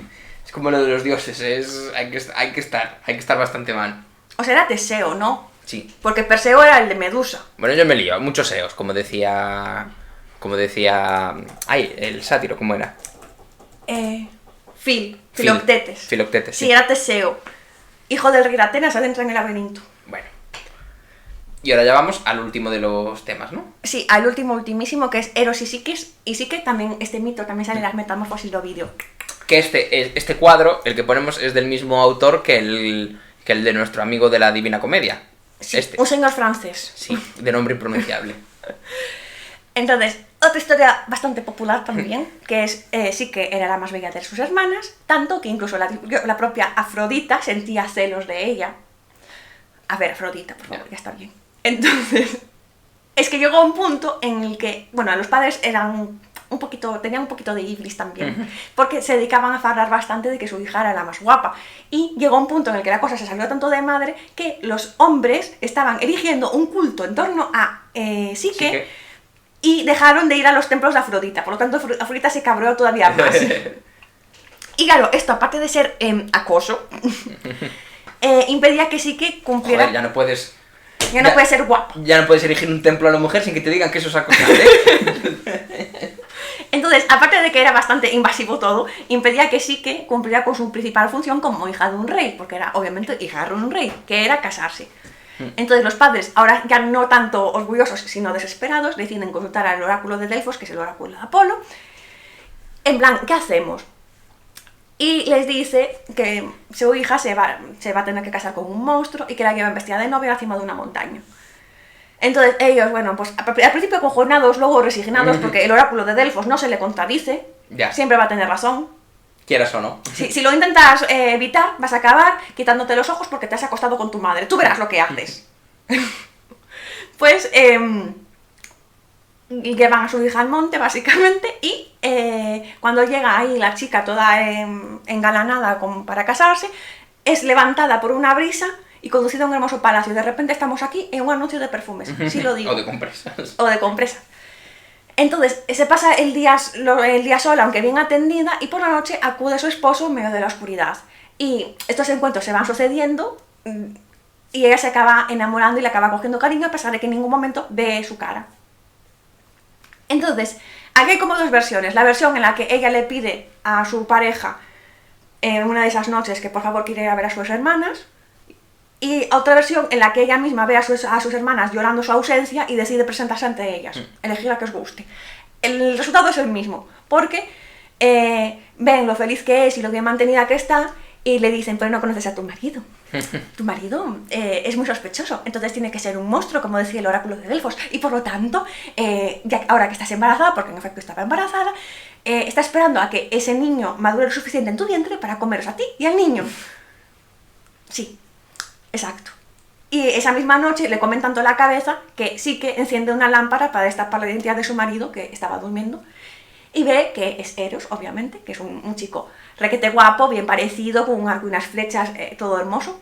Es como lo de los dioses, hay que estar bastante mal. O sea, era Teseo, ¿no? Sí. Porque Perseo era el de Medusa. Bueno, yo me lío, muchos seos, como decía... Ay, el sátiro, ¿cómo era? Filoctetes. Filoctetes, sí. Sí, era Teseo. Hijo del rey de Atenas, adentra en el laberinto. Bueno. Y ahora ya vamos al último de los temas, ¿no? Sí, al ultimísimo, que es Eros y Psique. Y Psique también, este mito también sale en las Metamorfosis de Ovidio. Que este cuadro, el que ponemos, es del mismo autor que el de nuestro amigo de la Divina Comedia. Sí, un señor francés. Sí, de nombre impronunciable. Entonces, otra historia bastante popular también, que es Psique era la más bella de sus hermanas, tanto que incluso la propia Afrodita sentía celos de ella. A ver, Afrodita, por favor, ya está bien. Entonces, es que llegó un punto en el que, bueno, los padres tenían un poquito de iblis también, porque se dedicaban a farrar bastante de que su hija era la más guapa. Y llegó un punto en el que la cosa se salió tanto de madre que los hombres estaban erigiendo un culto en torno a Psique y dejaron de ir a los templos de Afrodita. Por lo tanto, Afrodita se cabreó todavía más. Y claro, esto, aparte de ser acoso, impedía que Psique cumpliera... Joder, ya no puedes ser guapa. Ya no puedes erigir un templo a la mujer sin que te digan que eso es acosar, ¿eh? Entonces, aparte de que era bastante invasivo todo, impedía que sí que cumpliera con su principal función como hija de un rey, porque era obviamente hija de un rey, que era casarse. Entonces los padres, ahora ya no tanto orgullosos, sino desesperados, deciden consultar al oráculo de Delfos, que es el oráculo de Apolo, en plan, ¿qué hacemos? Y les dice que su hija se va a tener que casar con un monstruo y que la llevan vestida de novia encima de una montaña. Entonces ellos, bueno, pues al principio acojonados, luego resignados, porque el oráculo de Delfos no se le contradice, siempre va a tener razón. Quieras o no. Si lo intentas evitar, vas a acabar quitándote los ojos porque te has acostado con tu madre. Tú verás lo que haces. Pues llevan a su hija al monte, básicamente, y cuando llega ahí la chica toda engalanada para casarse, es levantada por una brisa y conducida a un hermoso palacio. De repente estamos aquí en un anuncio de perfumes, sí lo digo. O de compresas. O de compresas. Entonces, se pasa el día sola, aunque bien atendida, y por la noche acude su esposo en medio de la oscuridad. Y estos encuentros se van sucediendo, y ella se acaba enamorando y le acaba cogiendo cariño, a pesar de que en ningún momento ve su cara. Entonces, aquí hay como dos versiones. La versión en la que ella le pide a su pareja, en una de esas noches, que por favor quiere ir a ver a sus hermanas, y otra versión en la que ella misma ve a sus hermanas llorando su ausencia y decide presentarse ante ellas, elegir la que os guste. El resultado es el mismo, porque ven lo feliz que es y lo bien mantenida que está, y le dicen, pero no conoces a tu marido. Tu marido es muy sospechoso, entonces tiene que ser un monstruo, como decía el oráculo de Delfos, y por lo tanto, ya ahora que estás embarazada, porque en efecto estaba embarazada, está esperando a que ese niño madure lo suficiente en tu vientre para comeros a ti y al niño. Sí. Exacto. Y esa misma noche le comen tanto la cabeza que sí que enciende una lámpara para destapar la identidad de su marido, que estaba durmiendo, y ve que es Eros, obviamente, que es un chico requete guapo, bien parecido, con un arco y unas flechas, todo hermoso.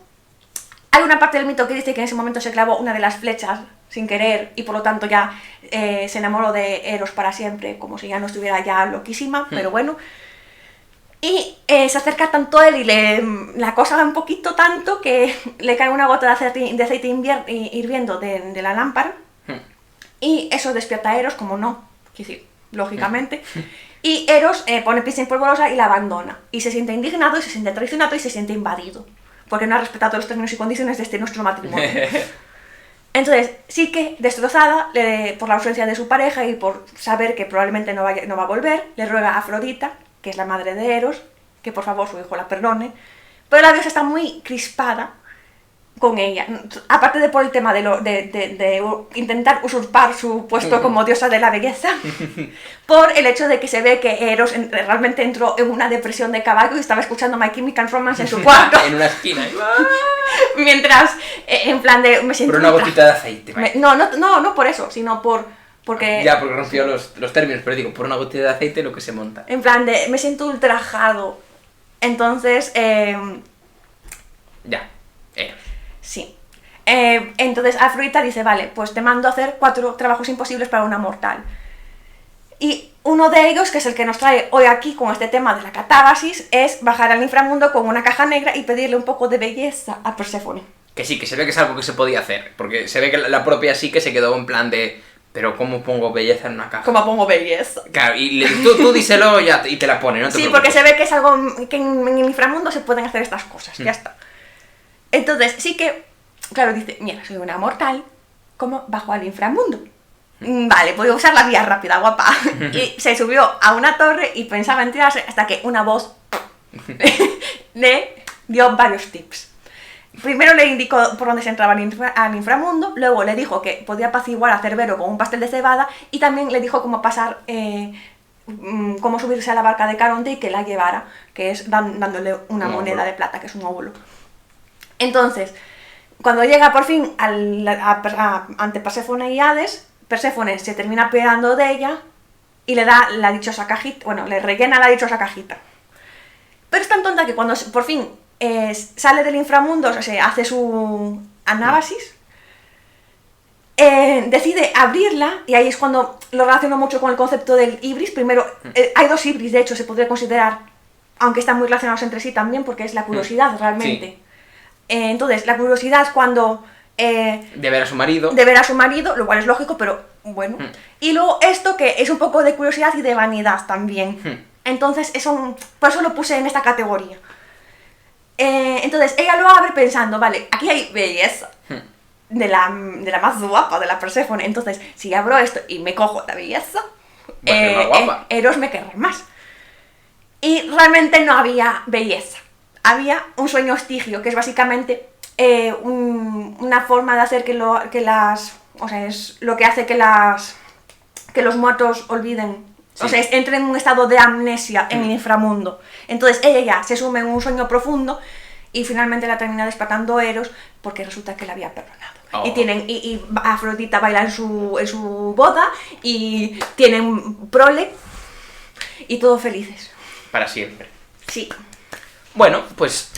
Hay una parte del mito que dice que en ese momento se clavó una de las flechas sin querer y por lo tanto ya se enamoró de Eros para siempre, como si ya no estuviera ya loquísima, pero bueno. Y se acerca tanto a él y la acosa un poquito tanto que le cae una gota de aceite hirviendo de la lámpara. Y eso despierta a Eros, como no, quiero decir, lógicamente. Y Eros pone pies en polvorosa y la abandona. Y se siente indignado, y se siente traicionado, y se siente invadido. Porque no ha respetado los términos y condiciones de nuestro matrimonio. Entonces, sí que destrozada por la ausencia de su pareja y por saber que probablemente no va a volver, le ruega a Afrodita, que es la madre de Eros, que por favor su hijo la perdone, pero la diosa está muy crispada con ella, aparte de por el tema de intentar usurpar su puesto como diosa de la belleza, por el hecho de que se ve que Eros realmente entró en una depresión de caballo y estaba escuchando My Chemical Romance en su cuarto. En una esquina. Mientras, en plan de... me siento por una gotita de aceite. No por eso, sino porque rompió los términos, pero digo, por una gotita de aceite lo que se monta. En plan de, me siento ultrajado. Entonces, sí. Entonces Afrodita dice, vale, pues te mando a hacer 4 trabajos imposibles para una mortal. Y uno de ellos, que es el que nos trae hoy aquí con este tema de la catábasis, es bajar al inframundo con una caja negra y pedirle un poco de belleza a Perséfone. Que sí, que se ve que es algo que se podía hacer, porque se ve que la propia sí que se quedó en plan de... Pero ¿cómo pongo belleza en una caja? ¿Cómo pongo belleza? Claro, y tú díselo y te la pone, no te Sí, preocupes. porque se ve que es algo que en el inframundo se pueden hacer estas cosas, ya está. Entonces, sí que, claro, dice, mira, soy una mortal, ¿cómo bajo al inframundo? Vale, voy a usar la vía rápida, guapa. Y se subió a una torre y pensaba en tirarse hasta que una voz le dio varios tips. Primero le indicó por dónde se entraba al inframundo, luego le dijo que podía apaciguar a Cerbero con un pastel de cebada y también le dijo cómo pasar, cómo subirse a la barca de Caronte y que la llevara, que es dándole una moneda de plata, que es un óvulo. Entonces, cuando llega por fin ante Perséfone y Hades, Perséfone se termina apiadando de ella y le da la dichosa cajita, bueno, le rellena la dichosa cajita. Pero es tan tonta que cuando por fin sale del inframundo, o sea, se hace su anábasis, decide abrirla, y ahí es cuando lo relaciono mucho con el concepto del ibris. Primero, hay 2 ibris, de hecho, se podría considerar, aunque están muy relacionados entre sí también, porque es la curiosidad realmente. Sí. Entonces, la curiosidad es cuando De ver a su marido. de ver a su marido, lo cual es lógico, pero bueno. Y luego esto que es un poco de curiosidad y de vanidad también. Entonces, por eso lo puse en esta categoría. Entonces, ella lo abre pensando, vale, aquí hay belleza. De la más guapa, de la Perséfone. Entonces, si abro esto y me cojo la belleza, más guapa. Eros me querrá más. Y realmente no había belleza. Había un sueño hostigio, que es básicamente una forma de hacer que las... O sea, es lo que hace que los muertos olviden. Sí. O sea, entren en un estado de amnesia en el inframundo. Entonces ella ya se sume en un sueño profundo y finalmente la termina despertando Eros porque resulta que la había perdonado. Oh. Y Afrodita baila en su boda y tienen prole y todos felices. Para siempre. Sí. Bueno, pues...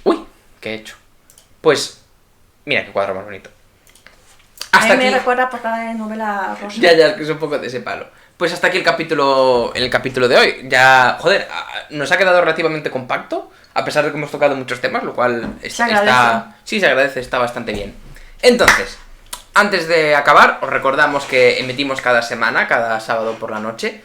Uy, ¿qué he hecho? Pues... Mira qué cuadro más bonito. A mí me recuerda a portada de novela rosa. Ya, que es un poco de ese palo. Pues hasta aquí el capítulo de hoy. Ya, joder, nos ha quedado relativamente compacto, a pesar de que hemos tocado muchos temas, lo cual está... Sí, se agradece, está bastante bien. Entonces, antes de acabar, os recordamos que emitimos cada semana, cada sábado por la noche.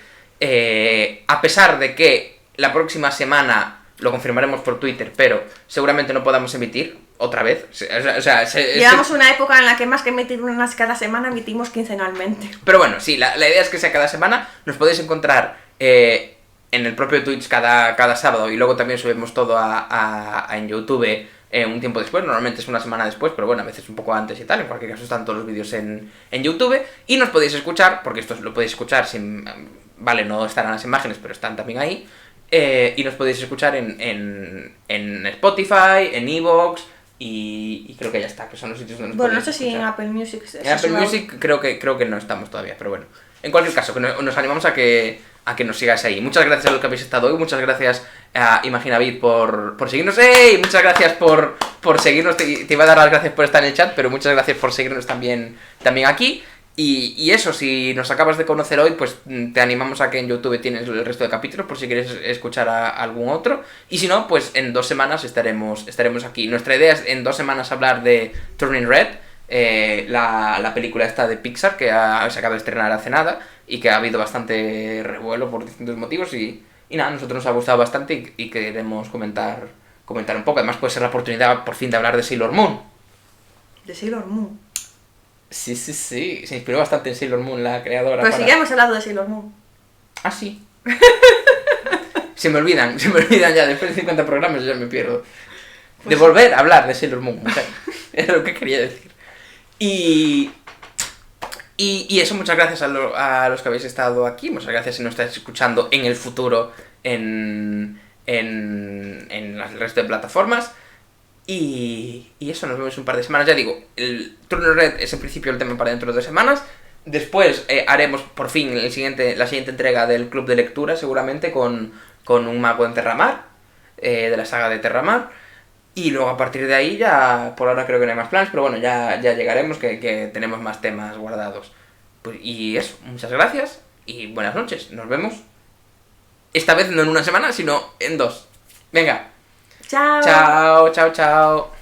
A pesar de que la próxima semana lo confirmaremos por Twitter, pero seguramente no podamos emitir otra vez. Llevamos una época en la que más que emitir unas cada semana, emitimos quincenalmente. Pero bueno, sí, la idea es que sea cada semana. Nos podéis encontrar en el propio Twitch cada sábado y luego también subimos todo en YouTube un tiempo después. Normalmente es una semana después, pero bueno, a veces un poco antes y tal. En cualquier caso están todos los vídeos en YouTube. Y nos podéis escuchar, porque esto lo podéis escuchar sin... Vale, no estarán las imágenes, pero están también ahí. Y nos podéis escuchar en Spotify, en Evox... Y creo que ya está, que son los sitios donde nos Bueno, no podéis sé si en escuchar. Apple Music... En Apple Music creo que no estamos todavía, pero bueno. En cualquier caso, que nos animamos a que nos sigáis ahí. Muchas gracias a los que habéis estado hoy, muchas gracias a Imaginavid por seguirnos. ¡Ey! Muchas gracias por seguirnos, te iba a dar las gracias por estar en el chat, pero muchas gracias por seguirnos también aquí. Y eso, si nos acabas de conocer hoy, pues te animamos a que en YouTube tienes el resto de capítulos por si quieres escuchar a algún otro. Y si no, pues en 2 semanas estaremos aquí. Nuestra idea es en 2 semanas hablar de Turning Red, la película esta de Pixar que se acaba de estrenar hace nada y que ha habido bastante revuelo por distintos motivos. Y nada, a nosotros nos ha gustado bastante y queremos comentar un poco. Además puede ser la oportunidad por fin de hablar de Sailor Moon. De Sailor Moon. Sí, se inspiró bastante en Sailor Moon, la creadora. Pero si ya hemos hablado de Sailor Moon. Ah, sí. se me olvidan ya, después de 50 programas ya me pierdo. De volver a hablar de Sailor Moon, o sea, era lo que quería decir. Y eso, muchas gracias a los que habéis estado aquí, muchas gracias si nos estáis escuchando en el futuro en el resto de plataformas. Y eso, nos vemos en un par de semanas. Ya digo, el Turner Red es en principio el tema para dentro de 2 semanas. Después haremos por fin la siguiente entrega del club de lectura, seguramente con un mago en Terramar, de la saga de Terramar. Y luego a partir de ahí ya, por ahora creo que no hay más planes, pero bueno, ya llegaremos, que tenemos más temas guardados. Pues, y eso, muchas gracias y buenas noches. Nos vemos esta vez no en 1 semana, sino en 2. Venga. Chao. Chao, chao, chao.